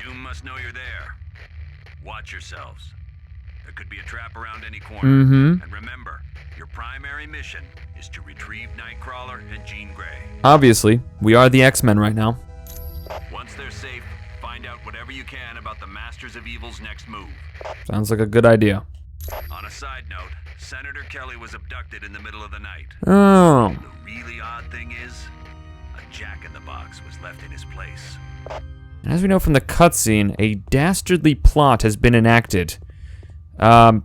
Doom must know you're there. Watch yourselves. There could be a trap around any corner. Mm-hmm. And remember, your primary mission is to retrieve Nightcrawler and Jean Grey. Obviously, we are the X-Men right now. Once they're safe, find out whatever you can about the Masters of Evil's next move. Sounds like a good idea. On a side note, Senator Kelly was abducted in the middle of the night. Oh. The really odd thing is, a jack-in-the-box was left in his place. And as we know from the cutscene, a dastardly plot has been enacted. I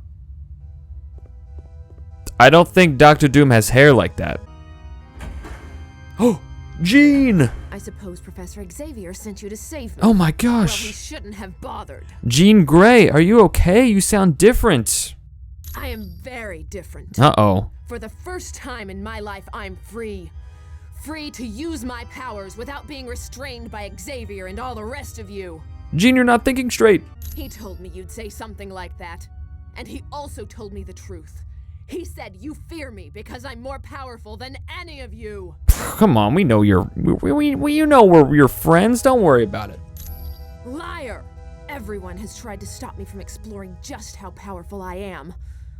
don't think Dr. Doom has hair like that. Oh, Jean! I suppose Professor Xavier sent you to save me. Oh my gosh. Well, he shouldn't have bothered. Jean Grey, are you okay? You sound different. I am very different. Uh-oh. For the first time in my life, I'm free. Free to use my powers without being restrained by Xavier and all the rest of you. Jean, you're not thinking straight. He told me you'd say something like that. And he also told me the truth. He said you fear me because I'm more powerful than any of you. Come on, we know you know we're your friends. Don't worry about it. Liar! Everyone has tried to stop me from exploring just how powerful I am.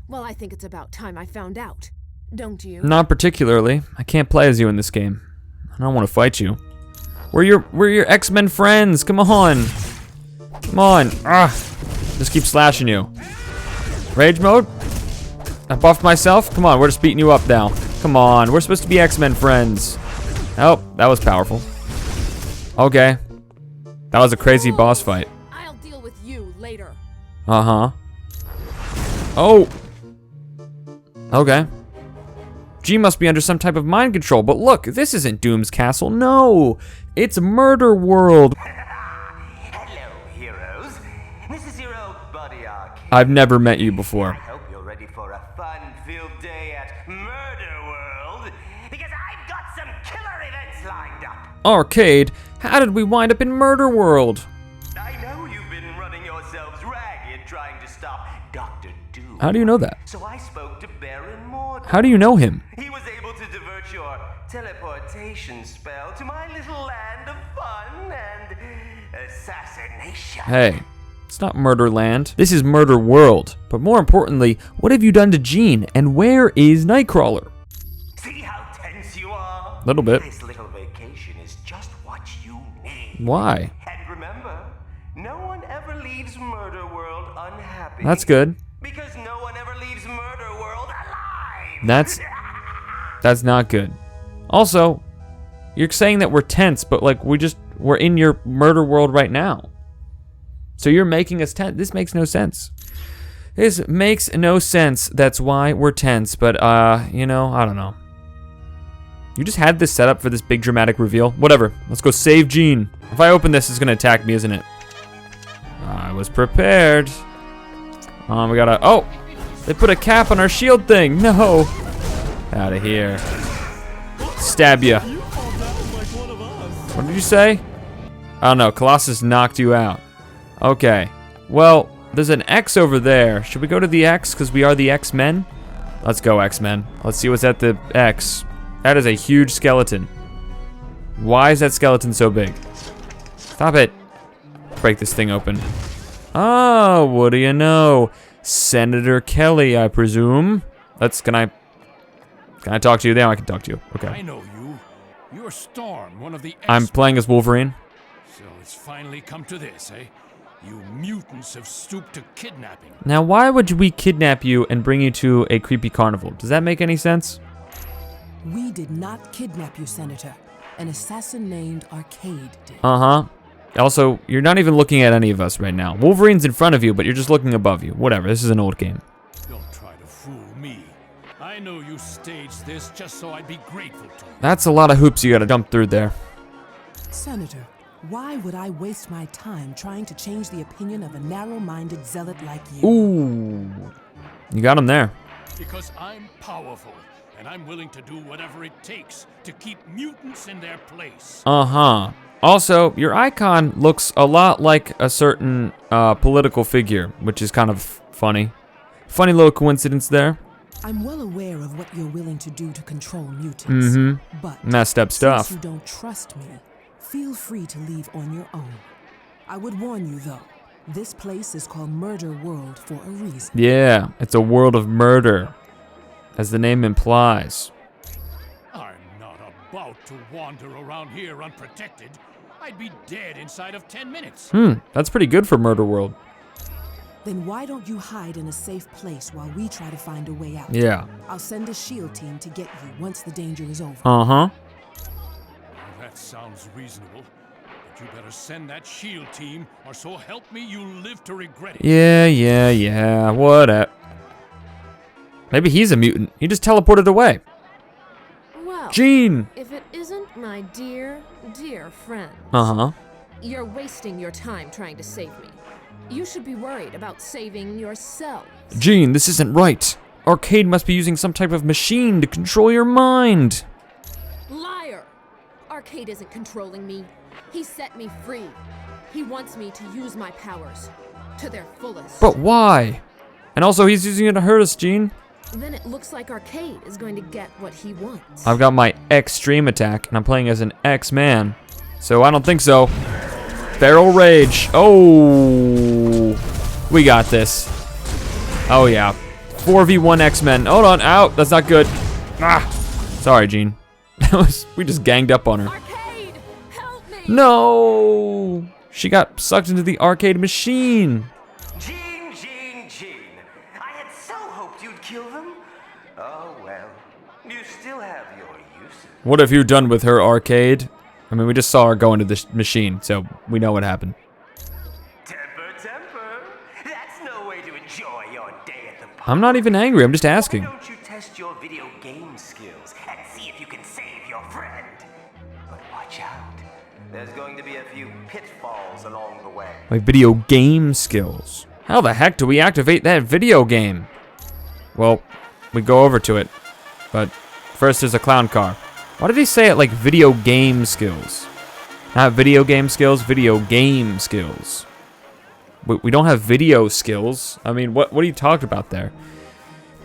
Well, I think it's about time I found out. Don't you? Not particularly. I can't play as you in this game. I don't want to fight you. We're your X-Men friends. Come on. Come on. Just keep slashing you. Rage mode? I buffed myself? Come on, we're just beating you up now. Come on, we're supposed to be X-Men friends. Oh, that was powerful. Okay. That was a crazy boss fight. I'll deal with you later. Uh-huh. Oh. Okay. Jean must be under some type of mind control, but look, this isn't Doom's castle. No, it's Murderworld. Hello, heroes. This is your old buddy Arcade. I've never met you before. I hope you're ready for a fun-filled day at Murderworld, because I've got some killer events lined up. Arcade? How did we wind up in Murderworld? I know you've been running yourselves ragged trying to stop Dr. Doom. How do you know that? So I spoke to Baron Mordo. How do you know him? He was able to divert your teleportation spell to my little land of fun and assassination. Hey, it's not Murderland. This is Murderworld. But more importantly, what have you done to Jean? And where is Nightcrawler? See how tense you are? Little bit. This little vacation is just what you need. Why? And remember, no one ever leaves Murderworld unhappy. That's good. Because no one ever leaves Murderworld alive. That's not good. Also, you're saying that we're tense, but like we're in your Murderworld right now. So you're making us tense. This makes no sense. This makes no sense. That's why we're tense. But you know, I don't know. You just had this set up for this big dramatic reveal. Whatever. Let's go save Jean. If I open this, it's gonna attack me, isn't it? I was prepared. We gotta. Oh, they put a cap on our shield thing. No. Out of here. Stab ya. What did you say? I don't know. Colossus knocked you out. Okay. Well, there's an X over there. Should we go to the X because we are the X-Men? Let's go, X-Men. Let's see what's at the X. That is a huge skeleton. Why is that skeleton so big? Stop it. Break this thing open. Oh, what do you know? Senator Kelly, I presume. Can I talk to you? Now I can talk to you. Okay. I know you. You're Storm, one of the I'm playing as Wolverine. So it's finally come to this, eh? You mutants have stooped to kidnapping. Now, why would we kidnap you and bring you to a creepy carnival? Does that make any sense? We did not kidnap you, Senator. An assassin named Arcade did. Uh-huh. Also, you're not even looking at any of us right now. Wolverine's in front of you, but you're just looking above you. Whatever, this is an old game. Don't try to fool me. I know you staged this just so I'd be grateful to you. That's a lot of hoops you gotta jump through there. Senator, why would I waste my time trying to change the opinion of a narrow-minded zealot like you? Ooh. You got him there. Because I'm powerful, and I'm willing to do whatever it takes to keep mutants in their place. Uh-huh. Also, your icon looks a lot like a certain political figure, which is kind of funny. Funny little coincidence there. I'm well aware of what you're willing to do to control mutants. Mm-hmm. But messed up stuff. Since you don't trust me, feel free to leave on your own. I would warn you, though. This place is called Murderworld for a reason. Yeah, it's a world of murder, as the name implies. I'm not about to wander around here unprotected. I'd be dead inside of 10 minutes. That's pretty good for Murderworld. Then why don't you hide in a safe place while we try to find a way out? Yeah. I'll send a SHIELD team to get you once the danger is over. Uh-huh. Well, that sounds reasonable. But you better send that SHIELD team, or so help me, you live to regret it. Yeah. Whatever. Maybe he's a mutant. He just teleported away. Well, Jean! If it isn't my dear, dear friend. Uh-huh. You're wasting your time trying to save me. You should be worried about saving yourself. Jean, this isn't right. Arcade must be using some type of machine to control your mind. Liar! Arcade isn't controlling me. He set me free. He wants me to use my powers to their fullest. But why? And also, he's using it to hurt us, Jean. Then it looks like Arcade is going to get what he wants. I've got my extreme attack, and I'm playing as an X-Man. So I don't think so. Feral Rage. Oh, we got this. Oh, yeah. 4v1 X-Men. Hold on. Out. That's not good. Ah. Sorry, Jean. We just ganged up on her. Arcade, help me. No. She got sucked into the arcade machine. Jean. I had so hoped you'd kill them. Oh, well. You still have your uses. What have you done with her, Arcade? I mean, we just saw her go into this machine, so we know what happened. Temper. That's no way to enjoy your day at the I'm not even angry, I'm just asking. Why don't you test your video game skills and see if you can save your friend? But watch out. There's going to be a few pitfalls along the way. My video game skills. How the heck do we activate that video game? Well, we go over to it. But first there's a clown car. Why did he say it like video game skills? Not video game skills, video game skills. We don't have video skills. I mean, what are you talking about there?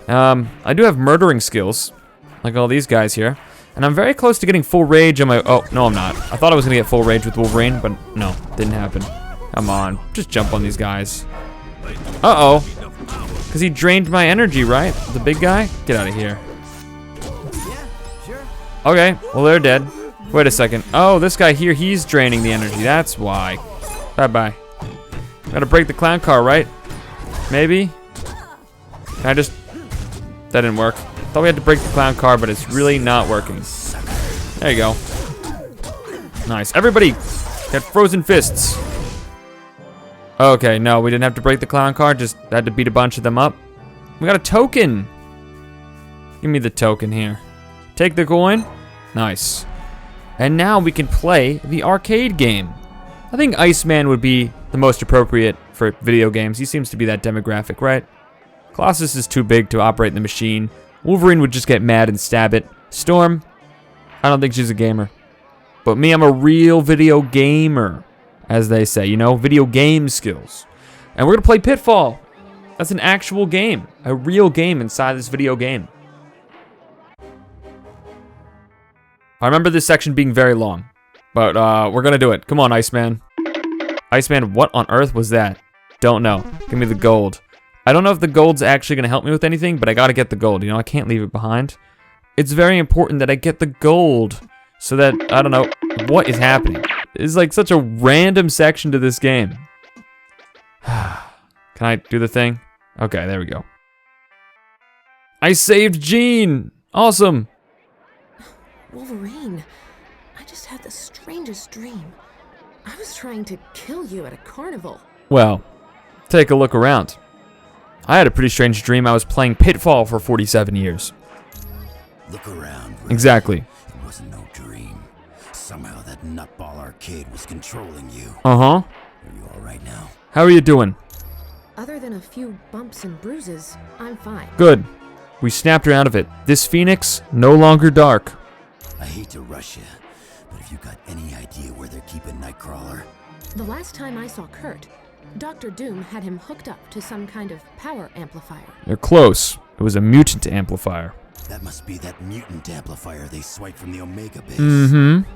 I do have murdering skills, like all these guys here. And I'm very close to getting full rage on my... Oh, no, I'm not. I thought I was going to get full rage with Wolverine, but no, didn't happen. Come on, just jump on these guys. Uh-oh. Because he drained my energy, right? The big guy? Get out of here. Okay, well, they're dead. Wait a second. Oh, this guy here, he's draining the energy. That's why. Bye-bye. Gotta break the clown car, right? Maybe? Can I just... That didn't work. Thought we had to break the clown car, but it's really not working. There you go. Nice. Everybody, get frozen fists. Okay, no, we didn't have to break the clown car. Just had to beat a bunch of them up. We got a token. Give me the token here. Take the coin. Nice. And now we can play the arcade game. I think Iceman would be the most appropriate for video games. He seems to be that demographic, right? Colossus is too big to operate the machine. Wolverine would just get mad and stab it. Storm, I don't think she's a gamer. But me, I'm a real video gamer, as they say, you know, video game skills. And we're gonna play Pitfall. That's an actual game, a real game inside this video game. I remember this section being very long, but we're gonna do it. Come on, Iceman. Iceman, what on earth was that? Don't know. Give me the gold. I don't know if the gold's actually gonna help me with anything, but I gotta get the gold. You know, I can't leave it behind. It's very important that I get the gold so that, I don't know, what is happening? It's like such a random section to this game. Can I do the thing? Okay, there we go. I saved Jean! Awesome! Wolverine, I just had the strangest dream. I was trying to kill you at a carnival. Well, take a look around. I had a pretty strange dream. I was playing Pitfall for 47 years. Look around. Ray. Exactly. It wasn't no dream. Somehow that nutball arcade was controlling you. Uh-huh. Are you all right now? How are you doing? Other than a few bumps and bruises, I'm fine. Good. We snapped her out of it. This Phoenix, no longer dark. I hate to rush you, but if you got any idea where they're keeping Nightcrawler? The last time I saw Kurt, Dr. Doom had him hooked up to some kind of power amplifier. You're close. It was a mutant amplifier. That must be that mutant amplifier they swiped from the Omega base. Mm-hmm.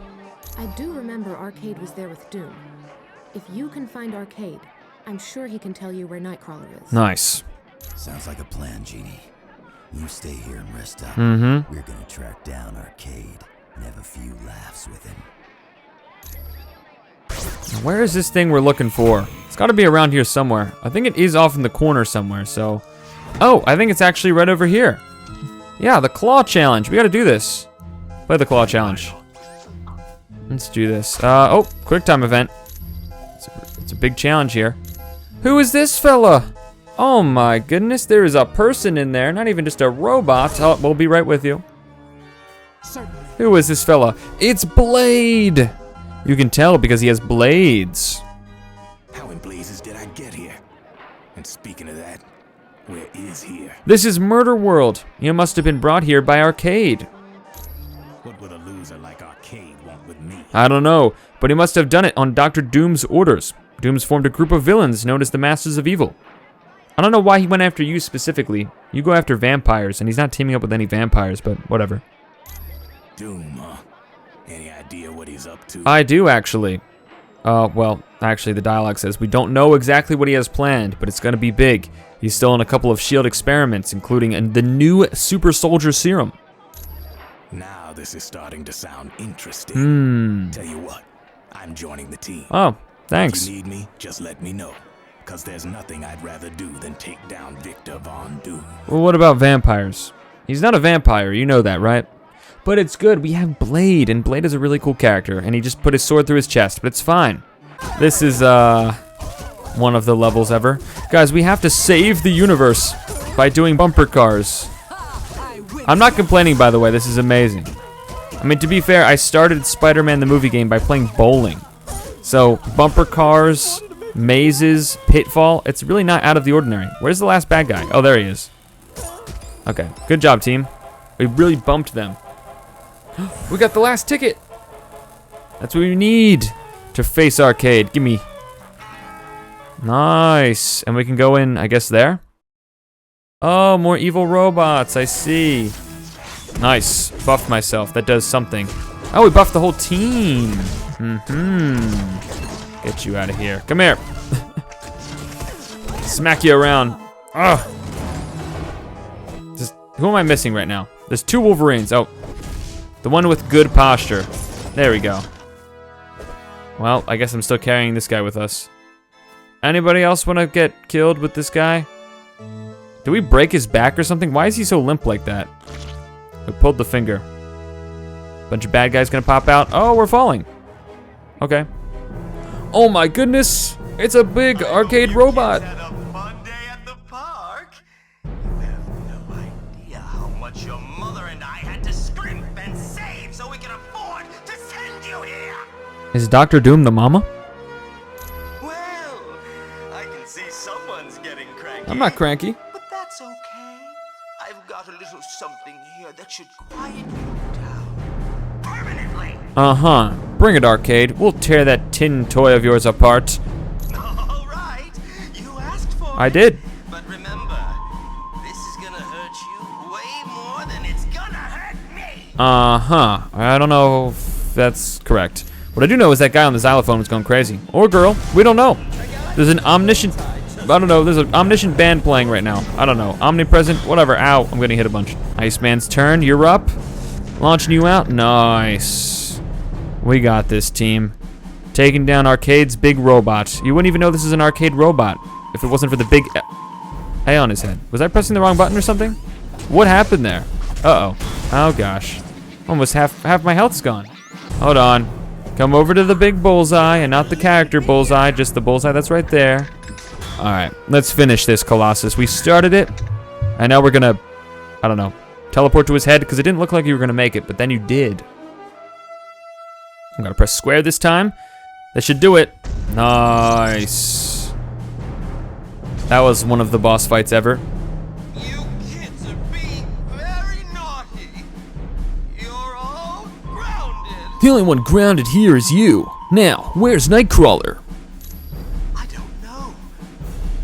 I do remember Arcade was there with Doom. If you can find Arcade, I'm sure he can tell you where Nightcrawler is. Nice. Sounds like a plan, Jeannie. You stay here and rest up. Mm-hmm. We're gonna track down Arcade and have a few laughs with him. Where is this thing we're looking for? It's got to be around here somewhere. I think it is off in the corner somewhere, so... Oh, I think it's actually right over here. Yeah, the Claw Challenge. We got to do this. Play the Claw Challenge. Let's do this. Oh, quick time event. It's a big challenge here. Who is this fella? Oh my goodness, there is a person in there, not even just a robot. Oh, we'll be right with you. Certainly. Who is this fella? It's Blade! You can tell because he has blades. How in blazes did I get here? And speaking of that, where is here? This is Murderworld. You must have been brought here by Arcade. What would a loser like Arcade want with me? I don't know, but he must have done it on Dr. Doom's orders. Doom's formed a group of villains known as the Masters of Evil. I don't know why he went after you specifically. You go after vampires, and he's not teaming up with any vampires, but whatever. Doom, huh? Any idea what he's up to? I do, actually. Well, actually, the dialogue says we don't know exactly what he has planned, but it's going to be big. He's still in a couple of S.H.I.E.L.D. experiments, including the new super soldier serum. Now this is starting to sound interesting. Tell you what, I'm joining the team. Oh, thanks. If you need me, just let me know. Because there's nothing I'd rather do than take down Victor Von Doom. Well, what about vampires? He's not a vampire, you know that, right? But it's good, we have Blade, and Blade is a really cool character, and he just put his sword through his chest, but it's fine. This is, one of the levels ever. Guys, we have to save the universe. by doing bumper cars. I'm not complaining, by the way. This is amazing. I mean, to be fair, I started Spider-Man the movie game by playing bowling. So, bumper cars, mazes, pitfall, it's really not out of the ordinary. Where's the last bad guy? Oh, there he is. Okay, good job, team. We really bumped them. We got the last ticket. That's what we need to face arcade. Gimme. Nice. And we can go in, I guess, there? Oh, more evil robots. I see. Nice. Buffed myself. That does something. Oh, we buffed the whole team. Get you out of here. Come here. Smack you around. Ugh. Who am I missing right now? There's 2 Wolverines. Oh. The one with good posture. There we go. Well, I guess I'm still carrying this guy with us. Anybody else want to get killed with this guy? Did we break his back or something? Why is he so limp like that? We pulled the finger. Bunch of bad guys gonna pop out. Oh, we're falling. Okay. Oh my goodness! It's a big arcade robot. Your mother and I had to scrimp and save so we could afford to send you here. Is Dr. Doom the mama? Well, I can see someone's getting cranky. I'm not cranky. But that's okay. I've got a little something here that should quiet you down permanently. Uh-huh. Bring it, arcade. We'll tear that tin toy of yours apart. All right. You asked for it. I did. But remember, this is gonna hurt you way more than it's gonna hurt me. Uh-huh. I don't know if that's correct. What I do know is that guy on the xylophone was going crazy. Or girl. We don't know. There's an omniscient... I don't know. There's an omniscient band playing right now. I don't know. Omnipresent. Whatever. Ow. I'm gonna hit a bunch. Iceman's turn. You're up. Launching you out. Nice. We got this, team. Taking down Arcade's big robot. You wouldn't even know this is an arcade robot if it wasn't for the big A on his head. Was I pressing the wrong button or something? What happened there? Uh-oh. Oh, gosh. Almost half my health's gone. Hold on. Come over to the big bullseye, and not the character bullseye, just the bullseye that's right there. All right, let's finish this, Colossus. We started it, and now we're gonna, I don't know, teleport to his head, because it didn't look like you were gonna make it, but then you did. I'm gonna press square this time. That should do it. Nice. That was one of the boss fights ever. You kids are being very naughty. You're all grounded. The only one grounded here is you. Now, where's Nightcrawler? I don't know.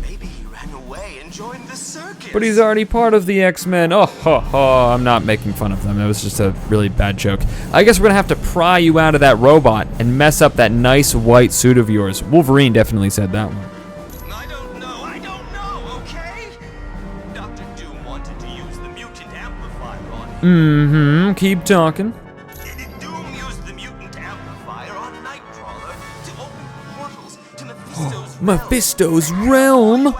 Maybe he ran away and joined the circus. But he's already part of the X-Men. Oh, ho, ho. I'm not making fun of them. That was just a really bad joke. I guess we're gonna have to pry you out of that robot and mess up that nice white suit of yours. Wolverine definitely said that one. I don't know, okay? Dr. Doom wanted to use the mutant amplifier on him. Keep talking. Doom used the mutant amplifier on Nightcrawler to open portals to Mephisto's Mephisto's realm.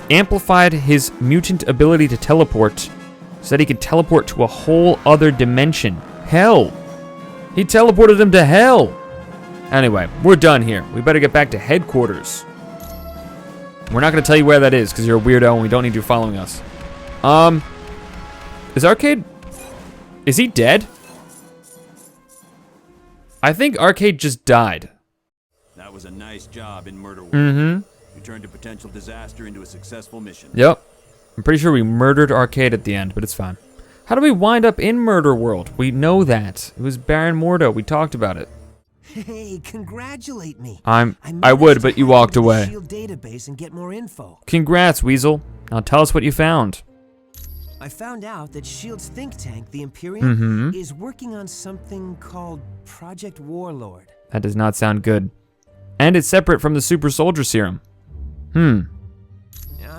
Amplified his mutant ability to teleport so that he could teleport to a whole other dimension. Hell. He teleported him to hell. Anyway, we're done here. We better get back to headquarters. We're not going to tell you where that is because you're a weirdo and we don't need you following us. Is Arcade... Is he dead? I think Arcade just died. That was a nice job in Murderworld. You turned a potential disaster into a successful mission. Yep. I'm pretty sure we murdered Arcade at the end, but it's fine. How do we wind up in Murderworld? We know that. It was Baron Mordo. We talked about it. Hey, congratulate me. I would, but you walked away. Shield database and get more info. Congrats, Weasel. Now tell us what you found. I found out that S.H.I.E.L.D.'s think tank, the Imperium, is working on something called Project Warlord. That does not sound good. And it's separate from the Super Soldier Serum. I'm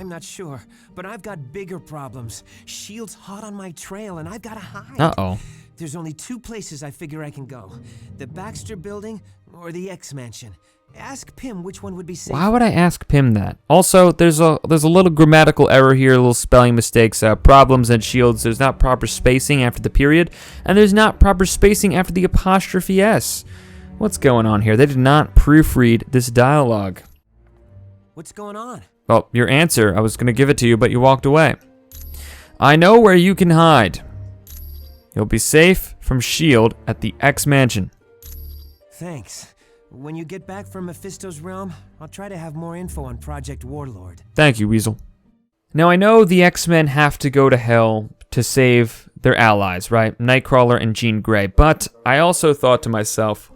not sure, but I've got bigger problems. S.H.I.E.L.D's hot on my trail, and I've got to hide. Uh-oh. There's only 2 places I figure I can go. The Baxter Building or the X-Mansion. Ask Pym which one would be safe. Why would I ask Pym that? Also, there's a little grammatical error here, little spelling mistakes, problems at S.H.I.E.L.D.'s. There's not proper spacing after the period, and there's not proper spacing after the apostrophe S. What's going on here? They did not proofread this dialogue. What's going on? Well, your answer. I was gonna give it to you, but you walked away. I know where you can hide. You'll be safe from S.H.I.E.L.D. at the X Mansion. Thanks. When you get back from Mephisto's realm, I'll try to have more info on Project Warlord. Thank you, Weasel. Now, I know the X-Men have to go to hell to save their allies, right? Nightcrawler and Jean Grey. But I also thought to myself,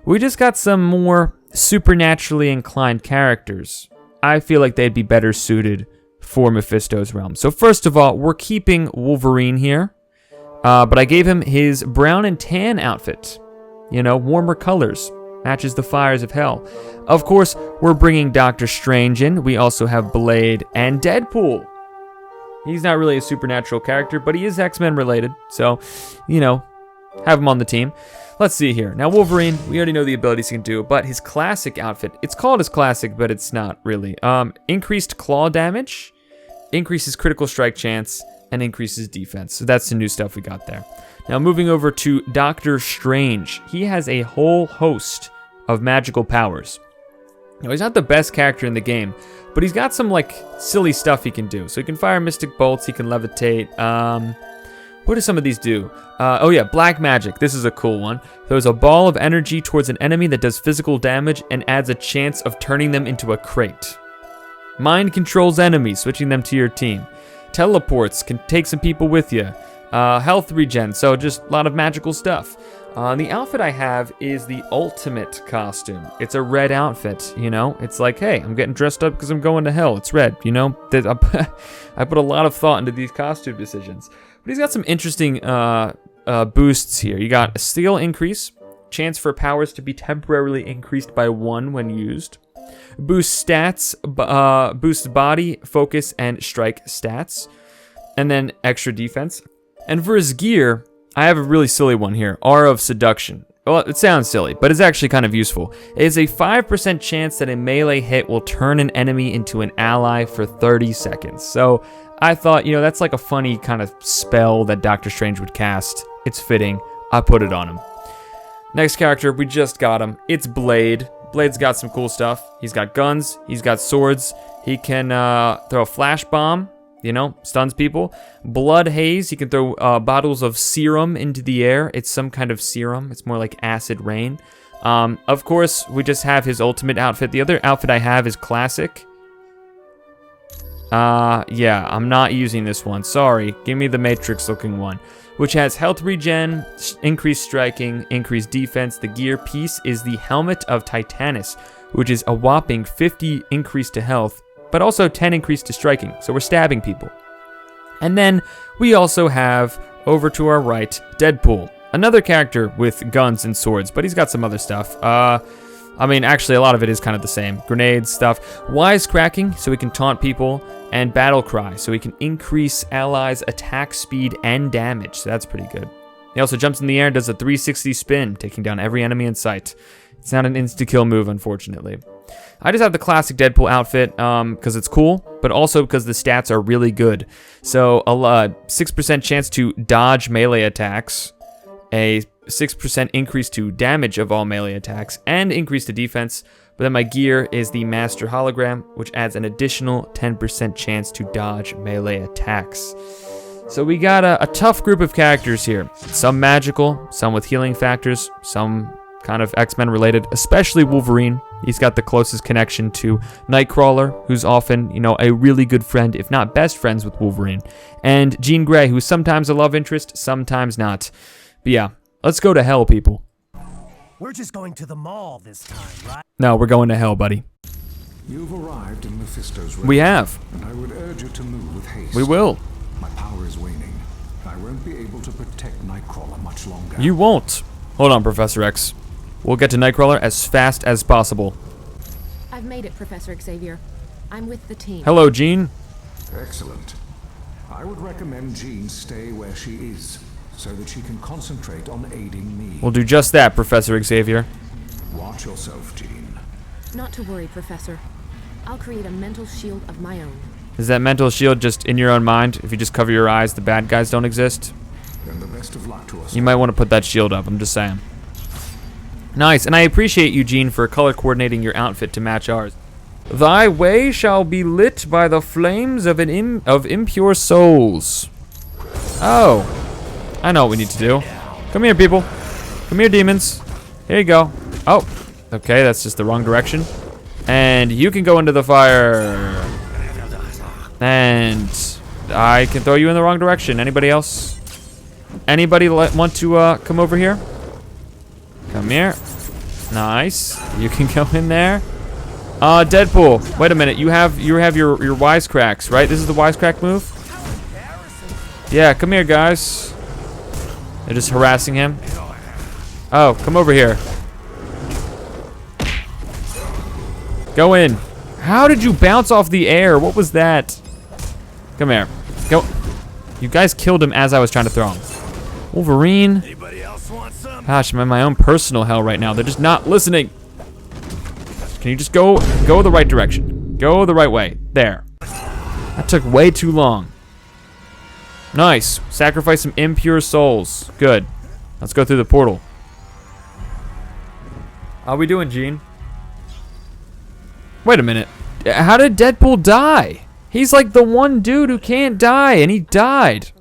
we just got some more supernaturally inclined characters. I feel like they'd be better suited for Mephisto's realm. So first of all, we're keeping Wolverine here. But I gave him his brown and tan outfit. You know, warmer colors. Matches the fires of hell. Of course, we're bringing Doctor Strange in. We also have Blade and Deadpool. He's not really a supernatural character, but he is X-Men related. So, you know, have him on the team. Let's see here. Now, Wolverine, we already know the abilities he can do, but his classic outfit, it's called his classic, but it's not really. Increased claw damage, increases critical strike chance, and increases defense. So that's the new stuff we got there. Now, moving over to Doctor Strange. He has a whole host of magical powers. Now, he's not the best character in the game, but he's got some, like, silly stuff he can do. So he can fire mystic bolts, he can levitate. What do some of these do? Oh yeah, black magic. This is a cool one. Throws a ball of energy towards an enemy that does physical damage and adds a chance of turning them into a crate. Mind controls enemies, switching them to your team. Teleports, can take some people with you. Health regen, so just a lot of magical stuff. The outfit I have is the ultimate costume. It's a red outfit, you know? It's like, hey, I'm getting dressed up because I'm going to hell. It's red, you know? I put a lot of thought into these costume decisions. But he's got some interesting boosts here. You got a skill increase, chance for powers to be temporarily increased by 1 when used. Boost stats, boost body, focus, and strike stats. And then extra defense. And for his gear, I have a really silly one here. Aura of Seduction. Well, it sounds silly, but it's actually kind of useful. It is a 5% chance that a melee hit will turn an enemy into an ally for 30 seconds. So I thought, you know, that's like a funny kind of spell that Doctor Strange would cast. It's fitting. I put it on him. Next character, we just got him. It's Blade. Blade's got some cool stuff. He's got guns. He's got swords. He can throw a flash bomb. You know, stuns people. Blood haze, he can throw bottles of serum into the air. It's some kind of serum. It's more like acid rain. Of course, we just have his ultimate outfit. The other outfit I have is classic. Yeah, I'm not using this one. Sorry. Give me the Matrix looking one, which has health regen, increased striking, increased defense. The gear piece is the Helmet of Titanus, which is a whopping 50 increase to health, but also 10 increase to striking, so we're stabbing people. And then we also have, over to our right, Deadpool. Another character with guns and swords, but he's got some other stuff. I mean, actually, a lot of it is kind of the same. Grenades, stuff. Wisecracking, so we can taunt people. And Battle Cry, so we can increase allies' attack speed and damage. So that's pretty good. He also jumps in the air and does a 360 spin, taking down every enemy in sight. It's not an insta-kill move, unfortunately. I just have the classic Deadpool outfit because it's cool, but also because the stats are really good. So a 6% chance to dodge melee attacks, a 6% increase to damage of all melee attacks, and increase to defense. But then my gear is the Master Hologram, which adds an additional 10% chance to dodge melee attacks. So we got a tough group of characters here. Some magical, some with healing factors, some kind of X-Men related, especially Wolverine. He's got the closest connection to Nightcrawler, who's often, you know, a really good friend, if not best friends with Wolverine. And Jean Grey, who's sometimes a love interest, sometimes not. But yeah, let's go to hell, people. We're just going to the mall this time, right? No, we're going to hell, buddy. You've arrived in Mephisto's realm. We have. And I would urge you to move with haste. We will. My power is waning. I won't be able to protect Nightcrawler much longer. You won't. Hold on, Professor X. We'll get to Nightcrawler as fast as possible. I've made it, Professor Xavier. I'm with the team. Hello, Jean. Excellent. I would recommend Jean stay where she is, so that she can concentrate on aiding me. We'll do just that, Professor Xavier. Watch yourself, Jean. Not to worry, Professor. I'll create a mental shield of my own. Is that mental shield just in your own mind? If you just cover your eyes, the bad guys don't exist? Then the best of luck to us. You might want to put that shield up, I'm just saying. Nice, and I appreciate you, Jean, for color coordinating your outfit to match ours. Thy way shall be lit by the flames of impure souls. Oh. I know what we need to do. Come here, people. Come here, demons. Here you go. Oh. Okay, that's just the wrong direction. And you can go into the fire. And I can throw you in the wrong direction. Anybody else? Anybody want to come over here? Come here. Nice. You can go in there. Deadpool. Wait a minute. You have your wisecracks, right? This is the wisecrack move? Yeah, come here, guys. They're just harassing him. Oh, come over here. Go in. How did you bounce off the air? What was that? Come here. Go. You guys killed him as I was trying to throw him. Wolverine. Gosh, I'm in my own personal hell right now. They're just not listening. Can you just go the right direction? Go the right way. There. That took way too long. Nice. Sacrifice some impure souls. Good. Let's go through the portal. How we doing, Gene? Wait a minute. How did Deadpool die? He's like the one dude who can't die, and he died.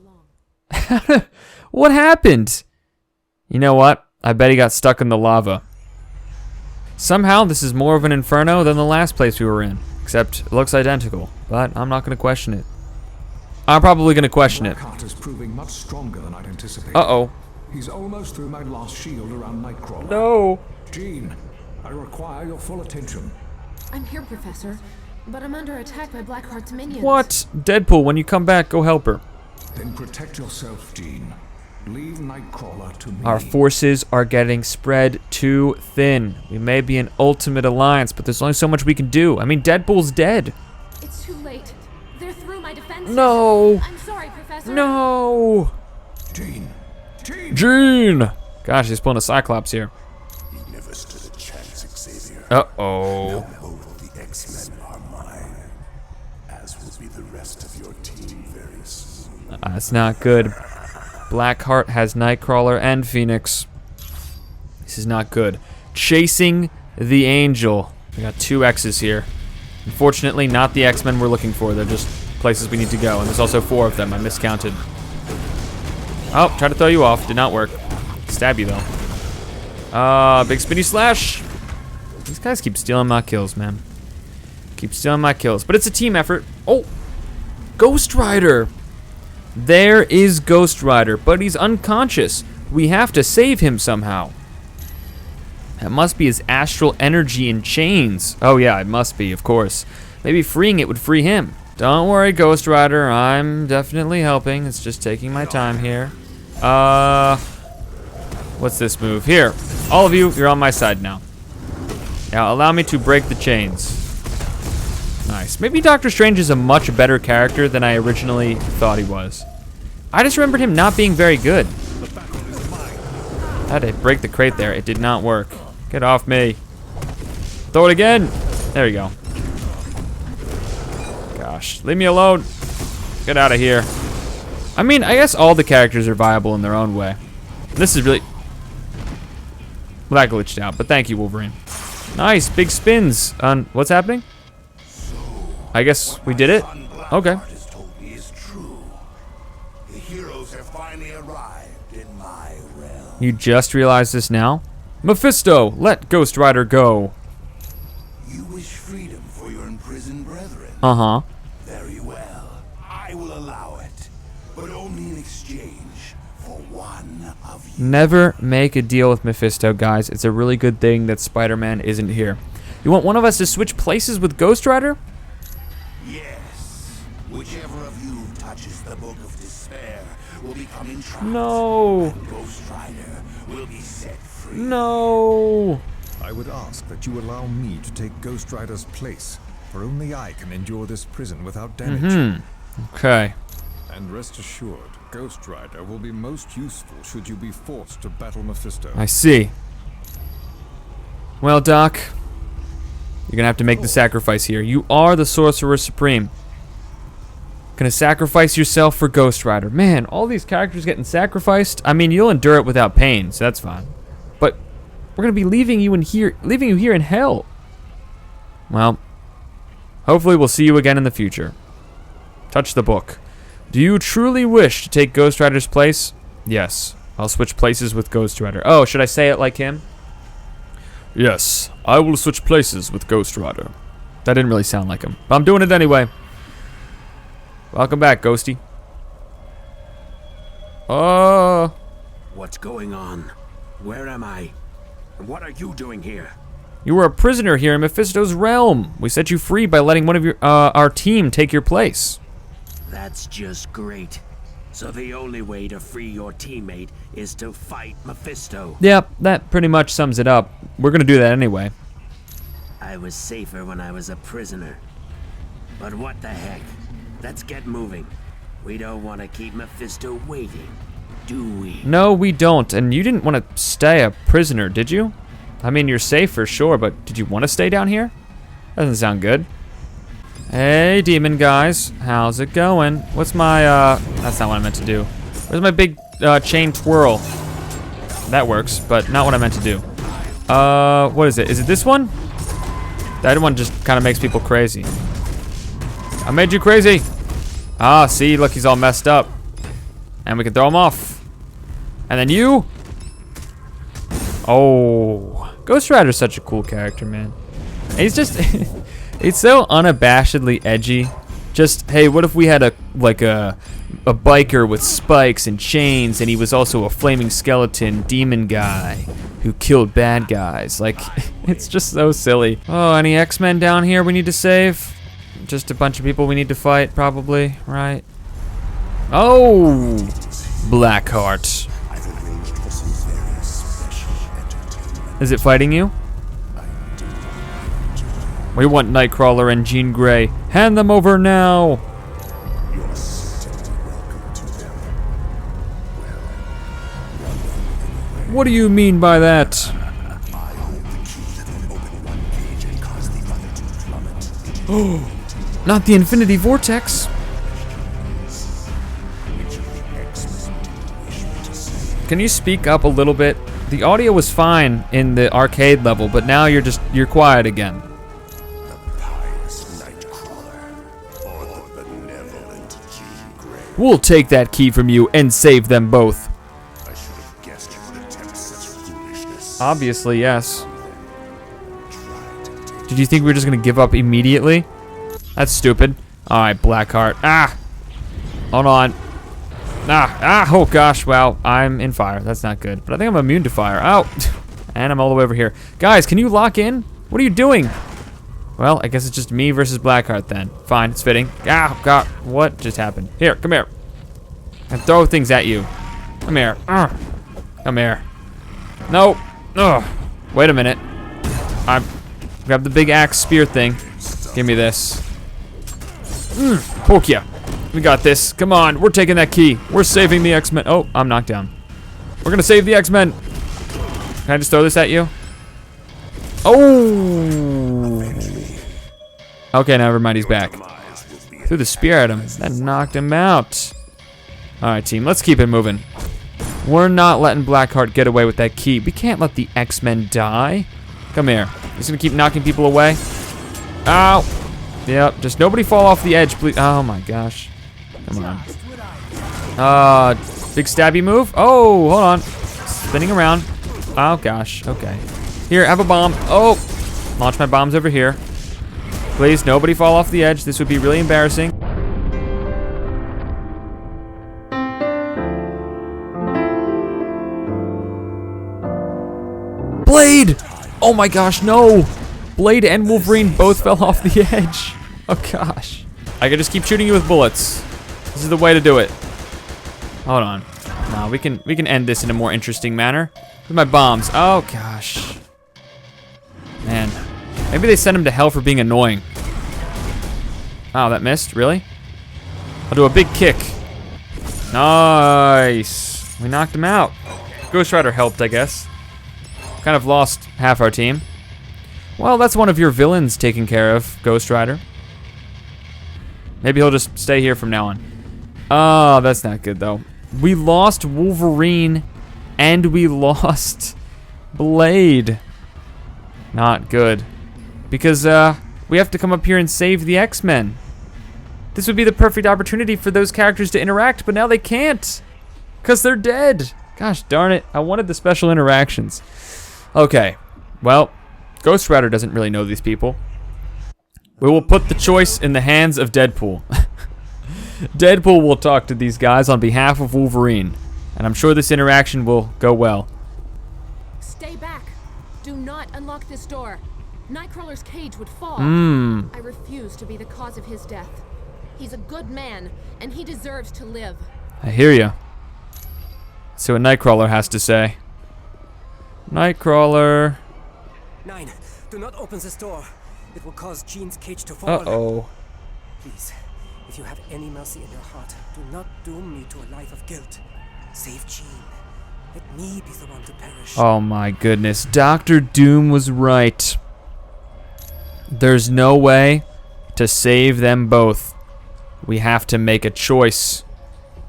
What happened? You know what? I bet he got stuck in the lava. Somehow, this is more of an inferno than the last place we were in. Except, it looks identical. But I'm not going to question it. I'm probably going to question it. Blackheart is proving much stronger than I'd anticipated. Uh-oh. He's almost through my last shield around Nightcrawler. No. Jean, I require your full attention. I'm here, Professor, but I'm under attack by Blackheart's minions. What? Deadpool, when you come back, go help her. Then protect yourself, Jean. Leave Nightcrawler to me. Our forces are getting spread too thin. We may be an ultimate alliance, but there's only so much we can do. I mean, Deadpool's dead. It's too late. They're through my defenses. No. I'm sorry, Professor. No. Jean. Jean. Gosh, he's pulling a Cyclops here. You never stood a chance, Xavier. Uh-oh. Now both the X-Men are mine, as will be the rest of your team very soon. That's not good. Blackheart has Nightcrawler and Phoenix. This is not good. Chasing the Angel. We got 2 X's here. Unfortunately, not the X-Men we're looking for. They're just places we need to go. And there's also 4 of them. I miscounted. Oh, tried to throw you off. Did not work. Stab you, though. Big spinny slash. These guys keep stealing my kills, man. Keep stealing my kills. But it's a team effort. Oh! Ghost Rider! There is Ghost Rider, but he's unconscious. We have to save him somehow. That must be his astral energy in chains. Oh yeah, it must be, of course. Maybe freeing it would free him. Don't worry, Ghost Rider. I'm definitely helping. It's just taking my time here. What's this move? Here, all of you, you're on my side now. Now allow me to break the chains. Nice. Maybe Doctor Strange is a much better character than I originally thought he was. I just remembered him not being very good. I had to break the crate there. It did not work. Get off me. Throw it again. There you go. Gosh. Leave me alone. Get out of here. I mean, I guess all the characters are viable in their own way. This is really... Well, that glitched out, but thank you, Wolverine. Nice. Big spins. What's happening? I guess we did it? Okay. The heroes have finally arrived in my realm. You just realized this now? Mephisto, let Ghost Rider go. You wish freedom for your imprisoned brethren? Uh-huh. Very well. I will allow it, but only in exchange for one of you. Never make a deal with Mephisto, guys. It's a really good thing that Spider-Man isn't here. You want one of us to switch places with Ghost Rider? Yes. Whichever of you touches the Book of Despair will become entrapped. No. And Ghost Rider will be set free. No. I would ask that you allow me to take Ghost Rider's place, for only I can endure this prison without damage. Okay. And rest assured, Ghost Rider will be most useful should you be forced to battle Mephisto. I see. Well, Doc, you're gonna have to make the sacrifice here. You are the Sorcerer Supreme. Gonna sacrifice yourself for Ghost Rider. Man, all these characters getting sacrificed. I mean, you'll endure it without pain, so that's fine. But we're gonna be leaving you here in hell. Well, Hopefully we'll see you again in the future. Touch the book. Do you truly wish to take Ghost Rider's place? Yes. I'll switch places with Ghost Rider. Oh, should I say it like him? Yes, I will switch places with Ghost Rider. That didn't really sound like him, but I'm doing it anyway. Welcome back, Ghosty. What's going on? Where am I? And what are you doing here? You were a prisoner here in Mephisto's realm. We set you free by letting one of our team take your place. That's just great. So the only way to free your teammate is to fight Mephisto. Yep, that pretty much sums it up. We're gonna do that anyway. I was safer when I was a prisoner. But what the heck? Let's get moving. We don't want to keep Mephisto waiting, do we? No, we don't. And you didn't want to stay a prisoner, did you? I mean, you're safe for sure, but did you want to stay down here? Doesn't sound good. Hey, demon guys. How's it going? What's my, that's not what I meant to do. Where's my big, chain twirl? That works, but not what I meant to do. What is it? Is it this one? That one just kind of makes people crazy. I made you crazy. Ah, see, look, he's all messed up. And we can throw him off. And then you. Oh, Ghost Rider's such a cool character, man. He's just, it's so unabashedly edgy. Just, hey, what if we had a biker with spikes and chains, and he was also a flaming skeleton demon guy who killed bad guys? Like, it's just so silly. Oh, any X-Men down here we need to save? Just a bunch of people we need to fight, probably, right? Oh, Blackheart. Is it fighting you? We want Nightcrawler and Jean Grey. Hand them over now. What do you mean by that? Oh, not the Infinity Vortex. Can you speak up a little bit? The audio was fine in the arcade level, but now you're quiet again. We'll take that key from you and save them both. I should have guessed you would attempt such foolishness. Obviously, yes. Did you think we were just gonna give up immediately? That's stupid. Alright, Blackheart. Ah! Hold on. Oh gosh, wow, I'm in fire. That's not good. But I think I'm immune to fire. Oh! And I'm all the way over here. Guys, can you lock in? What are you doing? Well, I guess it's just me versus Blackheart then. Fine, it's fitting. Ah, God, what just happened? Here, come here. And throw things at you. Come here. Come here. No. Wait a minute. Grab the big axe spear thing. Give me this. Poke ya. We got this. Come on, we're taking that key. We're saving the X-Men. Oh, I'm knocked down. We're gonna save the X-Men. Can I just throw this at you? Oh. Okay, never mind, he's back. Threw the spear at him. That knocked him out. Alright, team, let's keep it moving. We're not letting Blackheart get away with that key. We can't let the X-Men die. Come here. Just gonna keep knocking people away. Ow. Yep, just nobody fall off the edge, please. Oh my gosh. Come on. Big stabby move. Oh, hold on. Spinning around. Oh gosh, okay. Here, have a bomb. Oh, launch my bombs over here. Please, nobody fall off the edge. This would be really embarrassing. Blade! Oh my gosh, no! Blade and Wolverine both fell off the edge. Oh gosh. I can just keep shooting you with bullets. This is the way to do it. Hold on. No, we can end this in a more interesting manner. With my bombs. Oh gosh. Man. Maybe they sent him to hell for being annoying. Oh, that missed? Really? I'll do a big kick. Nice. We knocked him out. Ghost Rider helped, I guess. Kind of lost half our team. Well, that's one of your villains taken care of, Ghost Rider. Maybe he'll just stay here from now on. Oh, that's not good, though. We lost Wolverine, and we lost Blade. Not good. Because, We have to come up here and save the X-Men. This would be the perfect opportunity for those characters to interact, but now they can't. Because they're dead. Gosh darn it. I wanted the special interactions. Okay. Well, Ghost Rider doesn't really know these people. We will put the choice in the hands of Deadpool. Deadpool will talk to these guys on behalf of Wolverine. And I'm sure this interaction will go well. Stay back. Do not unlock this door. Nightcrawler's cage would fall. I refuse to be the cause of his death. He's a good man, and he deserves to live. I hear ya. See what Nightcrawler has to say. Nightcrawler. 9. Do not open this door. It will cause Jean's cage to fall. Uh-oh. Please, if you have any mercy in your heart, do not doom me to a life of guilt. Save Jean. Let me be the one to perish. Oh my goodness. Dr. Doom was right. There's no way to save them both. We have to make a choice.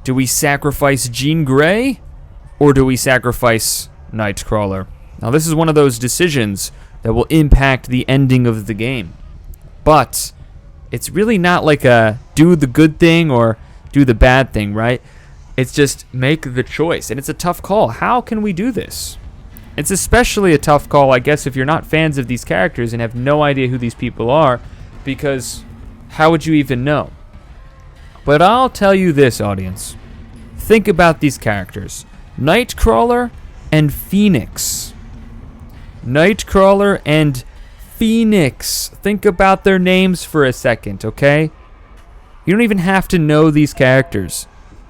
Do we sacrifice Jean Grey? Or do we sacrifice Nightcrawler? Now this is one of those decisions that will impact the ending of the game. But it's really not like a do the good thing or do the bad thing, right? It's just make the choice. And it's a tough call. How can we do this? It's especially a tough call, I guess, if you're not fans of these characters and have no idea who these people are, because how would you even know? But I'll tell you this, audience. Think about these characters. Nightcrawler and Phoenix. Nightcrawler and Phoenix. Think about their names for a second, okay? You don't even have to know these characters.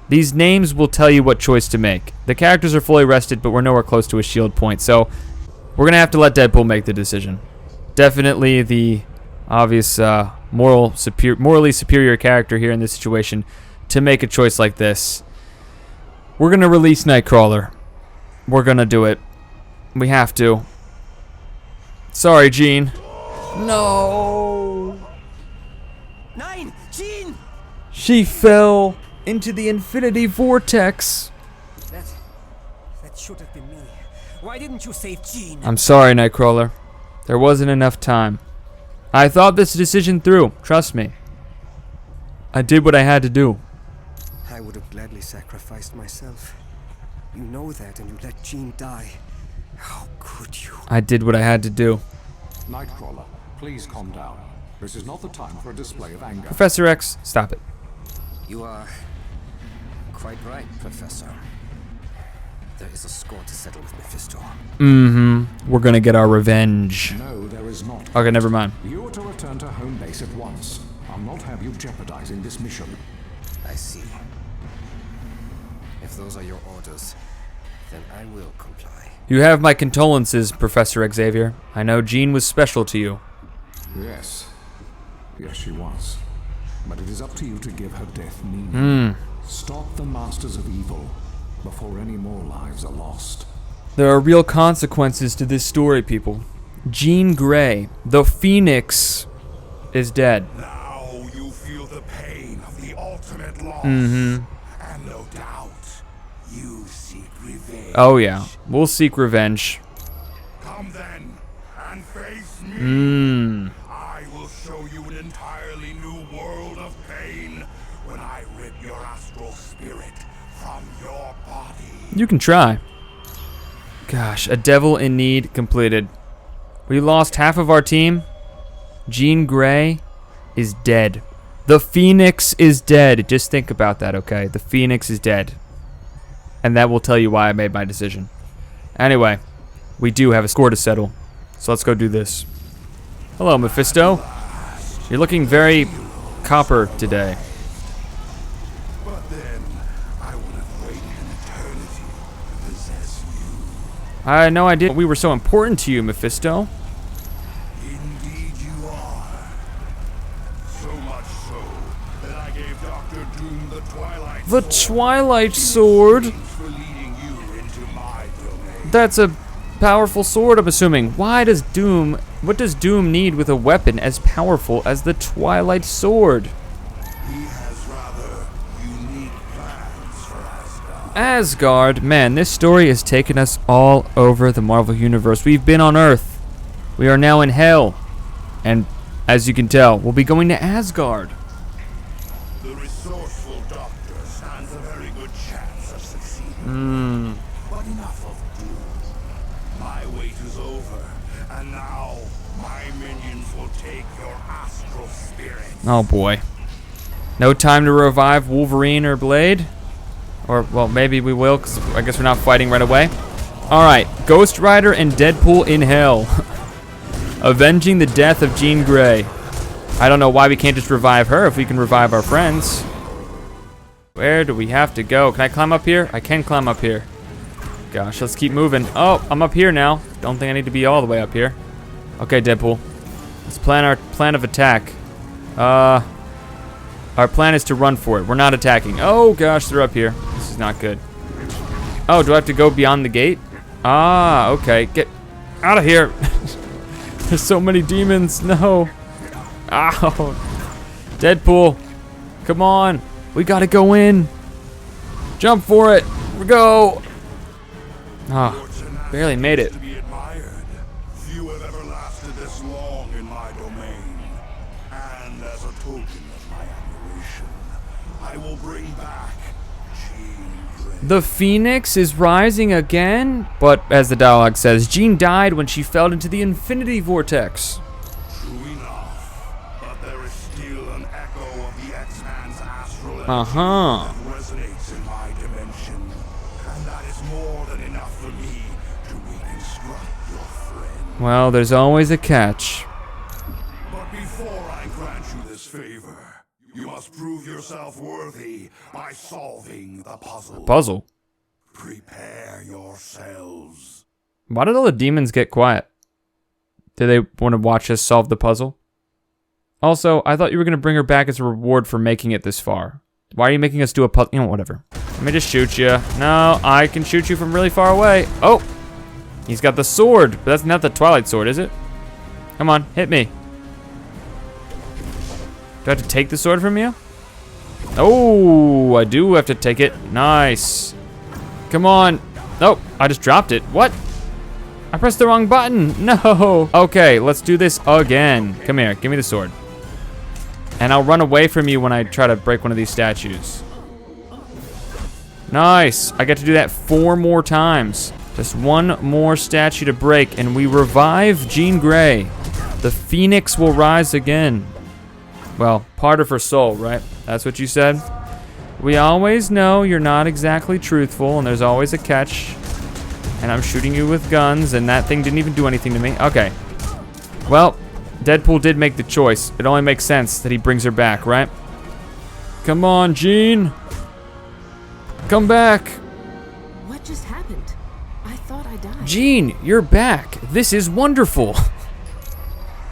These names will tell you what choice to make. The characters are fully rested, but we're nowhere close to a shield point, so we're going to have to let Deadpool make the decision. Definitely the obvious morally superior character here in this situation to make a choice like this. We're going to release Nightcrawler. We're going to do it. We have to. Sorry, Jean. No. 9, Jean. She fell into the infinity vortex. That should have been me. Why didn't you save Jean? I'm sorry, Nightcrawler. There wasn't enough time. I thought this decision through. Trust me. I did what I had to do. I would have gladly sacrificed myself. You know that, and you let Jean die. How could you? I did what I had to do. Nightcrawler, please calm down. This is not the time for a display of anger. Professor X, stop it. You are quite right, Professor. There is a score to settle with Mephisto. We're gonna get our revenge. No, there is not. Okay, never mind. You are to return to home base at once. I'll not have you jeopardizing this mission. I see. If those are your orders, then I will comply. You have my condolences, Professor Xavier. I know Jean was special to you. Yes. Yes, she was. But it is up to you to give her death meaning. Stop the Masters of Evil before any more lives are lost. There are real consequences to this story, people. Jean Grey, the Phoenix, is dead. Now you feel the pain of the ultimate loss. Mm-hmm. And no doubt, you seek revenge. Oh yeah, we'll seek revenge. Come then, and face me. I will show you an entirely new world of pain when I rip your astral spirit from your body. You can try. Gosh, a devil in need completed. We lost half of our team. Jean Grey is dead. The Phoenix is dead. Just think about that, okay? The Phoenix is dead. And that will tell you why I made my decision. Anyway, we do have a score to settle. So let's go do this. Hello, Mephisto. You're looking very copper today. But then, I would have waited an eternity to possess you. I had no idea we were so important to you, Mephisto. Indeed you are. So much so that I gave Dr. Doom the Twilight The Twilight Sword? for leading you into my domain. That's a powerful sword, I'm assuming. What does Doom need with a weapon as powerful as the Twilight Sword? He has rather unique plans for Asgard. Asgard? Man, this story has taken us all over the Marvel Universe. We've been on Earth. We are now in Hell. And as you can tell, we'll be going to Asgard. The resourceful doctor stands a very good chance of succeeding. But enough of doom. My wait is over, and now my minions will take your astral spirit. Oh boy. No time to revive Wolverine or Blade? Or, well, maybe we will, because I guess we're not fighting right away. Alright, Ghost Rider and Deadpool in hell. Avenging the death of Jean Grey. I don't know why we can't just revive her if we can revive our friends. Where do we have to go? Can I climb up here? I can climb up here. Gosh, let's keep moving. Oh, I'm up here now. Don't think I need to be all the way up here. Okay, Deadpool. Let's plan our plan of attack. Our plan is to run for it. We're not attacking. Oh, gosh, they're up here. This is not good. Oh, do I have to go beyond the gate? Ah, okay. Get out of here. There's so many demons. No. Ow. Deadpool. Come on. We gotta go in. Jump for it. We go. Ah, barely made it. Few have ever lasted this long in my domain. And as a token of my admiration, I will bring back Jean Grey. The Phoenix is rising again, but as the dialogue says, Jean died when she fell into the Infinity Vortex. True enough, but there is still an echo of the X-Man's astral energy Uh-huh. that resonates in my dimension, and that is more than enough for me to reconstruct your friend. Well, there's always a catch. But before I grant you this favor, you must prove yourself worthy by solving the puzzle. Puzzle? Prepare yourselves. Why did all the demons get quiet? Did they want to watch us solve the puzzle? Also, I thought you were going to bring her back as a reward for making it this far. Why are you making us do a puzzle? You know, whatever. Let me just shoot you. No, I can shoot you from really far away. Oh! He's got the sword, but that's not the Twilight sword, is it? Come on, hit me. Do I have to take the sword from you? Oh, I do have to take it. Nice. Come on. Nope, I just dropped it. What? I pressed the wrong button. No. Okay, let's do this again. Come here, give me the sword. And I'll run away from you when I try to break one of these statues. Nice. I get to do that 4 more times. Just 1 more statue to break, and we revive Jean Grey. The Phoenix will rise again. Well, part of her soul, right? That's what you said? We always know you're not exactly truthful, and there's always a catch. And I'm shooting you with guns, and that thing didn't even do anything to me. Okay. Well, Deadpool did make the choice. It only makes sense that he brings her back, right? Come on, Jean. Come back. What just happened? I thought I died. Jean, you're back. This is wonderful.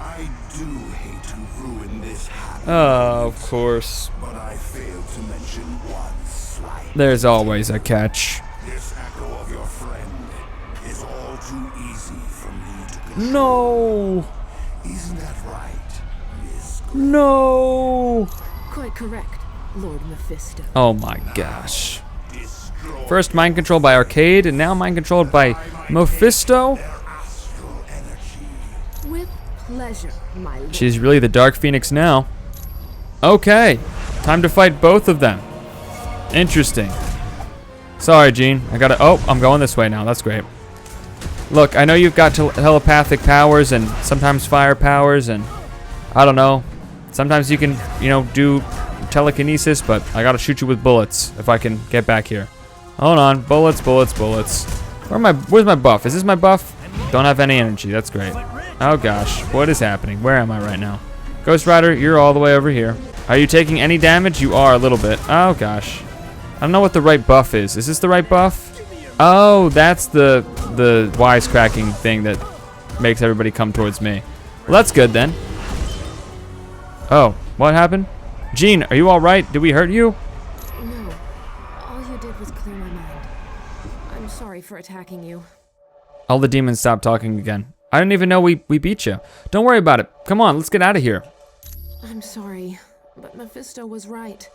I do hate to ruin this happy Oh, of course. but I failed to mention one slight. There's always a catch. This echo of your friend is all too easy for me to control. No. Isn't that right, Miss? No. Quite correct, Lord Mephisto. Oh my gosh. First mind controlled by Arcade, and now mind controlled by Mephisto? With pleasure, my lord. She's really the Dark Phoenix now. Okay, time to fight both of them. Interesting. Sorry, Jean. I gotta. Oh, I'm going this way now. That's great. Look, I know you've got telepathic powers and sometimes fire powers, and I don't know. Sometimes you can, you know, do telekinesis, but I gotta shoot you with bullets if I can get back here. Hold on. Bullets, bullets, bullets. Where's my buff? Is this my buff? Don't have any energy. That's great. Oh gosh, what is happening? Where am I right now? Ghost Rider, you're all the way over here. Are you taking any damage? You are a little bit. Oh gosh. I don't know what the right buff is. Is this the right buff? Oh, that's the wisecracking thing that makes everybody come towards me. Well, that's good then. Oh, what happened? Jean, are you all right? Did we hurt you? No, all you did was clear my mind. I'm sorry for attacking you. All the demons stopped talking again. I didn't even know we beat you. Don't worry about it. Come on, let's get out of here. I'm sorry, but Mephisto was right.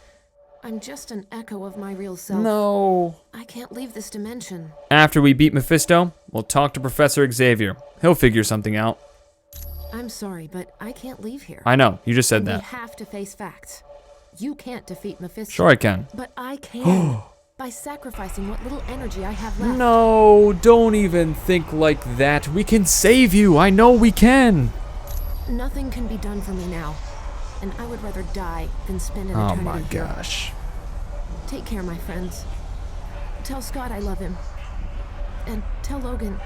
I'm just an echo of my real self. No. I can't leave this dimension. After we beat Mephisto, we'll talk to Professor Xavier. He'll figure something out. I'm sorry, but I can't leave here. I know, you just said We that. have to face facts. You can't defeat Mephisto. Sure I can. But I can. By sacrificing what little energy I have left. No, don't even think like that. We can save you. I know we can. Nothing can be done for me now. And I would rather die than spend an Oh eternity my here. gosh. Take care, my friends. Tell Scott I love him. And tell Logan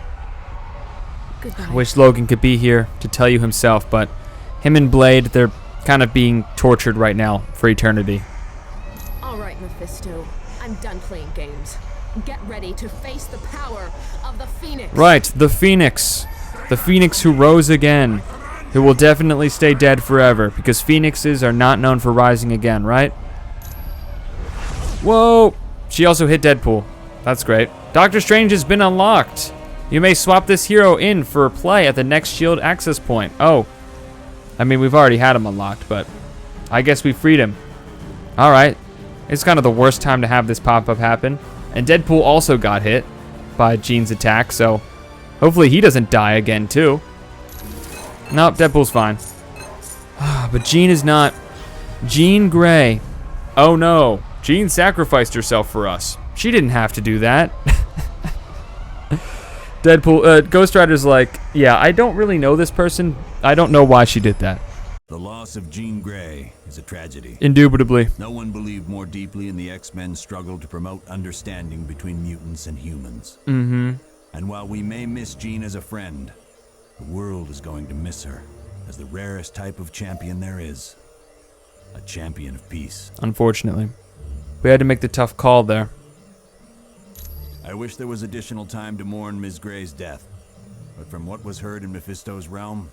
goodbye. I wish Logan could be here to tell you himself, but him and Blade, they're kind of being tortured right now for eternity. All right, Mephisto. I'm done playing games. Get ready to face the power of the Phoenix. Right, the Phoenix. The Phoenix who rose again. Who will definitely stay dead forever, because Phoenixes are not known for rising again, right? Whoa! She also hit Deadpool. That's great. Doctor Strange has been unlocked. You may swap this hero in for play at the next shield access point. Oh. I mean, we've already had him unlocked, but I guess we freed him. Alright. It's kind of the worst time to have this pop-up happen. And Deadpool also got hit by Jean's attack, so hopefully he doesn't die again, too. Nope, Deadpool's fine. But Jean is not. Jean Grey. Oh no. Jean sacrificed herself for us. She didn't have to do that. Deadpool, Ghost Rider's like, yeah, I don't really know this person. I don't know why she did that. The loss of Jean Grey is a tragedy. Indubitably. No one believed more deeply in the X-Men's struggle to promote understanding between mutants and humans. Mm-hmm. And while we may miss Jean as a friend, the world is going to miss her as the rarest type of champion there is. A champion of peace. Unfortunately. We had to make the tough call there. I wish there was additional time to mourn Ms. Grey's death. But from what was heard in Mephisto's realm,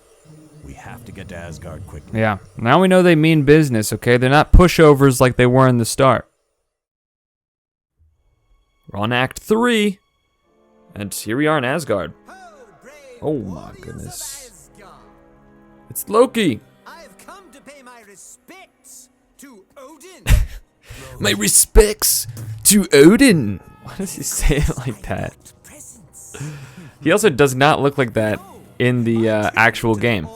we have to get to Asgard quickly. Yeah. Now we know they mean business, okay? They're not pushovers like they were in the start. We're on Act 3. And here we are in Asgard. Oh my goodness. It's Loki. I've come to pay my respects to Odin. My respects to Odin. Why does he say it like that? He also does not look like that in the actual game.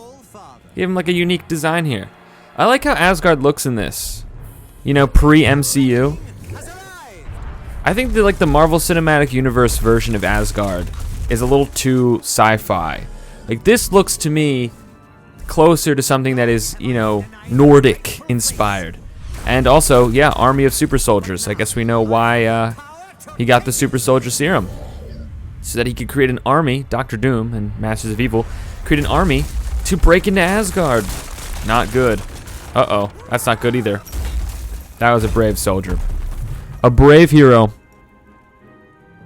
Give him like a unique design here. I like how Asgard looks in this. You know, pre-MCU. I think that like the Marvel Cinematic Universe version of Asgard is a little too sci-fi. Like this looks to me closer to something that is, you know, Nordic inspired. And also, yeah, army of super soldiers. I guess we know why he got the super soldier serum. So that he could create an army, Doctor Doom and Masters of Evil, create an army to break into Asgard. Not good. Uh-oh, that's not good either. That was a brave soldier. A brave hero.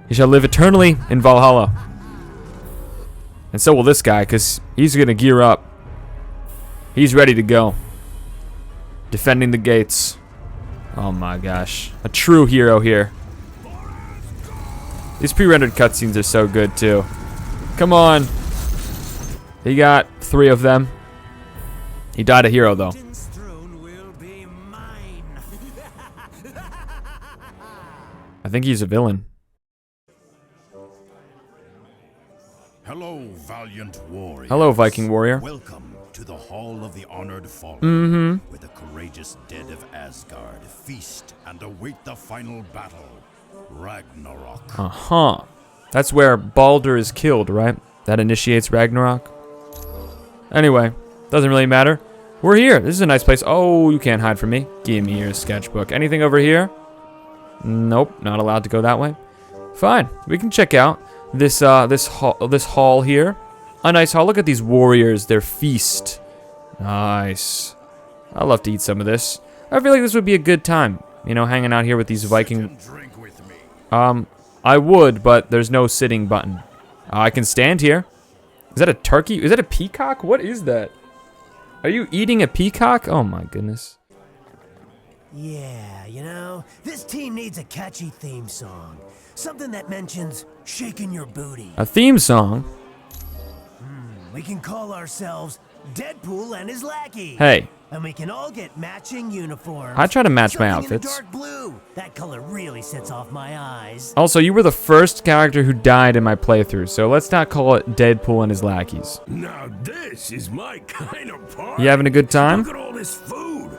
He shall live eternally in Valhalla. And so will this guy, because he's going to gear up. He's ready to go. Defending the gates. Oh my gosh. A true hero here. These pre-rendered cutscenes are so good too. Come on. He got 3 of them. He died a hero though. I think he's a villain. Hello, valiant warrior. Hello, Viking warrior. Welcome to the Hall of the Honored Fallen, Mm-hmm. where the courageous dead of Asgard feast and await the final battle, Ragnarok. Uh-huh. That's where Baldur is killed, right? That initiates Ragnarok. Anyway, doesn't really matter. We're here. This is a nice place. Oh, you can't hide from me. Give me your sketchbook. Anything over here? Nope, not allowed to go that way. Fine, we can check out this hall here. A nice hall. Look at these warriors. Their feast. Nice. I'd love to eat some of this. I feel like this would be a good time. You know, hanging out here with these Viking. I would, but there's no sitting button. I can stand here. Is that a turkey? Is that a peacock? What is that? Are you eating a peacock? Oh my goodness. Yeah, you know, this team needs a catchy theme song. Something that mentions shaking your booty. A theme song? We can call ourselves Deadpool and his lackey. Hey, and we can all get matching uniforms. I try to match my Something in the outfits. dark blue. That color really sets off my eyes. Also, you were the first character who died in my playthrough, so let's not call it Deadpool and his lackeys. Now this is my kind of party. You having a good time? Look at all this food.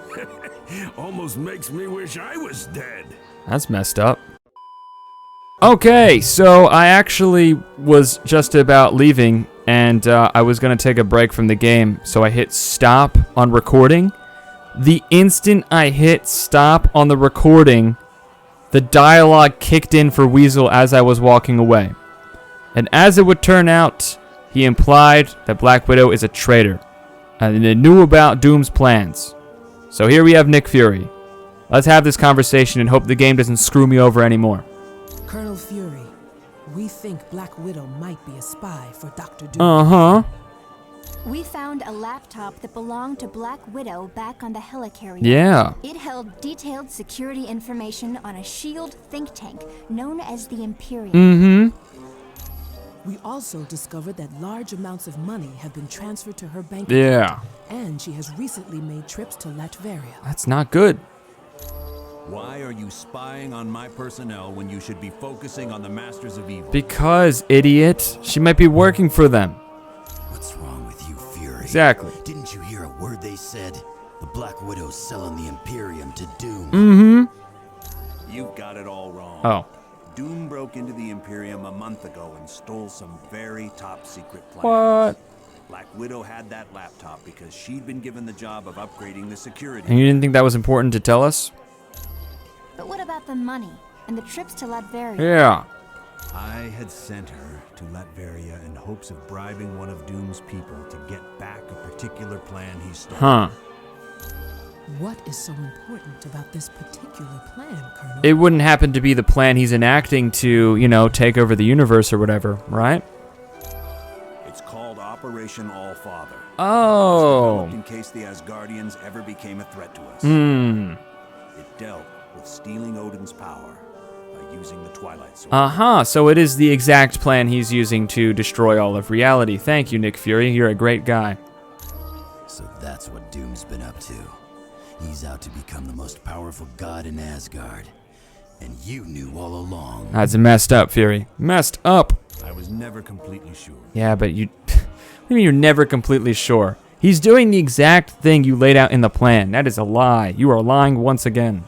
Almost makes me wish I was dead. That's messed up. Okay, so I actually was just about leaving, and I was going to take a break from the game, so I hit stop on recording. The instant I hit stop on the recording, the dialogue kicked in for Weasel as I was walking away. And as it would turn out, he implied that Black Widow is a traitor, and they knew about Doom's plans. So here we have Nick Fury. Let's have this conversation and hope the game doesn't screw me over anymore. Colonel Fury, we think Black Widow might be a spy for Dr. Doom. Uh-huh. We found a laptop that belonged to Black Widow back on the Helicarrier. Yeah. It held detailed security information on a SHIELD think tank known as the Imperium. Mm-hmm. We also discovered that large amounts of money have been transferred to her bank Yeah. account, and she has recently made trips to Latveria. That's not good. Why are you spying on my personnel when you should be focusing on the Masters of Evil? Because, idiot, she might be working for them. What's wrong with you, Fury? Exactly. Didn't you hear a word they said? The Black Widow's selling the Imperium to Doom. Mm-hmm. You've got it all wrong. Oh. Doom broke into the Imperium a month ago and stole some very top secret plans. What? Black Widow had that laptop because she'd been given the job of upgrading the security. And you didn't think that was important to tell us? But what about the money and the trips to Latveria? Yeah. I had sent her to Latveria in hopes of bribing one of Doom's people to get back a particular plan he stole. Huh. What is so important about this particular plan, Colonel? It wouldn't happen to be the plan he's enacting to, you know, take over the universe or whatever, right? It's called Operation Allfather. Oh. In case the Asgardians ever became a threat to us. Hmm. It dealt with stealing Odin's power by using the Twilight Sword. Uh-huh, so it is the exact plan he's using to destroy all of reality. Thank you, Nick Fury. You're a great guy. So that's what Doom's been up to. He's out to become the most powerful god in Asgard. And you knew all along. That's messed up, Fury. Messed up. I was never completely sure. Yeah, but you... What do you mean you're never completely sure? He's doing the exact thing you laid out in the plan. That is a lie. You are lying once again.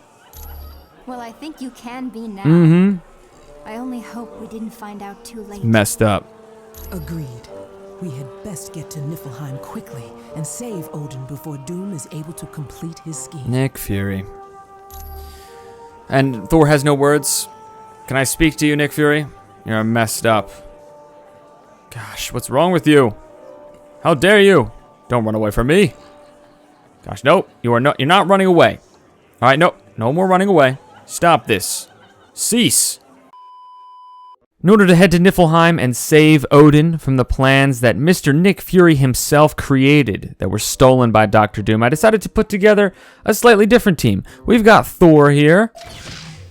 Well, I think you can be now. Mm-hmm. I only hope we didn't find out too late. Messed up. Agreed. We had best get to Niflheim quickly and save Odin before Doom is able to complete his scheme. Nick Fury. And Thor has no words. Can I speak to you, Nick Fury? You're messed up. Gosh, what's wrong with you? How dare you? Don't run away from me. Gosh, no, you're not running away. All right, no more running away. Stop this. Cease. In order to head to Niflheim and save Odin from the plans that Mr. Nick Fury himself created that were stolen by Dr. Doom, I decided to put together a slightly different team. We've got Thor here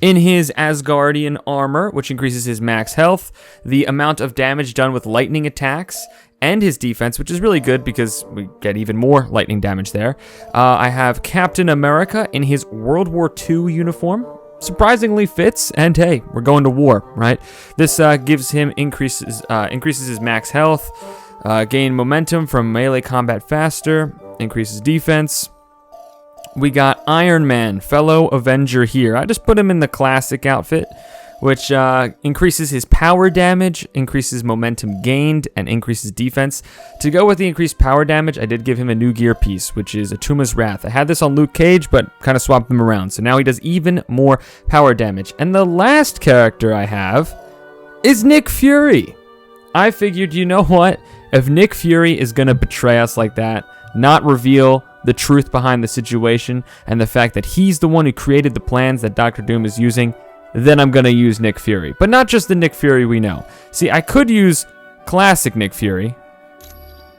in his Asgardian armor, which increases his max health, the amount of damage done with lightning attacks, and his defense, which is really good because we get even more lightning damage there. I have Captain America in his World War II uniform. Surprisingly fits, and hey, we're going to war, right? This gives him increases his max health, gain momentum from melee combat faster, increases defense. We got Iron Man, fellow Avenger here. I just put him in the classic outfit, which increases his power damage, increases momentum gained, and increases defense. To go with the increased power damage, I did give him a new gear piece, which is Atuma's Wrath. I had this on Luke Cage, but kind of swapped them around, so now he does even more power damage. And the last character I have is Nick Fury. I figured, you know what? If Nick Fury is going to betray us like that, not reveal the truth behind the situation, and the fact that he's the one who created the plans that Dr. Doom is using, then I'm going to use Nick Fury. But not just the Nick Fury we know. See, I could use classic Nick Fury,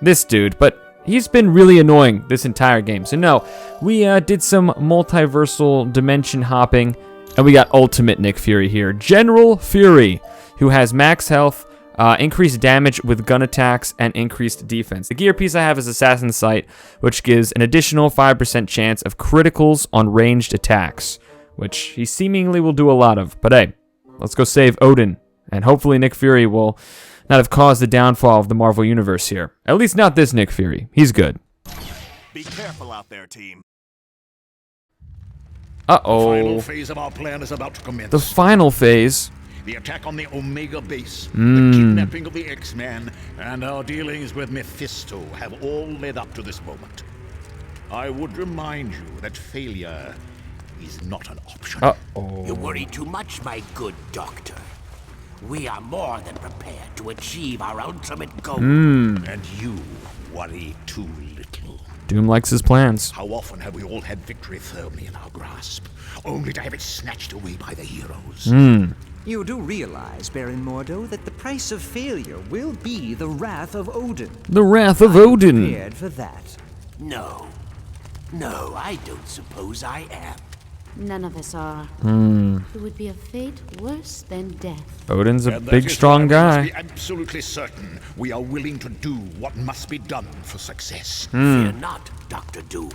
this dude, but he's been really annoying this entire game. So no, we did some multiversal dimension hopping, and we got ultimate Nick Fury here. General Fury, who has max health, Increased damage with gun attacks and increased defense. The gear piece I have is Assassin's Sight, which gives an additional 5% chance of criticals on ranged attacks, which he seemingly will do a lot of. But hey, let's go save Odin, and hopefully Nick Fury will not have caused the downfall of the Marvel Universe here. At least not this Nick Fury. He's good. Be careful out there, team. Uh-oh. The final phase of our plan is about to commence. The final phase? The attack on the Omega base, the kidnapping of the X-Man, and our dealings with Mephisto have all led up to this moment. I would remind you that failure is not an option. Uh-oh. You worry too much, my good doctor. We are more than prepared to achieve our ultimate goal. And you worry too little. Doom likes his plans. How often have we all had victory firmly in our grasp, only to have it snatched away by the heroes? You do realize, Baron Mordo, that the price of failure will be the wrath of Odin. The wrath of Odin. Prepared for that. No. No, I don't suppose I am. None of us are. It would be a fate worse than death. Odin's a And that big, is strong why we guy. must be absolutely certain we are willing to do what must be done for success. Fear not, Dr. Doom.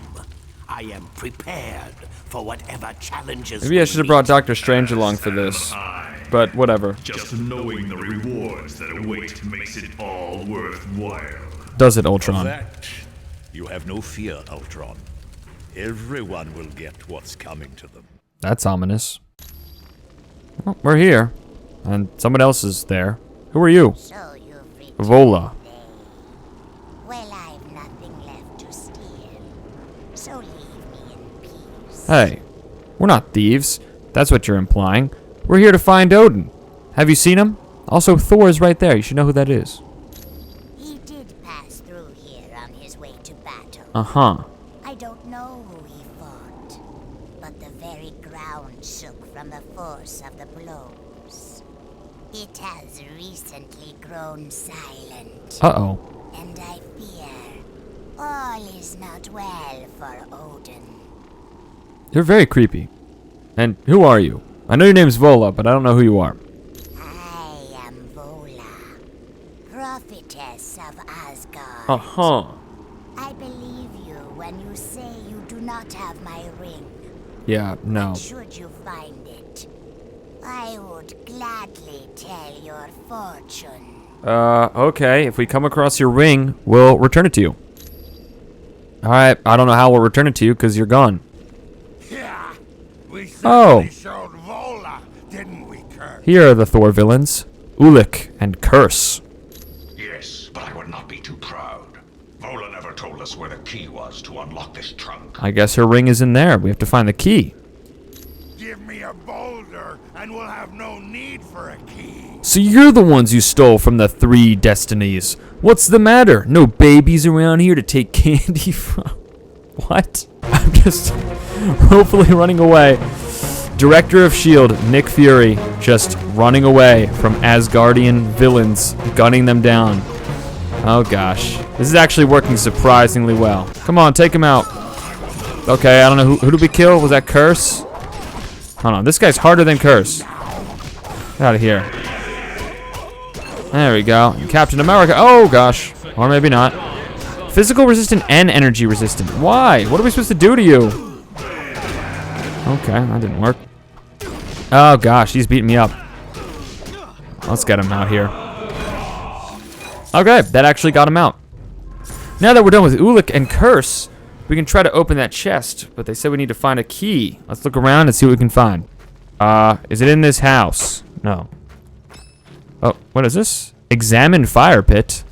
I am prepared for whatever challenges. Maybe I should have brought Doctor Strange along for this. But whatever. Just knowing the rewards that await makes it all worthwhile. Does it, For Ultron? that, you have no fear, Ultron. Everyone will get what's coming to them. That's ominous. Well, we're here. And someone else is there. Who are you? So you've returned Vola. today. Well, I've nothing left to steal. So leave me in peace. Hey, we're not thieves. That's what you're implying. We're here to find Odin. Have you seen him? Also, Thor is right there. You should know who that is. He did pass through here on his way to battle. Uh-huh. I don't know who he fought, but the very ground shook from the force of the blows. It has recently grown silent. Uh-oh. And I fear all is not well for Odin. You're very creepy. And who are you? I know your name's Vola, but I don't know who you are. I am Vola, prophetess of Asgard. Uh-huh. I believe you when you say you do not have my ring. Yeah, no. But should you find it, I would gladly tell your fortune. Okay. If we come across your ring, we'll return it to you. Alright, I don't know how we'll return it to you, because you're gone. Yeah, we Oh. certainly showed Vola, didn't we, Kurt? Here are the Thor villains. Ulik and Curse. Yes, but I would not be too proud. Vola never told us where the key was to unlock this trunk. I guess her ring is in there. We have to find the key. Give me a boulder, and we'll have no need for a key. So you're the ones you stole from the 3 destinies. What's the matter? No babies around here to take candy from? What? I'm just hopefully running away. Director of S.H.I.E.L.D., Nick Fury, just running away from Asgardian villains, gunning them down. Oh gosh. This is actually working surprisingly well. Come on, take him out. Okay, I don't know. Who did we kill? Was that Curse? Hold on, this guy's harder than Curse. Get out of here. There we go. Captain America. Oh gosh. Or maybe not. Physical resistant and energy resistant. Why? What are we supposed to do to you? Okay, that didn't work. Oh gosh, he's beating me up. Let's get him out here. Okay, that actually got him out. Now that we're done with Ulik and Curse, we can try to open that chest, but they said we need to find a key. Let's look around and see what we can find. Is it in this house? No. Oh, what is this? Examine fire pit.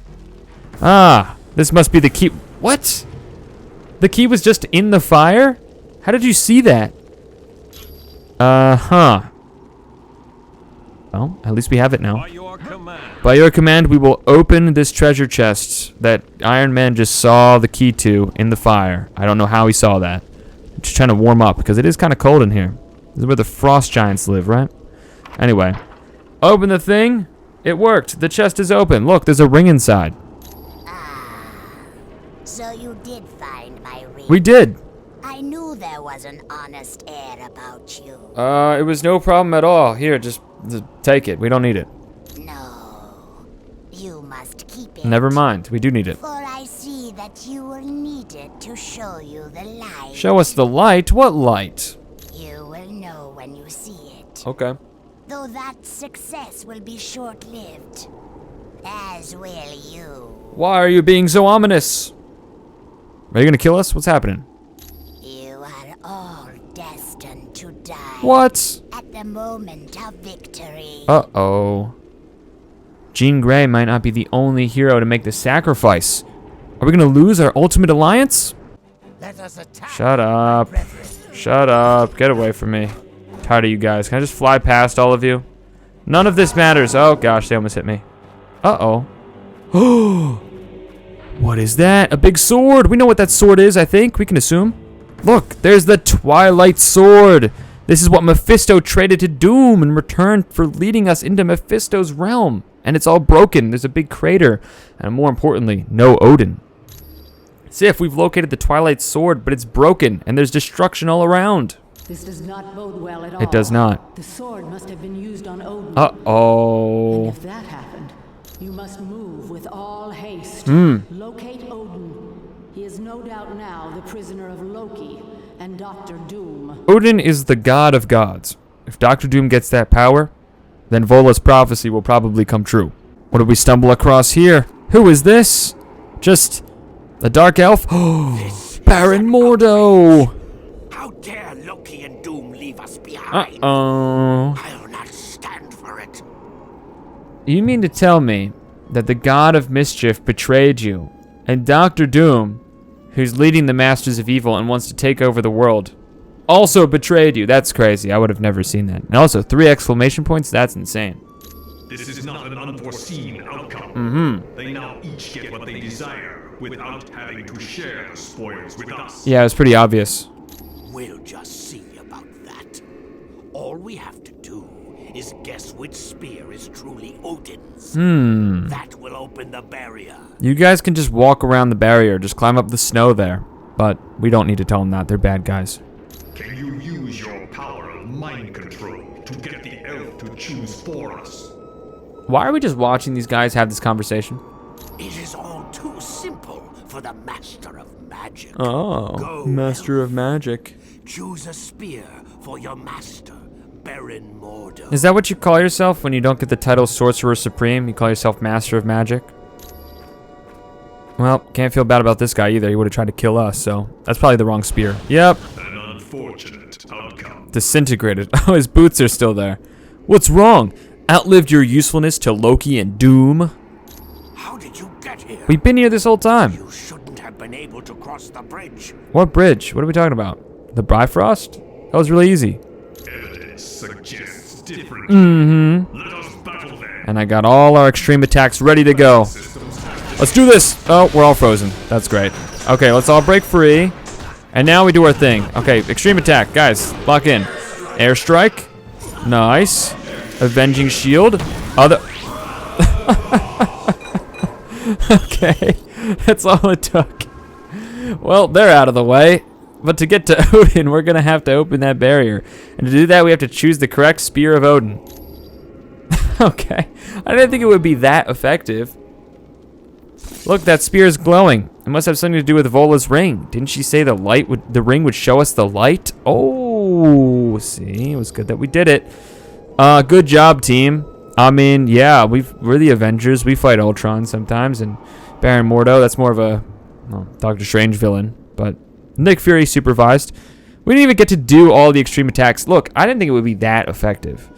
Ah, this must be the key. What? The key was just in the fire? How did you see that? Huh. Well, at least we have it now. By your command, we will open this treasure chest that Iron Man just saw the key to in the fire. I don't know how he saw that. I'm just trying to warm up, because it is kind of cold in here. This is where the frost giants live, right? Anyway. Open the thing. It worked. The chest is open. Look, there's a ring inside. So you did find my ring. We did. I knew there was an honest air about you. It was no problem at all. Here, just take it. We don't need it. No. Never mind. We do need it. For I see that you will need it to show you the light. Show us the light? What light? You will know when you see it. Okay. Though that success will be short-lived. As will you. Why are you being so ominous? Are you gonna kill us? What's happening? You are all destined to die. What? At the moment of victory. Uh-oh. Jean Grey might not be the only hero to make the sacrifice. Are we gonna lose our ultimate alliance? Let us attack. Shut up. Shut up. Get away from me. Tired of you guys. Can I just fly past all of you? None of this matters. Oh gosh, they almost hit me. Uh-oh. Oh. What is that? A big sword. We know what that sword is, I think. We can assume. Look, there's the Twilight Sword. This is what Mephisto traded to Doom in return for leading us into Mephisto's realm. And it's all broken. There's a big crater. And more importantly, no Odin. Sif, we've located the Twilight Sword, but it's broken, and there's destruction all around. This does not bode well at all. It does not. The sword must have been used on Odin. Uh-oh. And if that happened, you must move with all haste. Locate Odin. He is no doubt now the prisoner of Loki and Dr. Doom. Odin is the god of gods. If Dr. Doom gets that power, then Vola's prophecy will probably come true. What did we stumble across here? Who is this? Just a dark elf? Oh, Baron Mordo! How dare Loki and Doom leave us behind? Uh-oh. I'll not stand for it. You mean to tell me that the god of mischief betrayed you, and Dr. Doom, who's leading the Masters of Evil and wants to take over the world, also betrayed you? That's crazy. I would have never seen that. And also, 3 exclamation points? That's insane. This is not an unforeseen outcome. They now each get what they desire without having to share the spoils with us. Yeah, it was pretty obvious. We'll just see about that. All we have to do is guess which spear is truly Odin's. That will open the barrier. You guys can just walk around the barrier, just climb up the snow there. But we don't need to tell them that. They're bad guys. Can you use your power of mind control to get the elf to choose for us? Why are we just watching these guys have this conversation? It is all too simple for the Master of Magic. Oh, Go, Master elf. of Magic. Choose a spear for your master, Baron Mordo. Is that what you call yourself when you don't get the title Sorcerer Supreme? You call yourself Master of Magic? Well, can't feel bad about this guy either. He would have tried to kill us, so that's probably the wrong spear. Yep. An unfortunate outcome. Disintegrated. Oh, his boots are still there. What's wrong? Outlived your usefulness to Loki and Doom? How did you get here? We've been here this whole time. You shouldn't have been able to cross the bridge. What bridge? What are we talking about? The Bifrost? That was really easy. Evidence suggests different. Mm-hmm. Let us battle then. And I got all our extreme attacks ready to go. Let's do this! Oh, we're all frozen. That's great. Okay, let's all break free. And now we do our thing. Okay, extreme attack. Guys, lock in. Airstrike. Nice. Avenging shield. Other... Okay, that's all it took. Well, they're out of the way. But to get to Odin, we're going to have to open that barrier. And to do that, we have to choose the correct Spear of Odin. Okay. I didn't think it would be that effective. Look, that spear is glowing. It must have something to do with Vola's ring. Didn't she say the ring would show us the light? Oh, see, it was good that we did it. Good job, team. I mean, yeah, we're the Avengers. We fight Ultron sometimes, and Baron Mordo, that's more of a Doctor Strange villain. But Nick Fury supervised. We didn't even get to do all the extreme attacks. Look, I didn't think it would be that effective.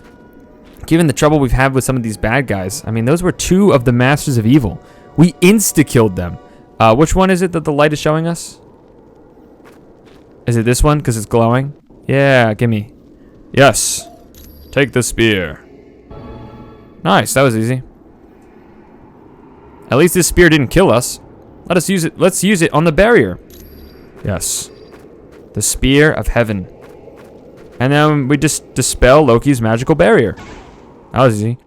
Given the trouble we've had with some of these bad guys. I mean, those were 2 of the Masters of Evil. We insta-killed them. Which one is it that the light is showing us? Is it this one? Because it's glowing? Yeah, gimme. Yes. Take the spear. Nice, that was easy. At least this spear didn't kill us. Let's use it on the barrier. Yes. The Spear of Heaven. And then we just dispel Loki's magical barrier. That was easy.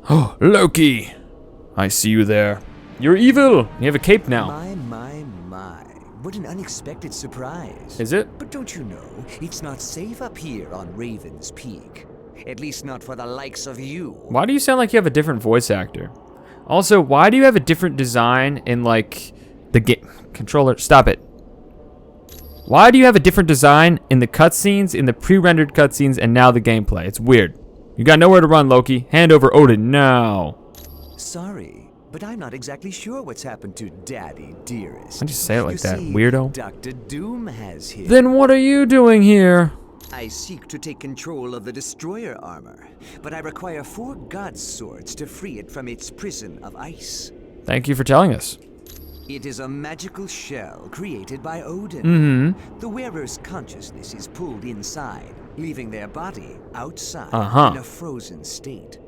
Oh, Loki! I see you there. You're evil! You have a cape now. My. What an unexpected surprise. Is it? But don't you know, it's not safe up here on Raven's Peak. At least not for the likes of you. Why do you sound like you have a different voice actor? Also, why do you have a different design in, like, the game controller? Stop it. Why do you have a different design in the cutscenes, in the pre-rendered cutscenes, and now the gameplay? It's weird. You got nowhere to run, Loki. Hand over Odin now. Sorry, but I'm not exactly sure what's happened to Daddy Dearest. Why'd you say it like that, see, weirdo? Dr. Doom has him. Then what are you doing here? I seek to take control of the Destroyer armor, but I require 4 God Swords to free it from its prison of ice. Thank you for telling us. It is a magical shell created by Odin. Mm-hmm. The wearer's consciousness is pulled inside, leaving their body outside in a frozen state.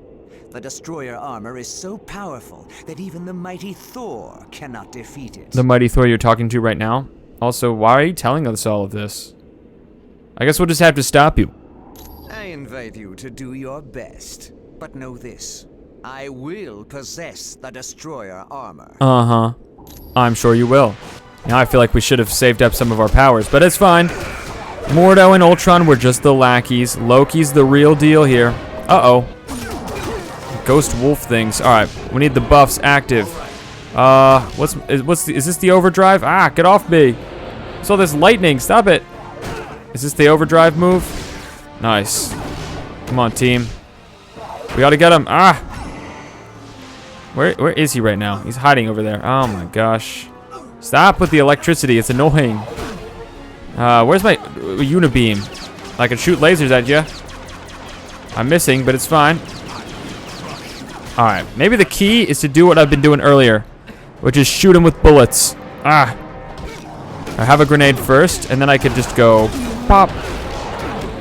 The Destroyer armor is so powerful that even the mighty Thor cannot defeat it. The mighty Thor you're talking to right now? Also, why are you telling us all of this? I guess we'll just have to stop you. I invite you to do your best, but know this. I will possess the Destroyer armor. Uh-huh. I'm sure you will. Now I feel like we should have saved up some of our powers, but it's fine. Mordo and Ultron were just the lackeys. Loki's the real deal here. Uh-oh. Ghost wolf things. Alright, we need the buffs active. Is this the overdrive? Ah, get off me. So this lightning, stop it. Is this the overdrive move? Nice. Come on, team. We gotta get him. Ah! Where is he right now? He's hiding over there. Oh my gosh. Stop with the electricity. It's annoying. Where's my unibeam? I can shoot lasers at you. I'm missing, but it's fine. Alright. Maybe the key is to do what I've been doing earlier, which is shoot him with bullets. Ah! I have a grenade first, and then I could just go pop.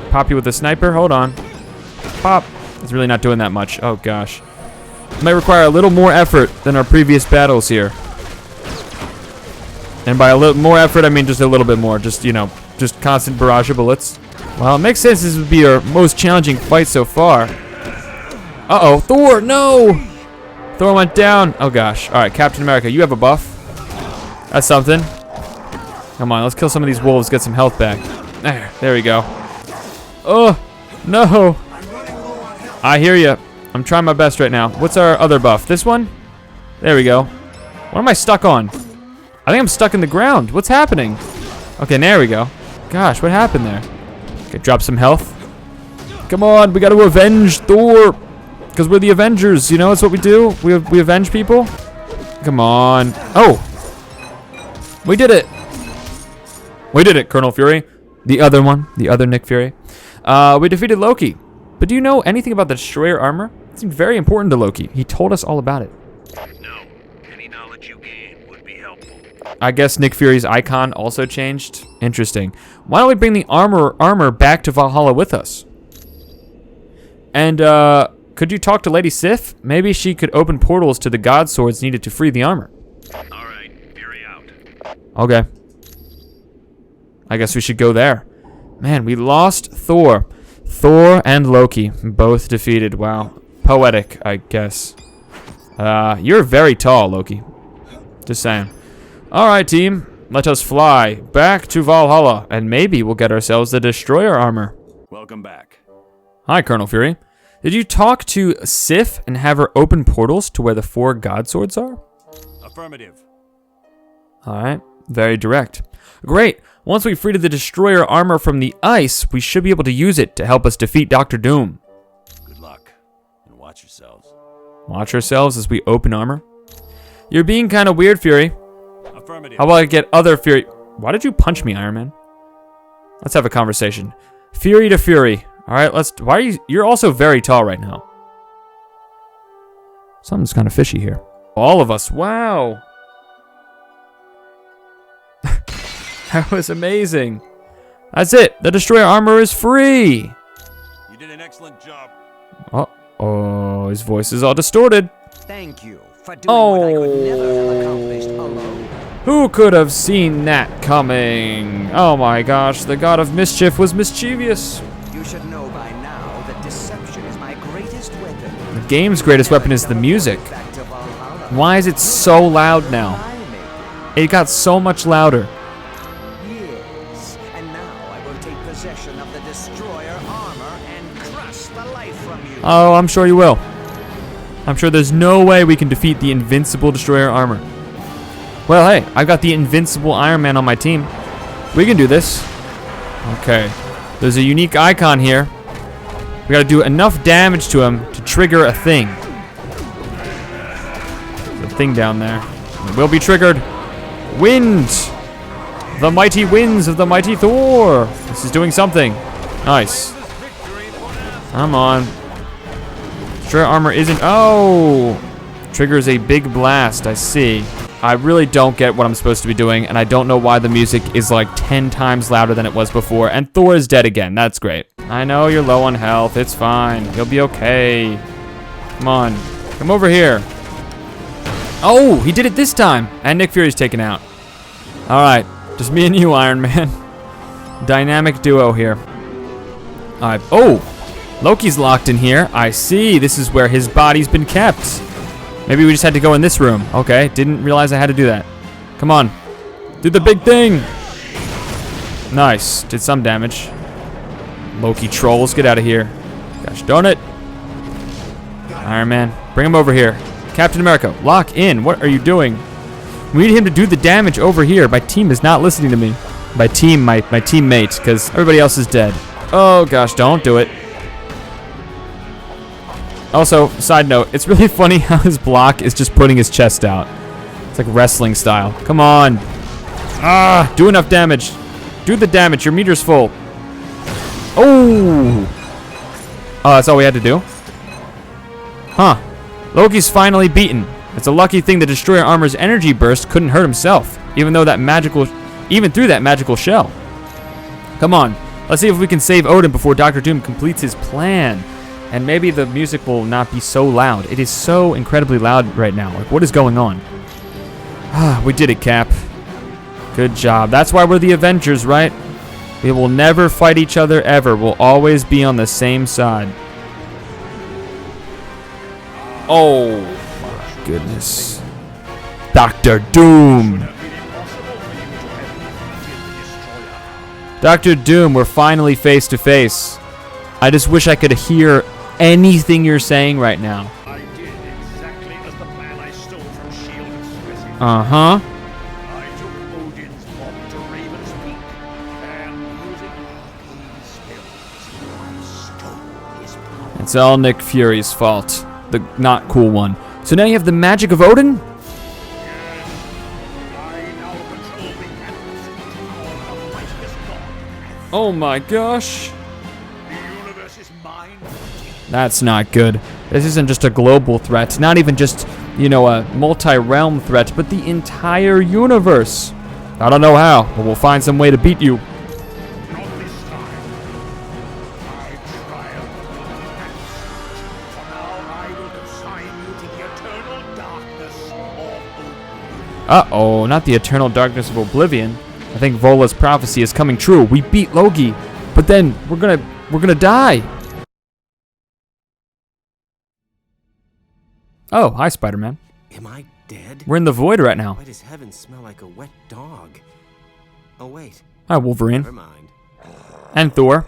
Pop you with a sniper. Hold on. Pop. It's really not doing that much. Oh gosh. It might require a little more effort than our previous battles here. And by a little more effort, I mean just a little bit more. Just, you know, just constant barrage of bullets. Well, it makes sense this would be our most challenging fight so far. Uh-oh, Thor, no! Thor went down. Oh gosh. Alright, Captain America, you have a buff. That's something. Come on, let's kill some of these wolves, get some health back. There we go. Oh, no. I hear you. I'm trying my best right now. What's our other buff? This one? There we go. What am I stuck on? I think I'm stuck in the ground. What's happening? Okay, there we go. Gosh, what happened there? Okay, drop some health. Come on, we got to avenge Thor. Because we're the Avengers, you know, that's what we do. We avenge people. Come on. Oh. We did it. We did it, Colonel Fury. The other one. The other Nick Fury. We defeated Loki. But do you know anything about the Destroyer armor? It seemed very important to Loki. He told us all about it. No. Any knowledge you gain would be helpful. I guess Nick Fury's icon also changed. Interesting. Why don't we bring the armor back to Valhalla with us? And, could you talk to Lady Sif? Maybe she could open portals to the God Swords needed to free the armor. Alright, Fury out. Okay. I guess we should go there. Man, we lost Thor. Thor and Loki, both defeated. Wow. Poetic, I guess. You're very tall, Loki. Just saying. Alright, team. Let us fly back to Valhalla, and maybe we'll get ourselves the Destroyer armor. Welcome back. Hi, Colonel Fury. Did you talk to Sif and have her open portals to where the 4 God Swords are? Affirmative. Alright. Very direct. Great. Once we freed the Destroyer armor from the ice, we should be able to use it to help us defeat Dr. Doom. Good luck, and watch yourselves. Watch ourselves as we open armor? You're being kind of weird, Fury. Affirmative. How about I get other Fury? Why did you punch me, Iron Man? Let's have a conversation. Fury to Fury. Alright, why are you... You're also very tall right now. Something's kind of fishy here. All of us. Wow. That was amazing. That's it. The Destroyer armor is free. You did an excellent job. Oh, his voice is all distorted. Thank you for doing what I could never have accomplished alone. Who could have seen that coming? Oh my gosh, the God of Mischief was mischievous. You should know by now that deception is my greatest weapon. The game's greatest weapon is the music. Why is it so loud now? It got so much louder. Yes, and now I will take possession of the Destroyer armor and crush the life from you. Oh, I'm sure you will. I'm sure there's no way we can defeat the invincible destroyer armor. Well, hey, I've got the invincible Iron Man on my team. We can do this. Okay. There's a unique icon here. We gotta do enough damage to him to trigger a thing. There's a thing down there. It will be triggered. Wind! The mighty winds of the mighty Thor! This is doing something. Nice. Come on. Destroyer armor isn't... Oh! Triggers a big blast, I see. I really don't get what I'm supposed to be doing, and I don't know why the music is like 10 times louder than it was before, and Thor is dead again. That's great. I know you're low on health. It's fine. You'll be okay. Come on. Come over here. Oh, he did it this time. And Nick Fury's taken out. All right. Just me and you, Iron Man. Dynamic duo here. All right. Oh, Loki's locked in here. I see. This is where his body's been kept. Maybe we just had to go in this room. Okay. Didn't realize I had to do that. Come on. Do the big thing. Nice. Did some damage. Loki trolls. Get out of here. Gosh darn it. Iron Man. Bring him over here. Captain America. Lock in. What are you doing? We need him to do the damage over here. My team is not listening to me. By team, my teammate, because everybody else is dead. Oh gosh, don't do it. Also, side note, it's really funny how his block is just putting his chest out. It's like wrestling style. Come on. Ah, do enough damage. Do the damage. Your meter's full. Oh. Oh, that's all we had to do? Huh. Loki's finally beaten. It's a lucky thing the Destroyer Armor's energy burst couldn't hurt himself, even through that magical shell. Come on, let's see if we can save Odin before Dr. Doom completes his plan. And maybe the music will not be so loud. It is so incredibly loud right now. Like, what is going on? Ah, we did it, Cap. Good job. That's why we're the Avengers, right? We will never fight each other ever. We'll always be on the same side. Oh. Goodness. Dr. Doom. Dr. Doom, we're finally face to face. I just wish I could hear anything you're saying right now. I did exactly as the plan I stole from S.H.I.E.L.D. expressed. Uh-huh. I took Odin's bomb to Raven's Peak, and using arcane spells, I stole his power. It's all Nick Fury's fault. The not cool one. So now you have the magic of Odin? Oh my gosh. That's not good. This isn't just a global threat. Not even just, you know, a multi-realm threat, but the entire universe. I don't know how, but we'll find some way to beat you. Uh-oh, not the eternal darkness of oblivion. I think Vola's prophecy is coming true. We beat Loki, but then we're gonna die. Oh, hi, Spider-Man. Am I dead? We're in the void right now. Why does heaven smell like a wet dog? Oh wait. Hi, Wolverine. Never mind. And Thor.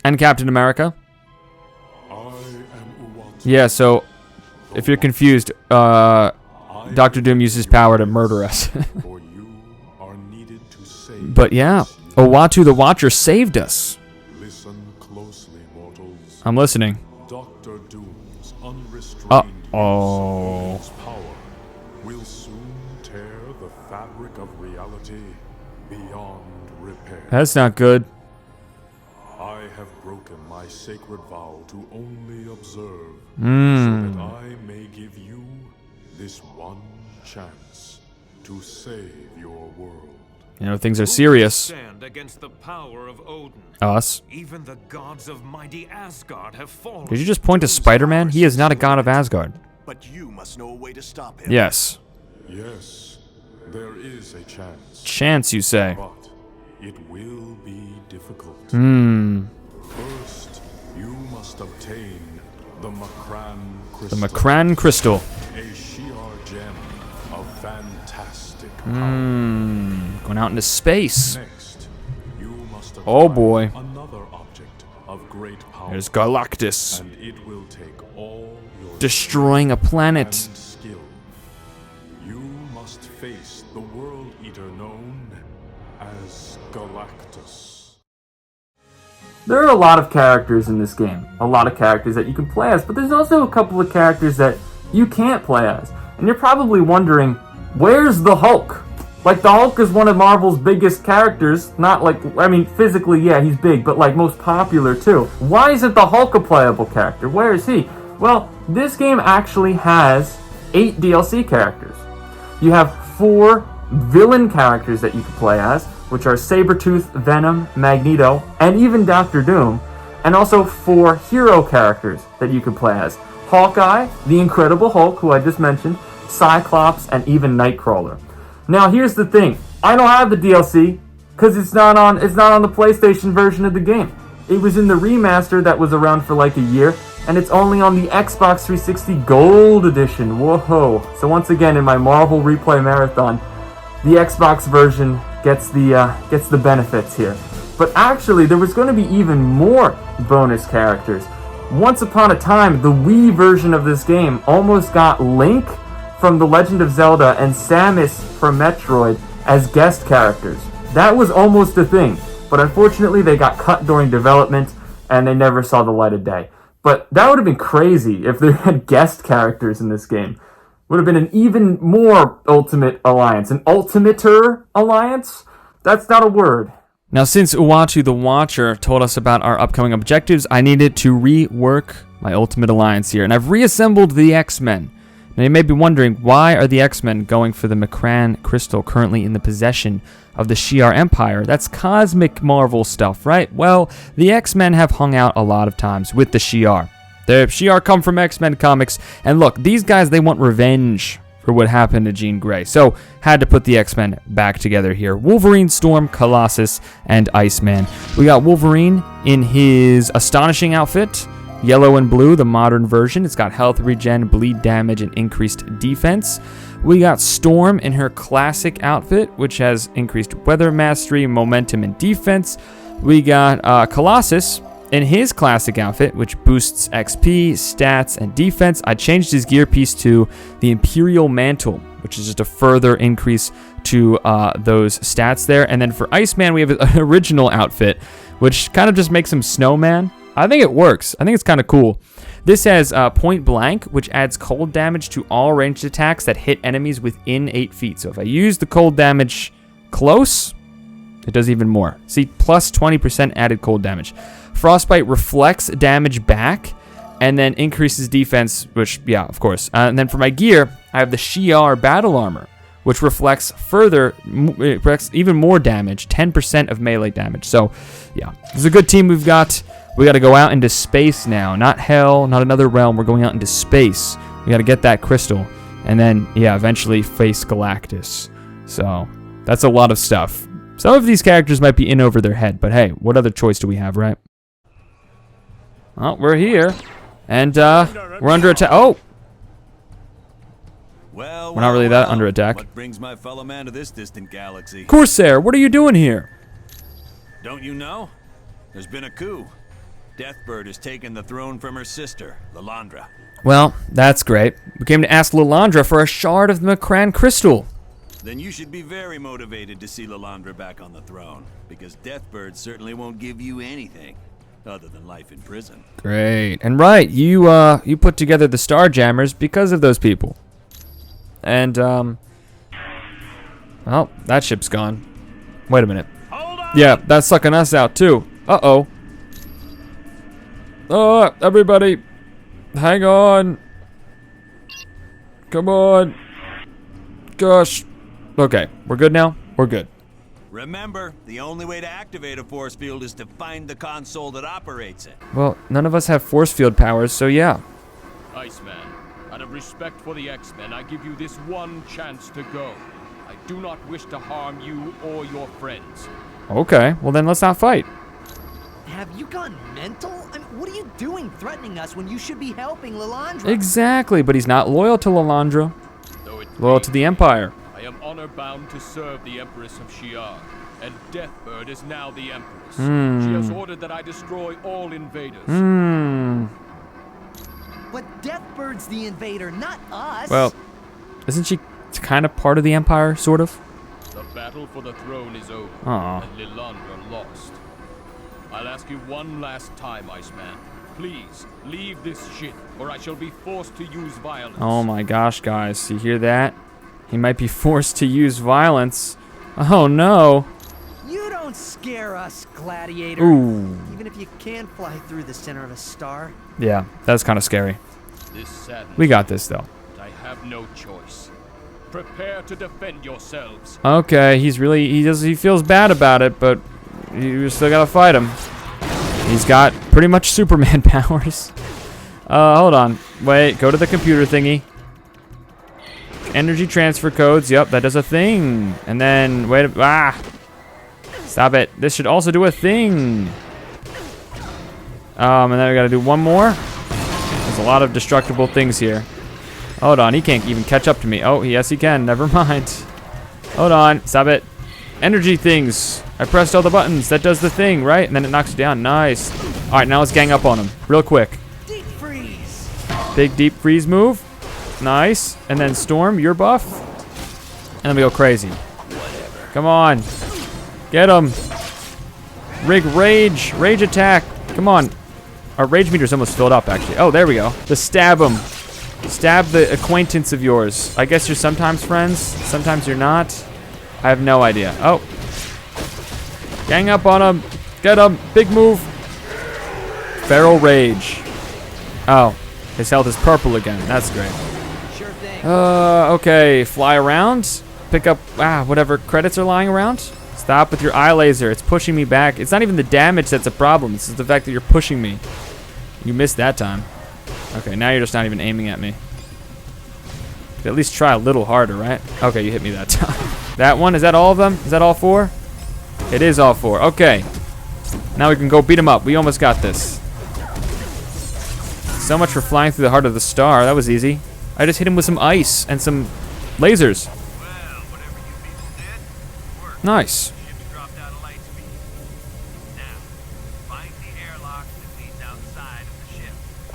And Captain America. Yeah, so if you're confused, Dr. Doom uses power to murder us. But yeah, Uatu the Watcher saved us. Listen closely, mortals. I'm listening. Dr. Doom's unrestrained Uh-oh. use of his power will soon tear the fabric of reality beyond repair. That's not good. I have broken my sacred vow to only observe, so Mm. that I may give you this one chance to save your world. You know, things are serious. Stand against the power of Odin. Us. Even the gods of mighty Asgard have fallen. Did you just point to Spider-Man? He is not a god of Asgard. But you must know a way to stop him. Yes. Yes, there is a chance. Chance, you say? But it will be difficult. Hmm. First, you must obtain the Makran The crystal. Makran crystal. A Shi'ar gem of fantastic power. Hmm. Going out into space. Next, you must Oh boy. another object of great power. There's Galactus. And it will take all your destroying a planet. Skill. You must face the World Eater known as Galactus. There are a lot of characters in this game. A lot of characters that you can play as, but there's also a couple of characters that you can't play as. And you're probably wondering, where's the Hulk? Like, the Hulk is one of Marvel's biggest characters. Not like, I mean, physically, yeah, he's big, but like most popular too. Why isn't the Hulk a playable character? Where is he? Well, this game actually has 8 DLC characters. You have 4 villain characters that you can play as, which are Sabretooth, Venom, Magneto, and even Doctor Doom. And also 4 hero characters that you can play as. Hawkeye, the Incredible Hulk, who I just mentioned, Cyclops, and even Nightcrawler. Now here's the thing, I don't have the DLC because it's not on the PlayStation version of the game. It was in the remaster that was around for like a year, and it's only on the Xbox 360 Gold Edition. Whoa! So once again, in my Marvel Replay Marathon, the Xbox version gets the benefits here. But actually, there was going to be even more bonus characters. Once upon a time, the Wii version of this game almost got Link from The Legend of Zelda and Samus from Metroid as guest characters. That was almost a thing, but unfortunately they got cut during development and they never saw the light of day. But that would have been crazy if they had guest characters in this game. Would have been an even more Ultimate Alliance. An Ultimater Alliance? That's not a word. Now, since Uatu the Watcher told us about our upcoming objectives, I needed to rework my Ultimate Alliance here, and I've reassembled the X-Men. Now, you may be wondering, why are the X-Men going for the Macran Crystal currently in the possession of the Shi'ar Empire? That's cosmic Marvel stuff, right? Well, the X-Men have hung out a lot of times with the Shi'ar. The Shi'ar come from X-Men comics, and look, these guys, they want revenge for what happened to Jean Grey, so had to put the X-Men back together here. Wolverine, Storm, Colossus, and Iceman. We got Wolverine in his astonishing outfit, yellow and blue, the modern version. It's got health regen, bleed damage, and increased defense. We got Storm in her classic outfit, which has increased weather mastery, momentum, and defense. We got Colossus in his classic outfit, which boosts XP, stats, and defense. I changed his gear piece to the Imperial Mantle, which is just a further increase to those stats there. And then for Iceman, we have an original outfit, which kind of just makes him Snowman. I think it works. I think it's kind of cool. This has Point Blank, which adds cold damage to all ranged attacks that hit enemies within 8 feet. So if I use the cold damage close, it does even more. See, plus 20% added cold damage. Frostbite reflects damage back and then increases defense, which, yeah, of course. And then for my gear, I have the Shi'ar Battle Armor, which reflects even more damage, 10% of melee damage. So, yeah, this is a good team we've got. We got to go out into space now. Not hell, not another realm. We're going out into space. We got to get that crystal. And then, yeah, eventually face Galactus. So, that's a lot of stuff. Some of these characters might be in over their head, but hey, what other choice do we have, right? Well, we're here. And, we're under attack. Oh! Well, we're not really that under attack. What brings my fellow man to this distant galaxy? Corsair, what are you doing here? Don't you know? There's been a coup. Deathbird has taken the throne from her sister, Lilandra. Well, that's great. We came to ask Lilandra for a shard of the Macran Crystal. Then you should be very motivated to see Lilandra back on the throne, because Deathbird certainly won't give you anything other than life in prison. Great. And right, you put together the Starjammers because of those people. And, well, that ship's gone. Wait a minute. Yeah, that's sucking us out, too. Uh-oh. Everybody, hang on. Come on. Gosh. Okay, we're good now? We're good. Remember, the only way to activate a force field is to find the console that operates it. Well, none of us have force field powers, so yeah. Iceman, out of respect for the X-Men, I give you this one chance to go. I do not wish to harm you or your friends. Okay, well then let's not fight. Have you gone mental? I mean, what are you doing threatening us when you should be helping Lilandra? Exactly, but he's not loyal to Lilandra. Loyal to the Empire. I am honor-bound to serve the Empress of Shi'ar, and Deathbird is now the Empress. She has ordered that I destroy all invaders. But Deathbird Deathbird's the invader, not us. Well, isn't she kind of part of the Empire, sort of? The battle for the throne is over, Aw. and Lilandra lost. I'll ask you one last time, Iceman. Please, leave this ship, or I shall be forced to use violence. Oh my gosh, guys. You hear that? He might be forced to use violence. Oh no. You don't scare us, Gladiator. Ooh. Even if you can fly through the center of a star. Yeah, that's kind of scary. This saddens We got this, though. but I have no choice. Prepare to defend yourselves. Okay, he feels bad about it, but you still gotta fight him. He's got pretty much Superman powers. Hold on. Wait, go to the computer thingy. Energy transfer codes. Yep, that does a thing. And then, wait. Stop it. This should also do a thing. And then we gotta do one more. There's a lot of destructible things here. Hold on, he can't even catch up to me. Oh, yes, he can. Never mind. Hold on. Stop it. Energy things. I pressed all the buttons. That does the thing, right? And then it knocks you down. Nice. All right, now let's gang up on him real quick. Deep freeze. Big deep freeze move. Nice. And then Storm, you're buff. And then we go crazy. Come on. Get him. Rig rage. Rage attack. Come on. Our rage meter's almost filled up, actually. Oh, there we go. The stab him. Stab the acquaintance of yours. I guess you're sometimes friends. Sometimes you're not. I have no idea. Oh. Gang up on him. Get him. Big move. Feral rage. Oh. His health is purple again. That's great. Sure thing. Okay. Fly around. Pick up, whatever credits are lying around. Stop with your eye laser. It's pushing me back. It's not even the damage that's a problem. It's just the fact that you're pushing me. You missed that time. Okay, now you're just not even aiming at me. Could at least try a little harder, right? Okay, you hit me that time. That one, is that all of them? Is that all 4? It is all 4. Okay. Now we can go beat him up. We almost got this. So much for flying through the heart of the star. That was easy. I just hit him with some ice and some lasers. Nice.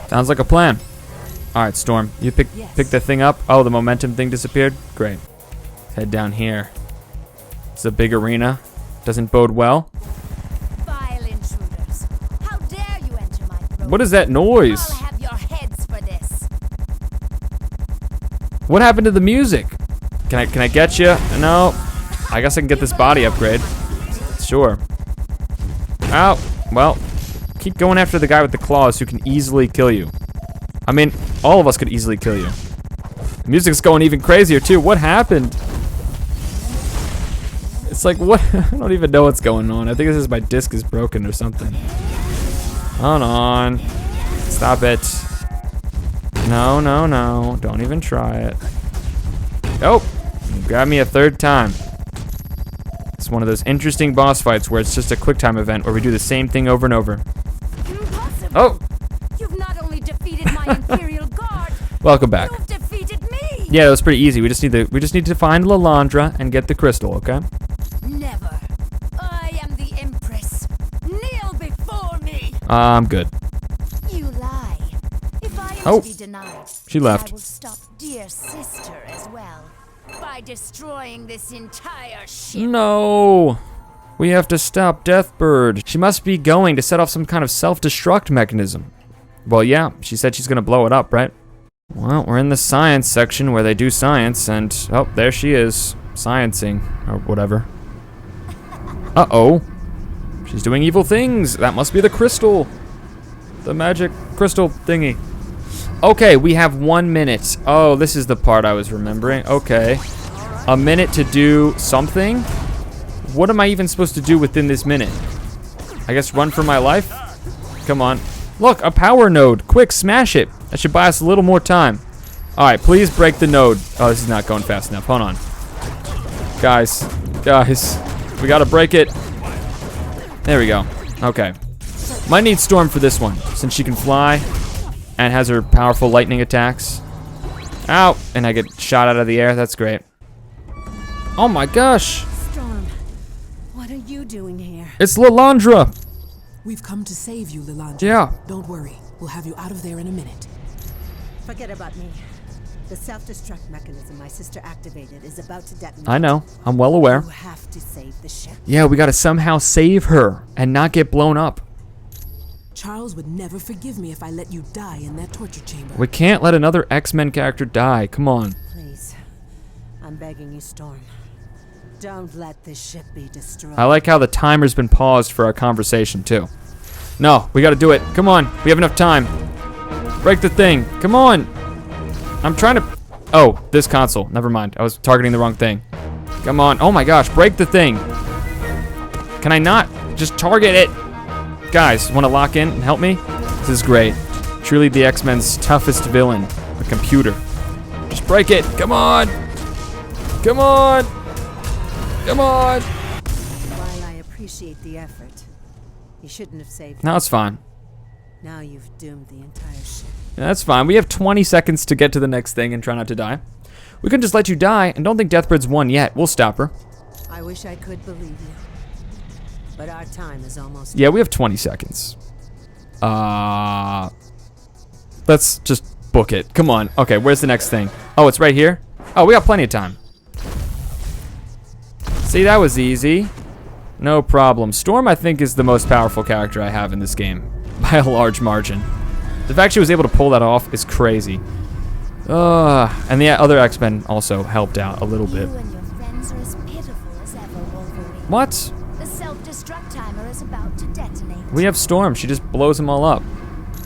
Sounds like a plan. All right, Storm. You pick the thing up. Oh, the momentum thing disappeared. Great. Let's head down here. It's a big arena. Doesn't bode well. Vile intruders. How dare you enter my throne? What is that noise? I'll have your heads for this. What happened to the music? Can I get you? No. I guess I can get this body upgrade. Sure. Oh, well. Keep going after the guy with the claws who can easily kill you. I mean, all of us could easily kill you. The music's going even crazier too. What happened? It's like, what? I don't even know what's going on. I think this is my disc is broken or something. Hold on. Stop it. No, no, no. Don't even try it. Oh, grab me a third time. It's one of those interesting boss fights where it's just a quick time event where we do the same thing over and over. Impossible. Oh! You've not only defeated my Imperial Guard, Welcome back. you've defeated me. Yeah, that was pretty easy. We just need to find Lilandra and get the crystal, okay? Never. I am the Empress. Kneel before me. I'm good. You lie. If I am Oh, to be denied, she left. I will stop dear sister as well by destroying this entire ship. No! We have to stop Deathbird. She must be going to set off some kind of self-destruct mechanism. Well, yeah, she said she's gonna blow it up, right? Well, we're in the science section where they do science, and oh, there she is, sciencing, or whatever. Uh-oh. She's doing evil things. That must be the crystal. The magic crystal thingy. Okay, we have 1 minute. Oh, this is the part I was remembering. Okay. A minute to do something? What am I even supposed to do within this minute? I guess run for my life? Come on. Look, a power node. Quick, smash it. That should buy us a little more time. All right, please break the node. Oh, this is not going fast enough. Hold on. Guys, we gotta break it. There we go. Okay. Might need Storm for this one, since she can fly and has her powerful lightning attacks. Ow! And I get shot out of the air. That's great. Oh my gosh! Storm, what are you doing here? It's Lilandra! We've come to save you, Lilandra. Yeah. Don't worry. We'll have you out of there in a minute. Forget about me. The self-destruct mechanism my sister activated is about to detonate. I know. I'm well aware. You have to save the ship. Yeah, we gotta somehow save her and not get blown up. Charles would never forgive me if I let you die in that torture chamber. We can't let another X-Men character die. Come on. Please. I'm begging you, Storm. Don't let this ship be destroyed. I like how the timer's been paused for our conversation, too. No, we gotta do it. Come on. We have enough time. Break the thing. Come on. I'm trying to... Oh, this console. Never mind. I was targeting the wrong thing. Come on. Oh my gosh. Break the thing. Can I not just target it? Guys, want to lock in and help me? This is great. Truly the X-Men's toughest villain. The computer. Just break it. Come on. Come on. Come on. While I appreciate the effort, you shouldn't have saved No, it's fine. Now you've doomed the entire ship. Yeah, that's fine. We have 20 seconds to get to the next thing and try not to die. We couldn't just let you die, and don't think Deathbird's won yet. We'll stop her. I wish I could believe you. But our time is almost... Yeah, we have 20 seconds. Let's just book it. Come on. Okay, where's the next thing? Oh, it's right here? Oh, we got plenty of time. See, that was easy. No problem. Storm, I think, is the most powerful character I have in this game. By a large margin. The fact she was able to pull that off is crazy. And the other X-Men also helped out a little bit. You and your friends are as pitiful as ever, Wolverine. What? The self-destruct timer is about to detonate. We have Storm. She just blows them all up.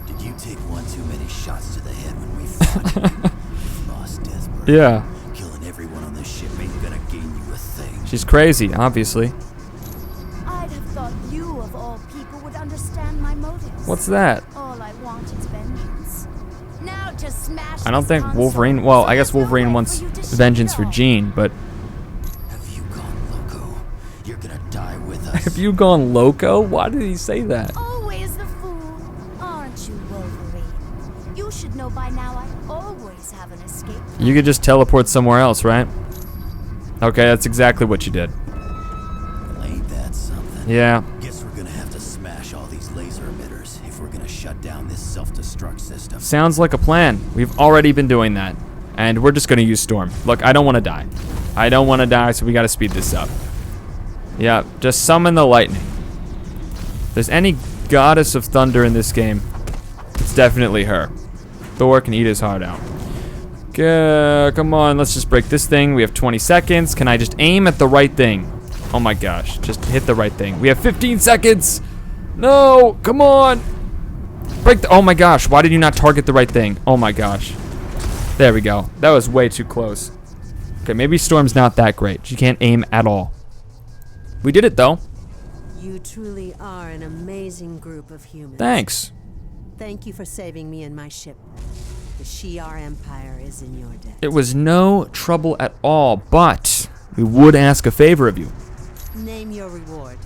Did you take one too many shots to the head when we fought? You lost desperate. Yeah. Killing everyone on the ship ain't gonna gain you a thing. She's crazy, obviously. I'd have thought you, of all people, would understand my motives. What's that? All I want is vengeance. Now to smash I don't this think console Wolverine... Well, so I guess there's no Wolverine way wants for you to shut vengeance it for off. Jean, but... Have you gone loco? You're gonna die with us. Have you gone loco? Why did he say that? Always the fool, aren't you, Wolverine? You should know by now I always have an escape plan. You could just teleport somewhere else, right? Okay, that's exactly what you did. Well, ain't that something? Yeah. Guess we're gonna have to smash all these laser emitters if we're gonna shut down this self-destruct system. Sounds like a plan. We've already been doing that. And we're just going to use Storm. Look, I don't want to die. I don't want to die, so we got to speed this up. Yeah, just summon the lightning. If there's any goddess of thunder in this game, it's definitely her. Thor can eat his heart out. Come on, let's just break this thing. We have 20 seconds. Can I just aim at the right thing? Oh my gosh, just hit the right thing. We have 15 seconds. No, come on. Break the... Oh my gosh, why did you not target the right thing? Oh my gosh. There we go. That was way too close. Okay, maybe Storm's not that great. She can't aim at all. We did it, though. You truly are an amazing group of humans. Thanks. Thank you for saving me and my ship. The Shi'ar Empire is in your debt. It was no trouble at all, but we would ask a favor of you. Name your reward.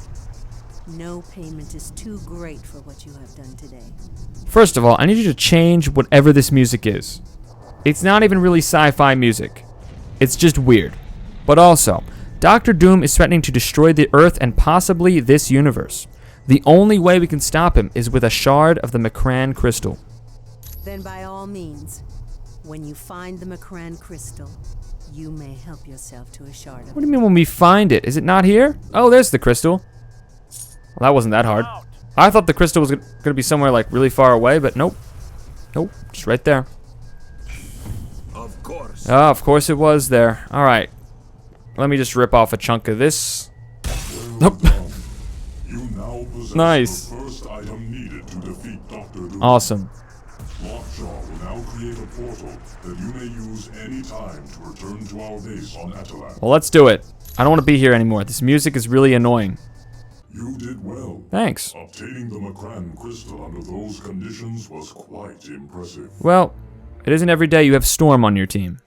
No payment is too great for what you have done today. First of all, I need you to change whatever this music is. It's not even really sci-fi music. It's just weird. But also, Doctor Doom is threatening to destroy the Earth and possibly this universe. The only way we can stop him is with a shard of the Macran crystal. Then by all means, when you find the Macran crystal, you may help yourself to a shard of What do you mean when we find it? Is it not here? Oh, there's the crystal. Well, that wasn't that hard. I thought the crystal was going to be somewhere like really far away, but nope. Nope, just right there. Of course. Oh, of course it was there. All right. Let me just rip off a chunk of this. Nope. You now possess Nice. the first item needed to defeat Dr. Doom. Awesome. Lockjaw will now create a portal that you may use any time to return to our base on Atalan. Well, let's do it. I don't want to be here anymore. This music is really annoying. You did well. Thanks. Obtaining the Macran crystal under those conditions was quite impressive. Well, it isn't every day you have Storm on your team.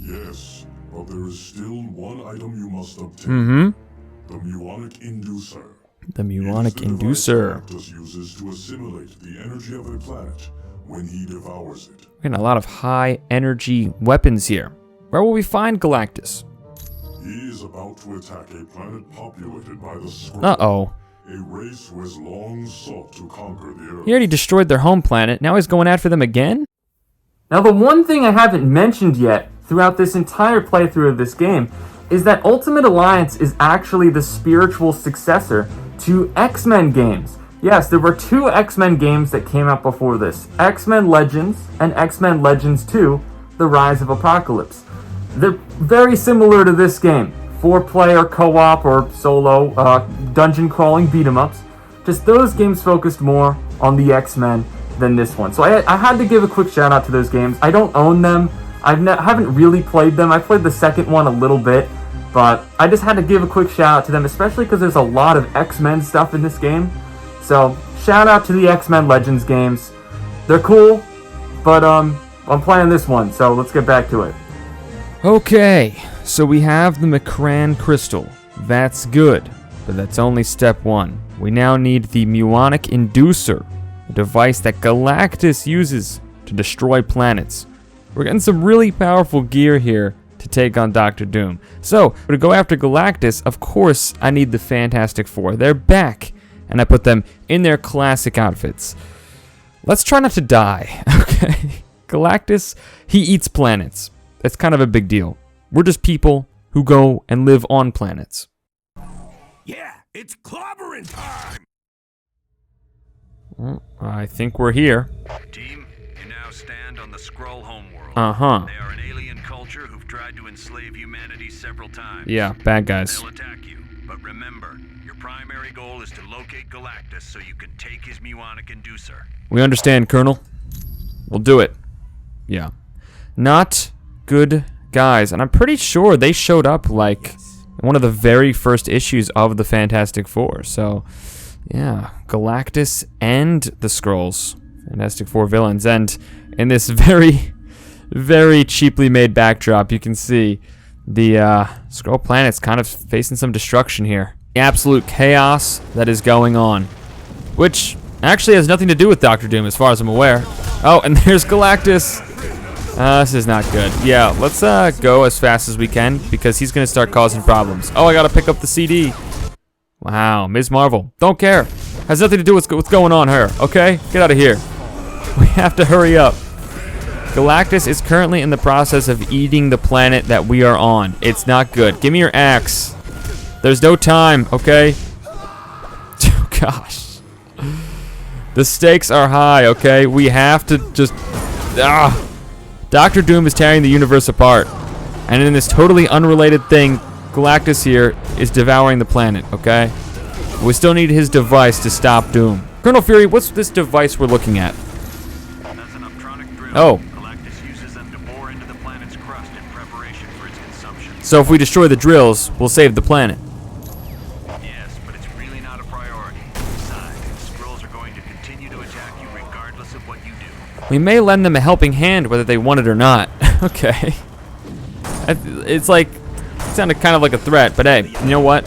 Yes, but there is still one item you must obtain. Mm-hmm. The Muonic Inducer. The Muonic Inducer. Galactus uses to assimilate the energy of a planet when he devours it. We're getting a lot of high energy weapons here. Where will we find Galactus? He is about to attack a planet populated by the Skrull. Uh-oh. A race who has long sought to conquer the Earth. He already destroyed their home planet. Now he's going after them again? Now, the one thing I haven't mentioned yet throughout this entire playthrough of this game is that Ultimate Alliance is actually the spiritual successor to X-Men games. Yes, there were 2 X-Men games that came out before this, X-Men Legends and X-Men Legends 2, The Rise of Apocalypse. They're very similar to this game. 4-player co-op or solo dungeon crawling beat-em-ups. Just those games focused more on the X-Men than this one. So I had to give a quick shout out to those games. I don't own them. I haven't really played them. I played the second one a little bit, but I just had to give a quick shout out to them, especially because there's a lot of X-Men stuff in this game. So shout out to the X-Men Legends games. They're cool, but I'm playing this one, so let's get back to it. Okay, so we have the Macran Crystal. That's good, but that's only step 1. We now need the Muonic Inducer, a device that Galactus uses to destroy planets. We're getting some really powerful gear here to take on Dr. Doom. So, to go after Galactus, of course, I need the Fantastic Four. They're back, and I put them in their classic outfits. Let's try not to die, okay? Galactus, he eats planets. That's kind of a big deal. We're just people who go and live on planets. Yeah, it's clobbering time! Well, I think we're here. Team, you now stand on the Skrull homeworld. Uh-huh. They are an alien culture who've tried to enslave humanity several times. Yeah, bad guys. They'll attack you, but remember, your primary goal is to locate Galactus so you can take his Muonic Inducer. We understand, Colonel. We'll do it. Yeah. Not good guys, and I'm pretty sure they showed up like in one of the very first issues of the Fantastic Four. So, yeah, Galactus and the Skrulls, Fantastic Four villains, and in this very, very cheaply made backdrop, you can see the Skrull planet's kind of facing some destruction here. The absolute chaos that is going on, which actually has nothing to do with Dr. Doom, as far as I'm aware. Oh, and there's Galactus. This is not good. Yeah, let's go as fast as we can, because he's gonna start causing problems. Oh, I gotta pick up the CD. Wow, Ms. Marvel. Don't care. Has nothing to do with what's going on here, okay? Get out of here. We have to hurry up. Galactus is currently in the process of eating the planet that we are on. It's not good. Give me your axe. There's no time, okay? Oh, gosh. The stakes are high, okay? We have to just... Dr. Doom is tearing the universe apart. And in this totally unrelated thing, Galactus here is devouring the planet, okay? We still need his device to stop Doom. Colonel Fury, what's this device we're looking at? That's an optronic drill. Oh. Galactus uses them to bore into the planet's crust in preparation for its consumption. So if we destroy the drills, we'll save the planet. Yes, but it's really not a priority. Besides, Skrulls are going to continue to attack you regardless of what you do. We may lend them a helping hand whether they want it or not. Okay. It's like, it sounded kind of like a threat, but hey, you know what?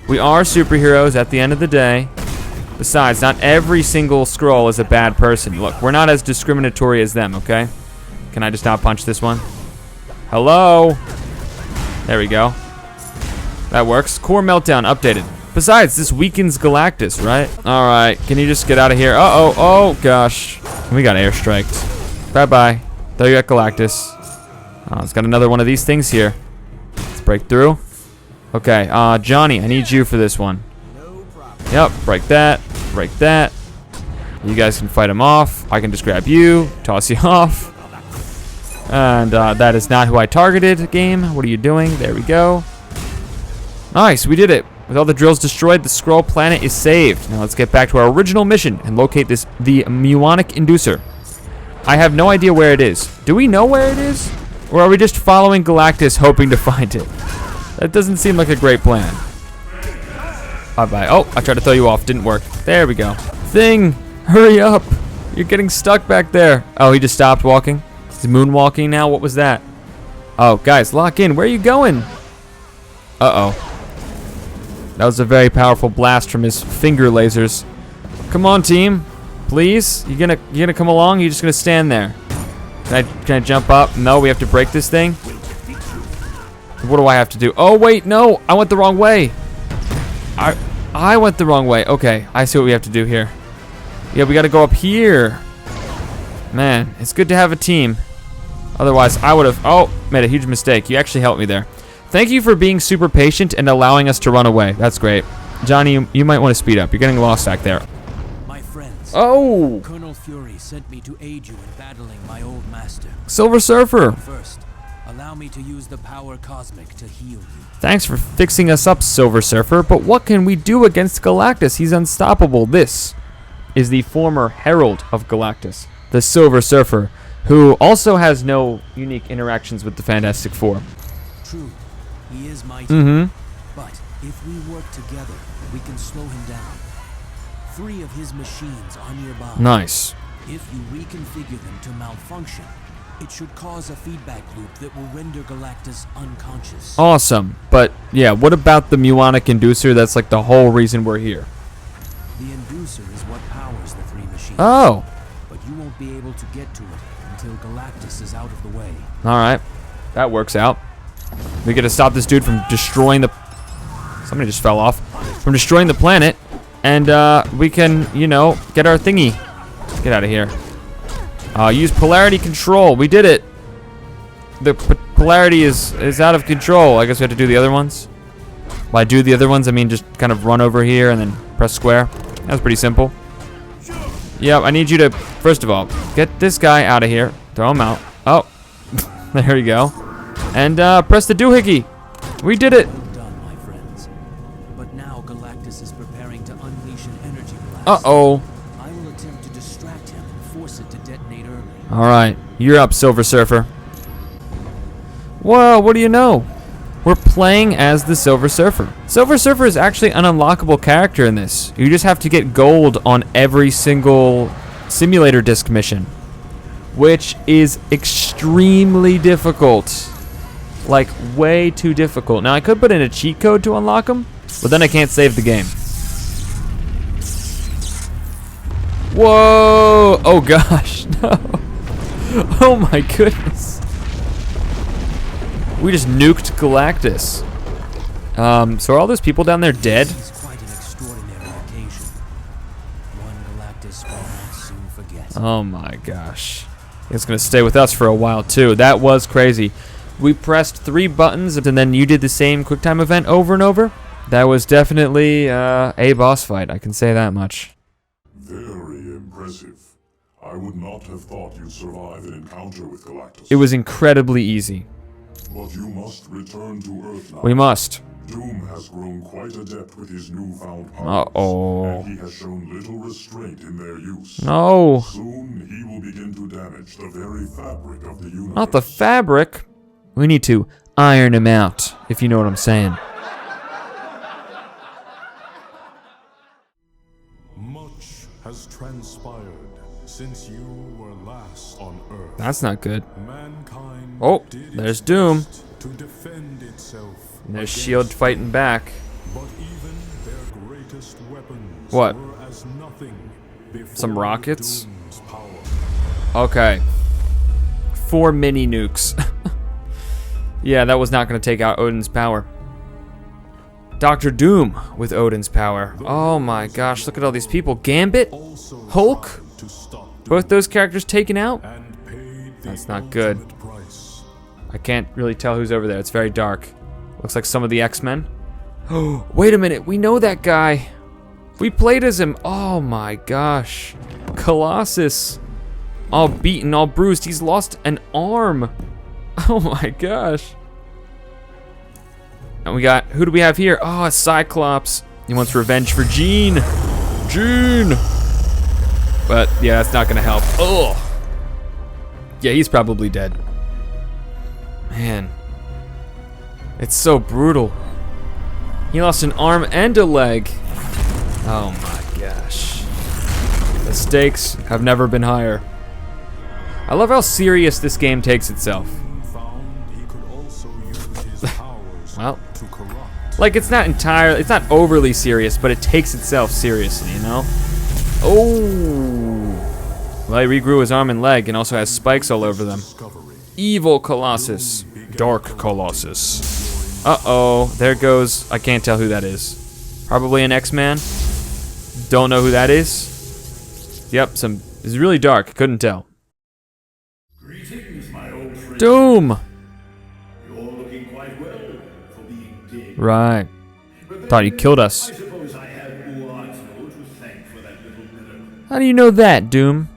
We are superheroes at the end of the day. Besides, not every single Skrull is a bad person. Look, we're not as discriminatory as them, okay? Can I just not punch this one? Hello? There we go. That works. Core meltdown updated. Besides, this weakens Galactus, right? Alright, can you just get out of here? Uh-oh, oh gosh. We got airstriked. Bye-bye. There you got Galactus. Oh, it's got another one of these things here. Let's break through. Okay, Johnny, I need you for this one. Yep, break that, break that. You guys can fight him off. I can just grab you, toss you off. And that is not who I targeted, game. What are you doing? There we go. Nice, we did it. With all the drills destroyed, the Skrull planet is saved. Now let's get back to our original mission and locate the Muonic Inducer. I have no idea where it is. Do we know where it is? Or are we just following Galactus hoping to find it? That doesn't seem like a great plan. Bye-bye. Oh, I tried to throw you off. Didn't work. There we go. Thing! Hurry up! You're getting stuck back there. Oh, he just stopped walking? He's moonwalking now? What was that? Oh, guys, lock in. Where are you going? Uh-oh. That was a very powerful blast from his finger lasers. Come on, team. Please? You gonna come along? You're just gonna stand there? Can I jump up? No, we have to break this thing. What do I have to do? Oh wait, no! I went the wrong way. I went the wrong way. Okay, I see what we have to do here. Yeah, we gotta go up here. Man, it's good to have a team. Otherwise, I would have... Oh, made a huge mistake. You actually helped me there. Thank you for being super patient and allowing us to run away. That's great. Johnny, you might want to speed up. You're getting lost back there. My friends. Oh! Colonel Fury sent me to aid you in battling my old master. Silver Surfer. First, allow me to use the power cosmic to heal you. Thanks for fixing us up, Silver Surfer, but what can we do against Galactus? He's unstoppable. This is the former Herald of Galactus, the Silver Surfer, who also has no unique interactions with the Fantastic Four. True, he is mighty, but if we work together, we can slow him down. 3 of his machines are nearby. Nice. If you reconfigure them to malfunction, it should cause a feedback loop that will render Galactus unconscious. Awesome. But, yeah, what about the muonic inducer? That's like the whole reason we're here. The inducer is what powers the 3 machines. Oh. But you won't be able to get to it until Galactus is out of the way. Alright. That works out. We get to stop this dude from destroying the... Somebody just fell off. From destroying the planet. And, we can, you know, get our thingy. Get out of here. Use polarity control. We did it. The polarity is out of control. I guess we have to do the other ones. By do the other ones, I mean just kind of run over here and then press square. That's pretty simple. Yep, I need you to, first of all, get this guy out of here. Throw him out. Oh, there we go. And press the doohickey. We did it. Well done, my friends. But now Galactus is preparing to unleash an energy blast. Uh-oh. I will attempt to distract him and force it to detonate early. Alright, you're up, Silver Surfer. Whoa, what do you know? We're playing as the Silver Surfer. Silver Surfer is actually an unlockable character in this. You just have to get gold on every single simulator disc mission, which is extremely difficult. Like, way too difficult. Now, I could put in a cheat code to unlock them, but then I can't save the game. Whoa! Oh gosh, no. Oh my goodness. We just nuked Galactus. So are all those people down there dead? It's quite an extraordinary occasion. One Galactus will not soon forget. Oh my gosh. It's gonna stay with us for a while too. That was crazy. We pressed 3 buttons and then you did the same QuickTime event over and over. That was definitely a boss fight, I can say that much. Very impressive. I would not have thought you'd survive an encounter with Galactus. It was incredibly easy. But you must return to Earth now. We must. Doom has grown quite adept with his newfound powers. Uh-oh. And he has shown little restraint in their use. No. Soon he will begin to damage the very fabric of the universe. Not the fabric. We need to iron him out, if you know what I'm saying. Much has transpired since you were last on Earth. That's not good. Mankind Oh, there's Doom. to defend itself. And there's S.H.I.E.L.D. fighting back. But even their greatest weapons What? were as nothing before Some rockets? Doom's power. Okay. 4 mini nukes. Yeah, that was not going to take out Odin's power. Dr. Doom with Odin's power. Oh my gosh, look at all these people. Gambit? Hulk? Both those characters taken out? That's not good. I can't really tell who's over there. It's very dark. Looks like some of the X-Men. Oh, wait a minute. We know that guy. We played as him. Oh my gosh. Colossus. All beaten, all bruised. He's lost an arm. Oh my gosh. And we got, who do we have here? Oh, a Cyclops. He wants revenge for Jean. Jean. But yeah, that's not gonna help. Oh. Yeah, he's probably dead. Man. It's so brutal. He lost an arm and a leg. Oh my gosh. The stakes have never been higher. I love how serious this game takes itself. Well, like it's not overly serious, but it takes itself seriously, you know? Oh! Well, he regrew his arm and leg and also has spikes all over them. Evil Colossus. Dark Colossus. Uh-oh, there goes, I can't tell who that is. Probably an X-Man. Don't know who that is. Yep, it's really dark, couldn't tell. Greetings. Greetings, my old friend. Doom! You're looking quite well for being dead. Right. Thought you killed us. I suppose I have Uatso to thank for that little miracle. How do you know that, Doom?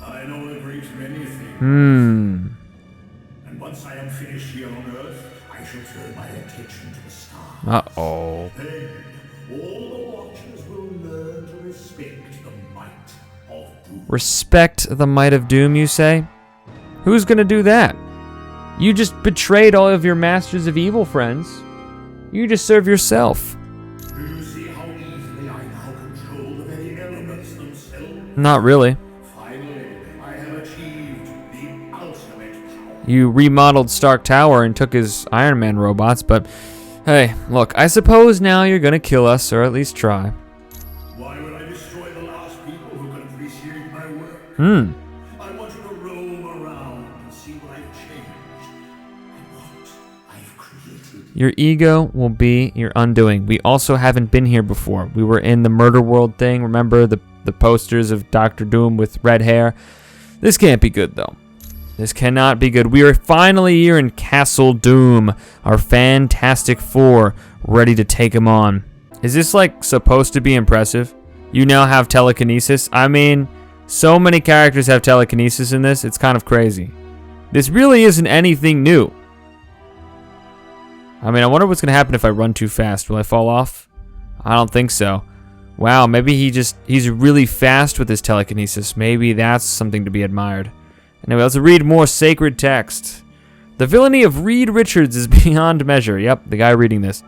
I know a great many things. Hmm. And once I am finished here on Earth, I shall turn my attention to the stars. Uh-oh. Then all the Watchers will learn to respect the might of Doom. Respect the might of Doom, you say? Who's gonna do that? You just betrayed all of your Masters of Evil friends. You just serve yourself. Do you see how easily I now control the very elements themselves? Not really. Finally, I have achieved the ultimate power. You remodeled Stark Tower and took his Iron Man robots, but hey, look, I suppose now you're gonna kill us, or at least try. Why would I destroy the last people who can appreciate my work? Hmm. I want you to roam around and see what I've changed and what I've created. Your ego will be your undoing. We also haven't been here before. We were in the Murderworld thing. Remember the posters of Dr. Doom with red hair? This can't be good, though. This cannot be good. We are finally here in Castle Doom, our Fantastic Four, ready to take him on. Is this, like, supposed to be impressive? You now have telekinesis? I mean, so many characters have telekinesis in this, it's kind of crazy. This really isn't anything new. I mean, I wonder what's going to happen if I run too fast. Will I fall off? I don't think so. Wow, maybe he's really fast with his telekinesis. Maybe that's something to be admired. Anyway, let's read more sacred text. The villainy of Reed Richards is beyond measure. Yep, the guy reading this.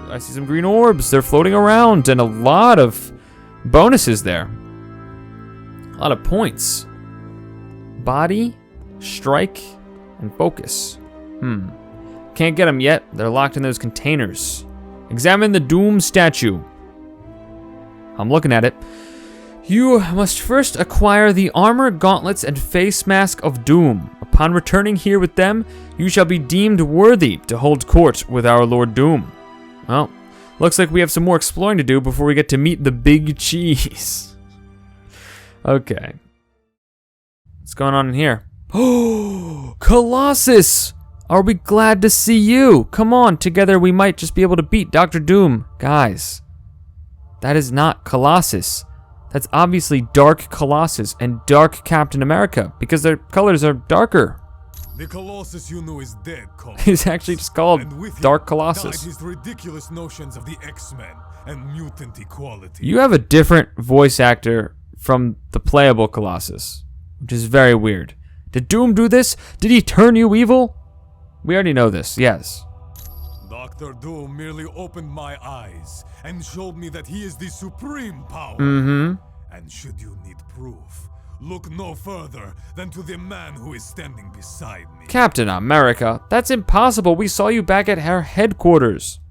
I see some green orbs. They're floating around, and a lot of bonuses there. A lot of points. Body, strike, and focus. Can't get them yet. They're locked in those containers. Examine the Doom statue. I'm looking at it. You must first acquire the armor, gauntlets, and face mask of Doom. Upon returning here with them, you shall be deemed worthy to hold court with our Lord Doom. Well, looks like we have some more exploring to do before we get to meet the big cheese. Okay. What's going on in here? Oh, Colossus! Are we glad to see you? Come on, together we might just be able to beat Dr. Doom. Guys, that is not Colossus. That's obviously Dark Colossus and Dark Captain America because their colors are darker. The Colossus you know is dead, Cole. He's actually just called Dark Colossus. His ridiculous notions of the X-Men and mutant equality. You have a different voice actor from the playable Colossus, which is very weird. Did Doom do this? Did he turn you evil? We already know this, yes. Dr. Doom merely opened my eyes and showed me that he is the supreme power. And should you need proof, look no further than to the man who is standing beside me. Captain America, that's impossible. We saw you back at our headquarters.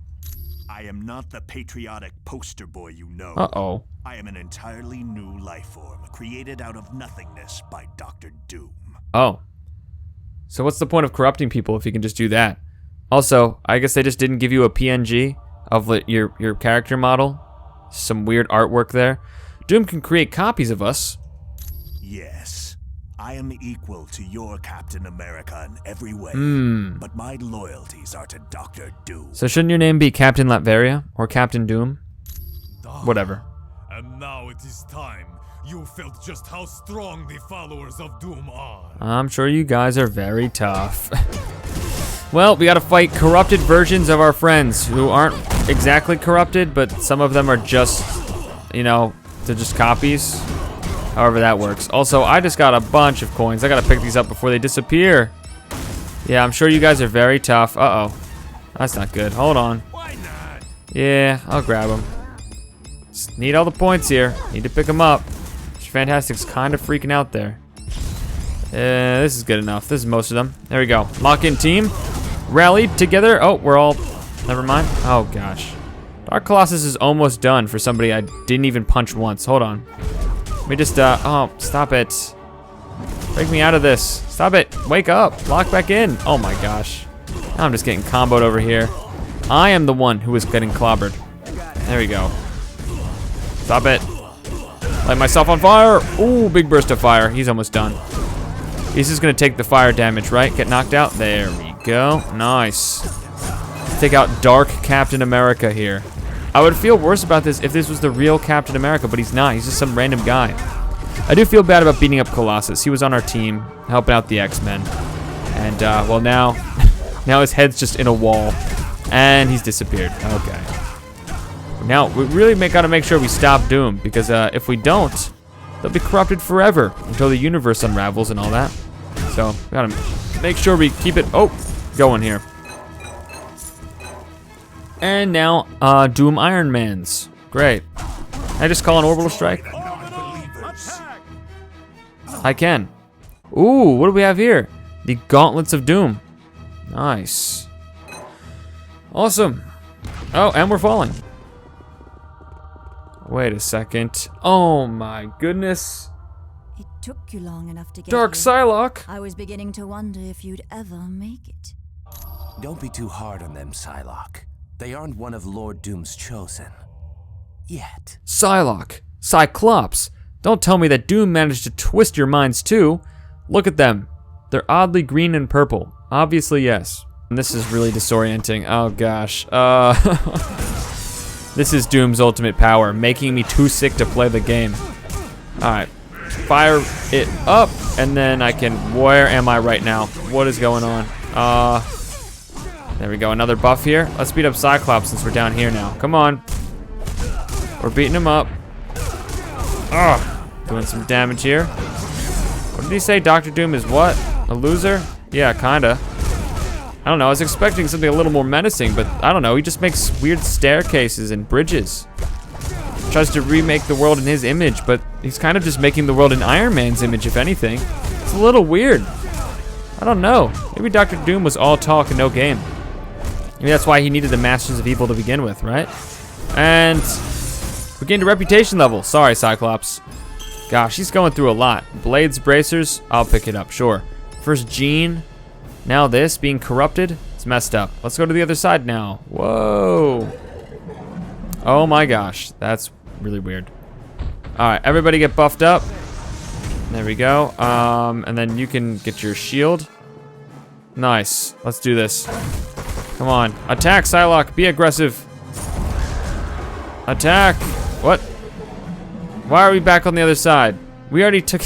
I am not the patriotic poster boy you know. Uh-oh. I am an entirely new life form, created out of nothingness by Dr. Doom. Oh. So what's the point of corrupting people if you can just do that? Also, I guess they just didn't give you a PNG of your character model. Some weird artwork there. Doom can create copies of us. Yes, I am equal to your Captain America in every way, but my loyalties are to Dr. Doom. So shouldn't your name be Captain Latveria or Captain Doom? Whatever. And now it is time. You felt just how strong the followers of Doom are. I'm sure you guys are very tough. Well, we gotta fight corrupted versions of our friends who aren't exactly corrupted, but some of them are just, you know, they're just copies. However that works. Also, I just got a bunch of coins. I gotta pick these up before they disappear. Yeah, I'm sure you guys are very tough. Uh-oh. That's not good. Hold on. Why not? Yeah, I'll grab them. Just need all the points here. Need to pick them up. Fantastic's kind of freaking out there. This is good enough. This is most of them. There we go. Lock in team. Rallied together. Oh, we're all... Never mind. Oh, gosh. Dark Colossus is almost done for somebody I didn't even punch once. Hold on. Let me just... Oh, stop it. Break me out of this. Stop it. Wake up. Lock back in. Oh, my gosh. Now I'm just getting comboed over here. I am the one who is getting clobbered. There we go. Stop it. Light myself on fire. Ooh, big burst of fire. He's almost done. He's just gonna take the fire damage, right? Get knocked out. There we go. Nice. Take out Dark Captain America here. I would feel worse about this if this was the real Captain America, but he's not. He's just some random guy. I do feel bad about beating up Colossus. He was on our team, helping out the X-Men. And, well, now his head's just in a wall. And he's disappeared. Okay. Now, we really gotta make sure we stop Doom, because if we don't, they'll be corrupted forever until the universe unravels and all that. So, we gotta make sure we keep it, going here. And now, Doom Iron Man's. Great. Can I just call an orbital strike? I can. Ooh, what do we have here? The Gauntlets of Doom. Nice. Awesome. Oh, and we're falling. Wait a second. Oh my goodness. It took you long enough to get Dark here. Psylocke. I was beginning to wonder if you'd ever make it. Don't be too hard on them, Psylocke. They aren't one of Lord Doom's chosen. Yet. Psylocke. Cyclops. Don't tell me that Doom managed to twist your minds too. Look at them. They're oddly green and purple. Obviously, yes. And this is really disorienting. Oh gosh. This is Doom's ultimate power, making me too sick to play the game. Alright. Fire it up, and then I can... Where am I right now? What is going on? There we go. Another buff here. Let's beat up Cyclops since we're down here now. Come on. We're beating him up. Doing some damage here. What did he say? Dr. Doom is what? A loser? Yeah, kinda. I don't know. I was expecting something a little more menacing, but I don't know. He just makes weird staircases and bridges. Tries to remake the world in his image, but he's kind of just making the world in Iron Man's image, if anything. It's a little weird. I don't know. Maybe Dr. Doom was all talk and no game. Maybe that's why he needed the Masters of Evil to begin with, right? And we gained a reputation level. Sorry, Cyclops. Gosh, he's going through a lot. Blades, bracers, I'll pick it up, sure. First Gene, now this, being corrupted. It's messed up. Let's go to the other side now. Whoa. Oh my gosh, that's really weird. All right, everybody get buffed up. There we go. And then you can get your shield. Nice. Let's do this. Come on. Attack, Psylocke. Be aggressive. Attack. What? Why are we back on the other side? We already took...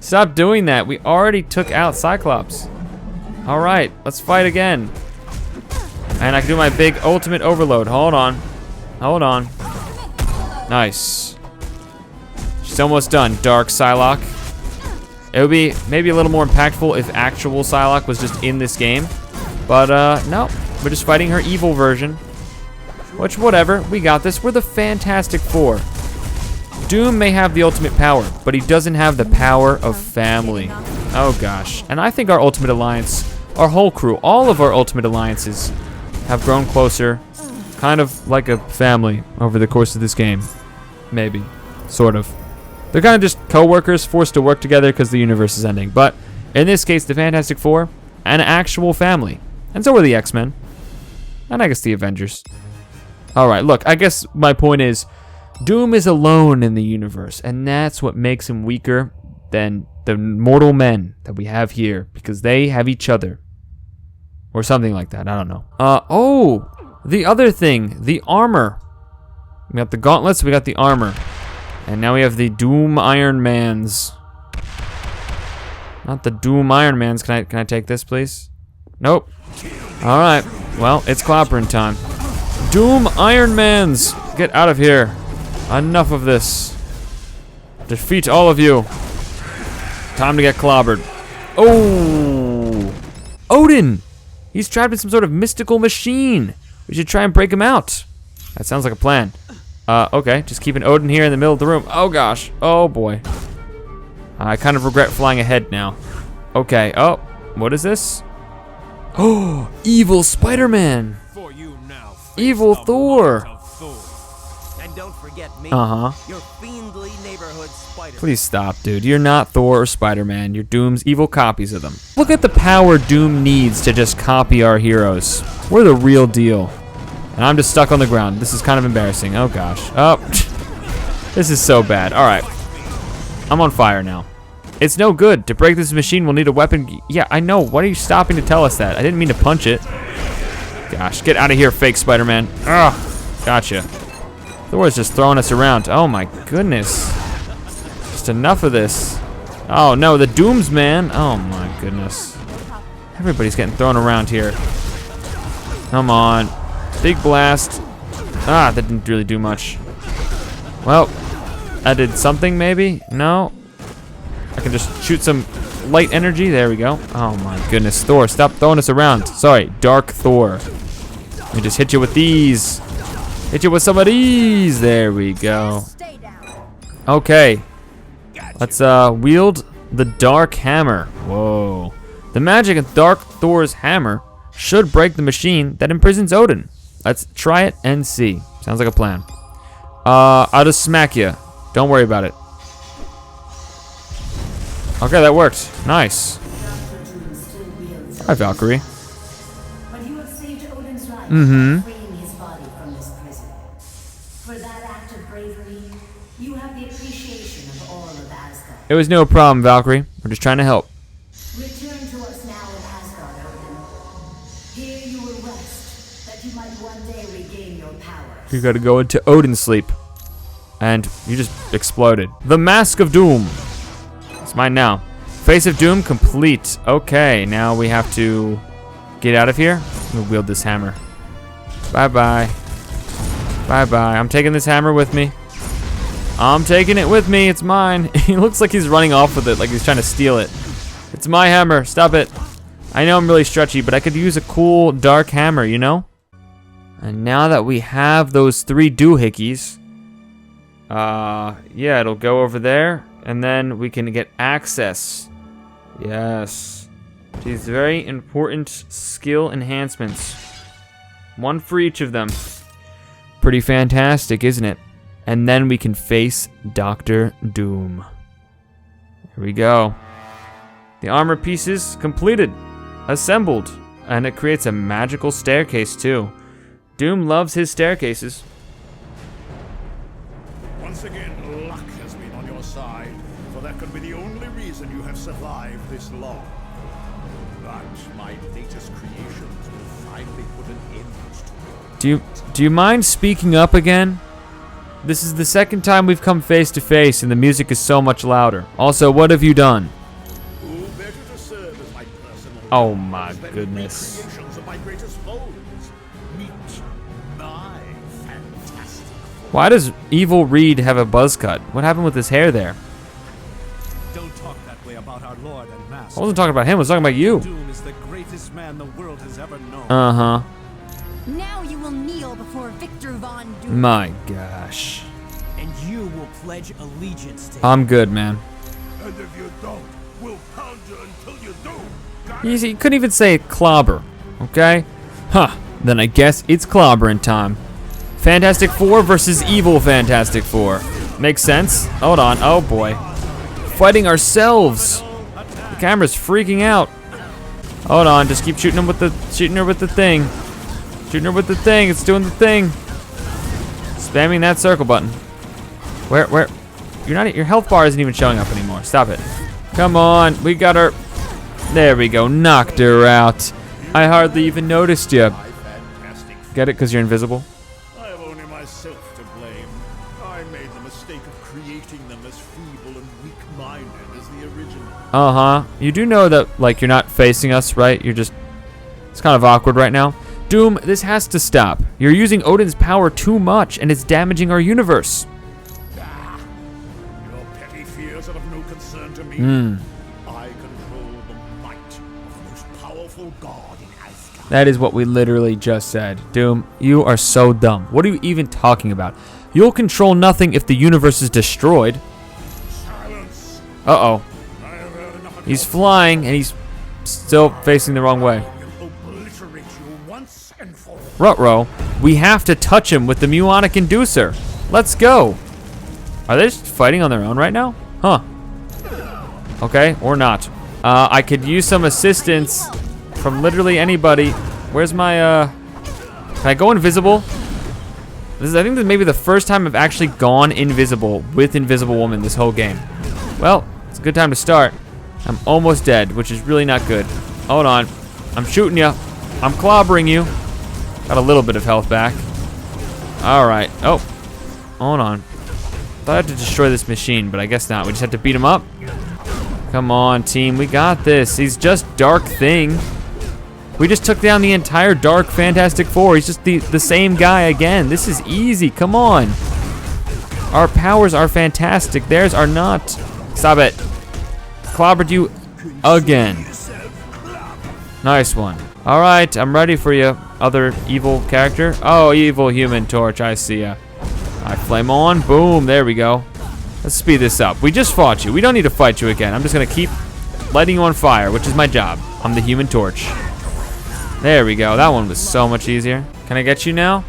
Stop doing that. We already took out Cyclops. All right. Let's fight again. And I can do my big ultimate overload. Hold on. Hold on. Nice. She's almost done, Dark Psylocke. It would be maybe a little more impactful if actual Psylocke was just in this game. But, no. We're just fighting her evil version. Which, whatever. We got this. We're the Fantastic Four. Doom may have the ultimate power, but he doesn't have the power of family. Oh, gosh. And I think our Ultimate Alliance, our whole crew, all of our Ultimate Alliances have grown closer. Kind of like a family over the course of this game. Maybe. Sort of. They're kind of just co-workers forced to work together because the universe is ending. But in this case, the Fantastic Four, an actual family. And so are the X-Men. And I guess the Avengers. Alright, look, I guess my point is, Doom is alone in the universe. And that's what makes him weaker than the mortal men that we have here. Because they have each other. Or something like that, I don't know. Oh! The other thing, the armor. We got the gauntlets, we got the armor. And now we have the Doom Iron Mans. Not the Doom Iron Mans. Can I take this, please? Nope. Alright. Well, it's clobbering time. Doom Iron Mans! Get out of here. Enough of this. Defeat all of you. Time to get clobbered. Oh! Odin! He's trapped in some sort of mystical machine. We should try and break him out. That sounds like a plan. Okay, just keeping Odin here in the middle of the room. Oh gosh, oh boy. I kind of regret flying ahead now. Okay, oh, what is this? Oh, evil Spider-Man. Evil Thor. And don't forget me. Uh-huh. Your fiendly neighborhood Spider. Please stop, dude. You're not Thor or Spider-Man. You're Doom's evil copies of them. Look at the power Doom needs to just copy our heroes. We're the real deal. And I'm just stuck on the ground. This is kind of embarrassing. Oh, gosh. Oh. This is so bad. Alright. I'm on fire now. It's no good. To break this machine, we'll need a weapon. Yeah, I know. Why are you stopping to tell us that? I didn't mean to punch it. Gosh, get out of here, fake Spider-Man. Ugh. Gotcha. Thor's just throwing us around. Oh my goodness. Just enough of this. Oh no, the Dooms, man. Oh my goodness. Everybody's getting thrown around here. Come on. Big blast. Ah, that didn't really do much. Well, I did something maybe? No? I can just shoot some light energy. There we go. Oh my goodness. Thor, stop throwing us around. Sorry, Dark Thor. Let me just hit you with these. Hit you with some of these. There we go. Okay. Let's wield the Dark Hammer. Whoa. The magic of Dark Thor's hammer should break the machine that imprisons Odin. Let's try it and see. Sounds like a plan. I'll just smack you. Don't worry about it. Okay, that worked. Nice. Hi, Valkyrie. Mm-hmm. It was no problem, Valkyrie. We're just trying to help. Return to us now in Asgard, Odin. Here you will rest, that you might one day regain your power. You gotta go into Odin sleep. And you just exploded. The Mask of Doom. It's mine now. Face of Doom complete. Okay, now we have to get out of here. We'll wield this hammer. Bye-bye. Bye-bye. I'm taking this hammer with me. I'm taking it with me. It's mine. He looks like he's running off with it, like he's trying to steal it. It's my hammer. Stop it. I know I'm really stretchy, but I could use a cool dark hammer, you know? And now that we have those 3 doohickeys, yeah, it'll go over there, and then we can get access. Yes. These very important skill enhancements. 1 for each of them. Pretty fantastic, isn't it? And then we can face Dr. Doom. Here we go. The armor pieces completed. Assembled. And it creates a magical staircase too. Doom loves his staircases. Once again, luck has been on your side, for that could be the only reason you have survived this long. But my latest creations will finally put an end to it. Do you mind speaking up again? This is the second time we've come face to face, and the music is so much louder. Also, what have you done? Oh my goodness. Why does Evil Reed have a buzz cut? What happened with his hair there? Don't talk that way about our Lord and Master. I wasn't talking about him, I was talking about you. Doom is the greatest man the world has ever known. Uh-huh. Now you will kneel before Victor Von Doom. My gosh. And you will pledge allegiance to him. I'm good, man. And if you don't, we'll pound you until you do. He couldn't even say clobber, okay? Huh, then I guess it's clobbering time. Fantastic Four versus Evil Fantastic Four. Makes sense. Hold on, oh boy. Fighting ourselves. The camera's freaking out. Hold on, just keep shooting her with the thing. Shooting her with the thing, it's doing the thing. Spamming that circle button. Where? Your health bar isn't even showing up anymore. Stop it. Come on, we got her. There we go, knocked her out. I hardly even noticed you. Get it, because you're invisible? I have only myself to blame. I made the mistake of creating them as feeble and weak-minded as the original. Uh-huh. You do know that, like, you're not facing us, right? You're just... It's kind of awkward right now. Doom, this has to stop. You're using Odin's power too much, and it's damaging our universe. Your petty fears are of no concern to me. I control the might of the most powerful god in Asgard. That is what we literally just said. Doom, you are so dumb. What are you even talking about? You'll control nothing if the universe is destroyed. Silence. Uh-oh. He's flying, and he's still facing the wrong way. Ruh-roh, we have to touch him with the Muonic Inducer. Let's go. Are they just fighting on their own right now? Huh. Okay, or not. I could use some assistance from literally anybody. Where's my, can I go invisible? I think this may be the first time I've actually gone invisible with Invisible Woman this whole game. Well, it's a good time to start. I'm almost dead, which is really not good. Hold on. I'm shooting you. I'm clobbering you. Got a little bit of health back. Alright. Oh. Hold on. Thought I had to destroy this machine, but I guess not. We just have to beat him up. Come on, team. We got this. He's just Dark Thing. We just took down the entire Dark Fantastic Four. He's just the same guy again. This is easy. Come on. Our powers are fantastic. Theirs are not. Stop it. Clobbered you again. Nice one. All right, I'm ready for you, other evil character. Oh, evil Human Torch. I see ya. All right, flame on. Boom. There we go. Let's speed this up. We just fought you. We don't need to fight you again. I'm just going to keep lighting you on fire, which is my job. I'm the Human Torch. There we go. That one was so much easier. Can I get you now?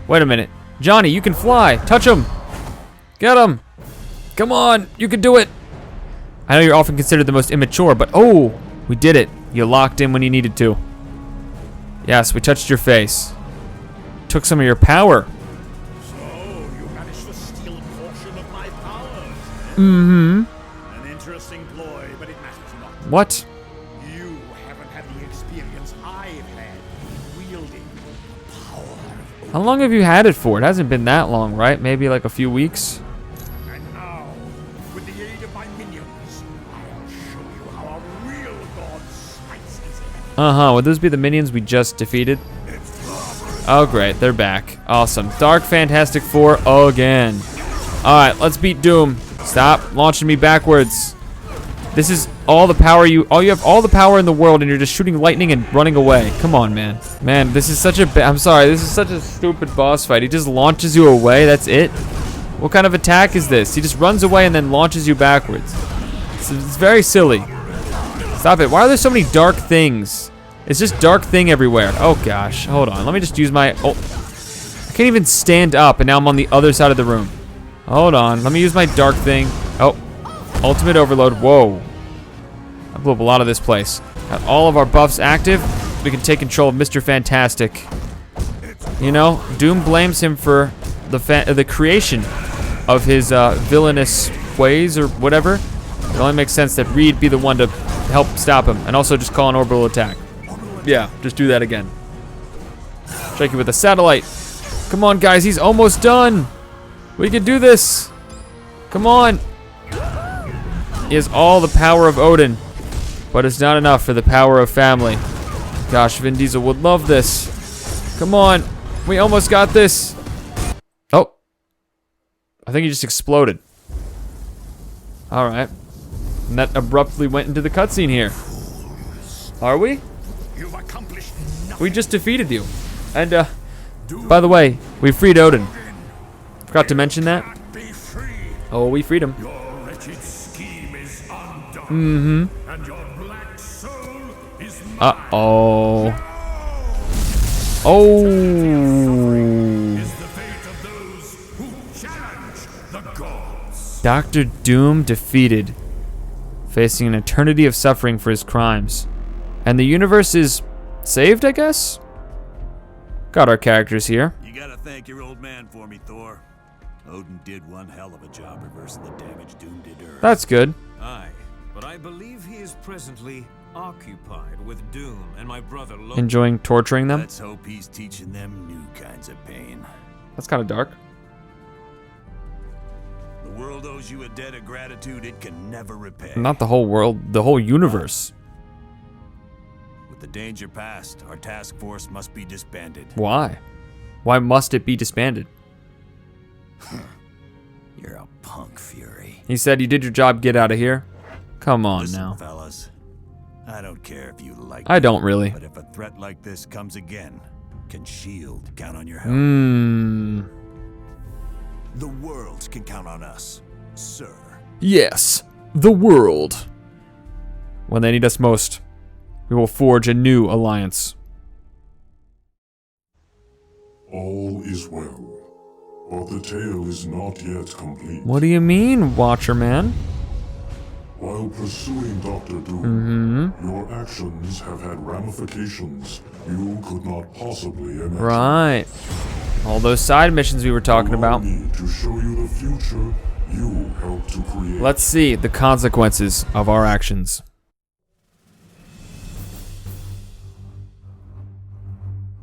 Wait a minute. Johnny, you can fly. Touch him. Get him. Come on. You can do it. I know you're often considered the most immature, but oh, we did it. You locked in when you needed to. Yes, we touched your face. Took some of your power. So, you managed to steal a portion of my powers. Mm-hmm. An interesting ploy, but it matters not. What? You haven't had the experience I've had wielding the power. How long have you had it for? It hasn't been that long, right? Maybe like a few weeks? And now, with the aid of my minions, I'll show you how a real god smites his enemy. Uh-huh. Would those be the minions we just defeated? Oh, great. They're back. Awesome. Dark Fantastic Four again. All right, let's beat Doom. Stop launching me backwards. This is all the power you have all the power in the world, and you're just shooting lightning and running away. Come on, man. Man, this is such a I'm sorry. This is such a stupid boss fight. He just launches you away. That's it. What kind of attack is this? He just runs away and then launches you backwards. It's very silly. Stop it. Why are there so many dark things? It's just Dark Thing everywhere. Oh, gosh. Hold on. Let me just use my... Oh. I can't even stand up, and now I'm on the other side of the room. Hold on. Let me use my Dark Thing. Oh. Ultimate Overload. Whoa. I blew up a lot of this place. Got all of our buffs active. We can take control of Mr. Fantastic. You know, Doom blames him for the creation of his villainous ways or whatever. It only makes sense that Reed be the one to help stop him, and also just call an orbital attack. Yeah, just do that again. Strike you with a satellite. Come on, guys, he's almost done. We can do this. Come on. He has all the power of Odin, but it's not enough for the power of family. Gosh, Vin Diesel would love this. Come on. We almost got this. Oh. I think he just exploded. All right. And that abruptly went into the cutscene here. Are we? You've accomplished nothing. We just defeated you. And, by the way, we freed Odin. Forgot to mention that. Oh, we freed him. Your wretched scheme is undone. Mm-hmm. And your black soul is Uh-oh. Oh. is the fate of those who challenge the gods. Dr. Doom defeated, facing an eternity of suffering for his crimes. And the universe is saved, I guess? Got our characters here. You gotta thank your old man for me, Thor. Odin did one hell of a job reversing the damage Doom did to Earth. That's good. Aye, but I believe he is presently occupied with Doom and my brother Loki. Enjoying torturing them? Let's hope he's teaching them new kinds of pain. That's kind of dark. The world owes you a debt of gratitude it can never repay. Not the whole world, the whole universe. With the danger past, our task force must be disbanded. Why? Why must it be disbanded? You're a punk, Fury. He said you did your job, get out of here. Come on. Listen, now. Fellas, I don't care if you like I don't really. But if a threat like this comes again, can S.H.I.E.L.D. count on your help? The world can count on us, sir. Yes, the world. When they need us most, we will forge a new alliance. All is well, but the tale is not yet complete. What do you mean, Watcher Man? While pursuing Dr. Doom, your actions have had ramifications you could not possibly imagine. Right. All those side missions we were talking about. To show you the future you helped to create. Let's see the consequences of our actions.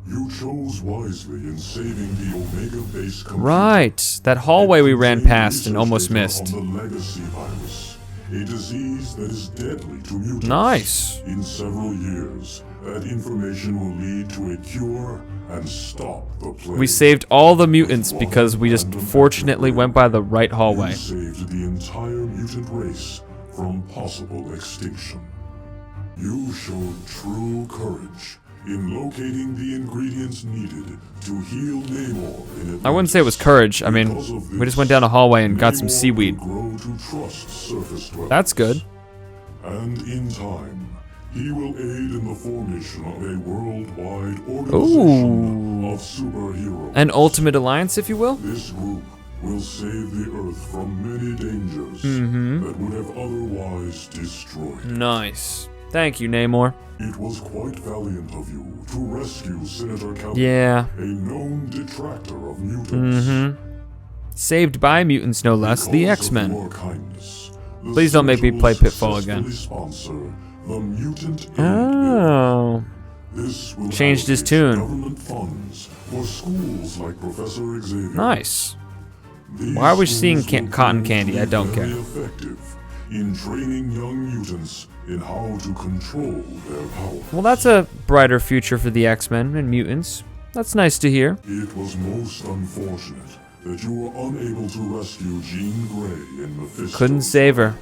You chose wisely in saving the Omega base. Right, that hallway we ran past and almost missed. On the legacy virus, a disease that is deadly to mutants. Nice. In several years, that information will lead to a cure and stop the plague. We saved all the mutants because we just fortunately went by the right hallway. You saved the entire mutant race from possible extinction. You showed true courage in locating the ingredients needed to heal Namor in Atlantis. I wouldn't say it was courage. I mean, we just went down a hallway and got some seaweed. Grow to trust surface dwellers. That's good. And in time, he will aid in the formation of a worldwide organization of superheroes. An ultimate alliance, if you will? This group will save the Earth from many dangers that would have otherwise destroyed. Nice. Thank you, Namor. It was quite valiant of you to rescue Senator Kelly, Yeah. a known detractor of mutants. Saved by mutants, no less, the Because of X-Men. your kindness, the Please don't make me Senator play will Pitfall again. successfully sponsor the Mutant Aid Oh. Bill. This will Changed his allocate tune. government funds for schools like Professor Xavier. Nice. These Why are we seeing schools will cotton prove candy? to I be don't very care. effective in training young mutants in how to control their power. Well, that's a brighter future for the X-Men and mutants. That's nice to hear. It was most unfortunate that you were unable to rescue Jean Grey in Mephisto. Couldn't save her.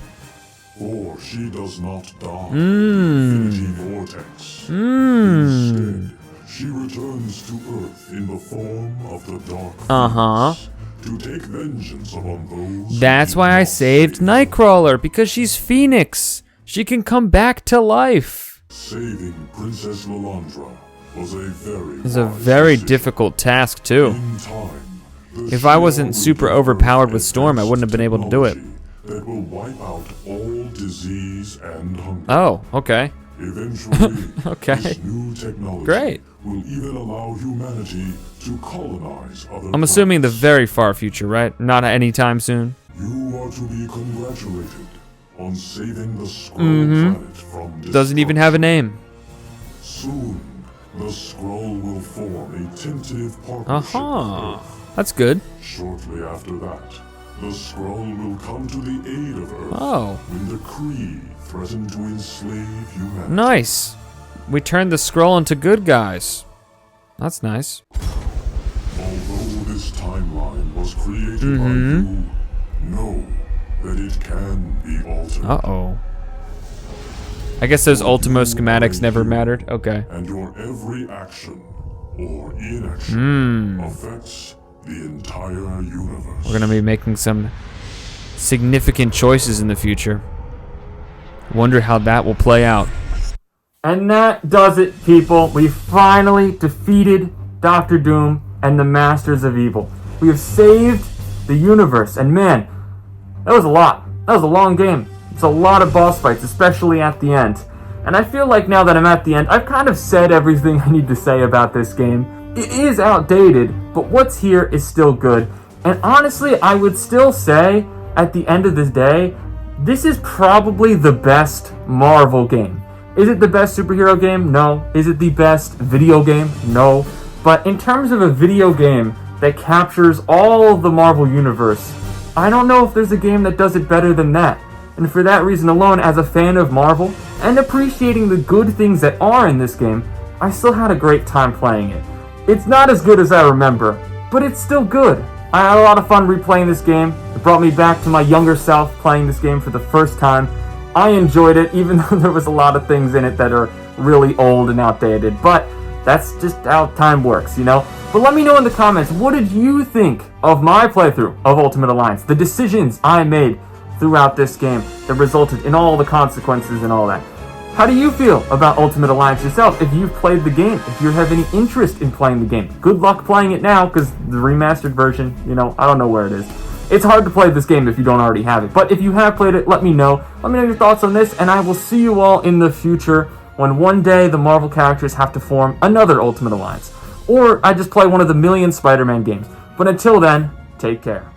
For she does not die in the Infinity Vortex. Instead, she returns to Earth in the form of the Dark Phoenix to take vengeance upon those. That's why I saved Nightcrawler, because she's Phoenix. She can come back to life. Saving Princess Lilandra was a very difficult task, too. If I wasn't super overpowered with Storm, I wouldn't have been able to do it. That will wipe out all disease and hunger. Oh, okay. Eventually, Okay. this new technology Great. will even allow humanity to colonize other I'm assuming the very far future, right? Not anytime soon. You are to be congratulated on saving the Skrull planet from destruction. Doesn't even have a name. Soon, the Skrull will form a tentative partnership with Earth. That's good. Shortly after that, the Skrull will come to the aid of Earth when the Kree threaten to enslave humanity. Nice. We turned the Skrull into good guys. That's nice. Although this timeline was created by you, know that it can be altered. Uh-oh. I guess those Ultimo schematics never mattered. Okay. And your every action or inaction affects the entire universe. We're gonna be making some significant choices in the future. Wonder how that will play out. And that does it, people. We finally defeated Dr. Doom and the Masters of Evil. We have saved the universe, and man, that was a lot. That was a long game. It's a lot of boss fights, especially at the end. And I feel like now that I'm at the end, I've kind of said everything I need to say about this game. It is outdated, but what's here is still good. And honestly, I would still say, at the end of the day, this is probably the best Marvel game. Is it the best superhero game? No. Is it the best video game? No. But in terms of a video game that captures all of the Marvel universe, I don't know if there's a game that does it better than that. And for that reason alone, as a fan of Marvel, and appreciating the good things that are in this game, I still had a great time playing it. It's not as good as I remember, but it's still good. I had a lot of fun replaying this game. It brought me back to my younger self playing this game for the first time. I enjoyed it, even though there was a lot of things in it that are really old and outdated, but that's just how time works, you know? But let me know in the comments, what did you think of my playthrough of Ultimate Alliance? The decisions I made throughout this game that resulted in all the consequences and all that. How do you feel about Ultimate Alliance yourself if you've played the game, if you have any interest in playing the game? Good luck playing it now, because the remastered version, you know, I don't know where it is. It's hard to play this game if you don't already have it, but if you have played it, let me know. Let me know your thoughts on this, and I will see you all in the future when one day the Marvel characters have to form another Ultimate Alliance. or I just play one of the million Spider-Man games. But until then, take care.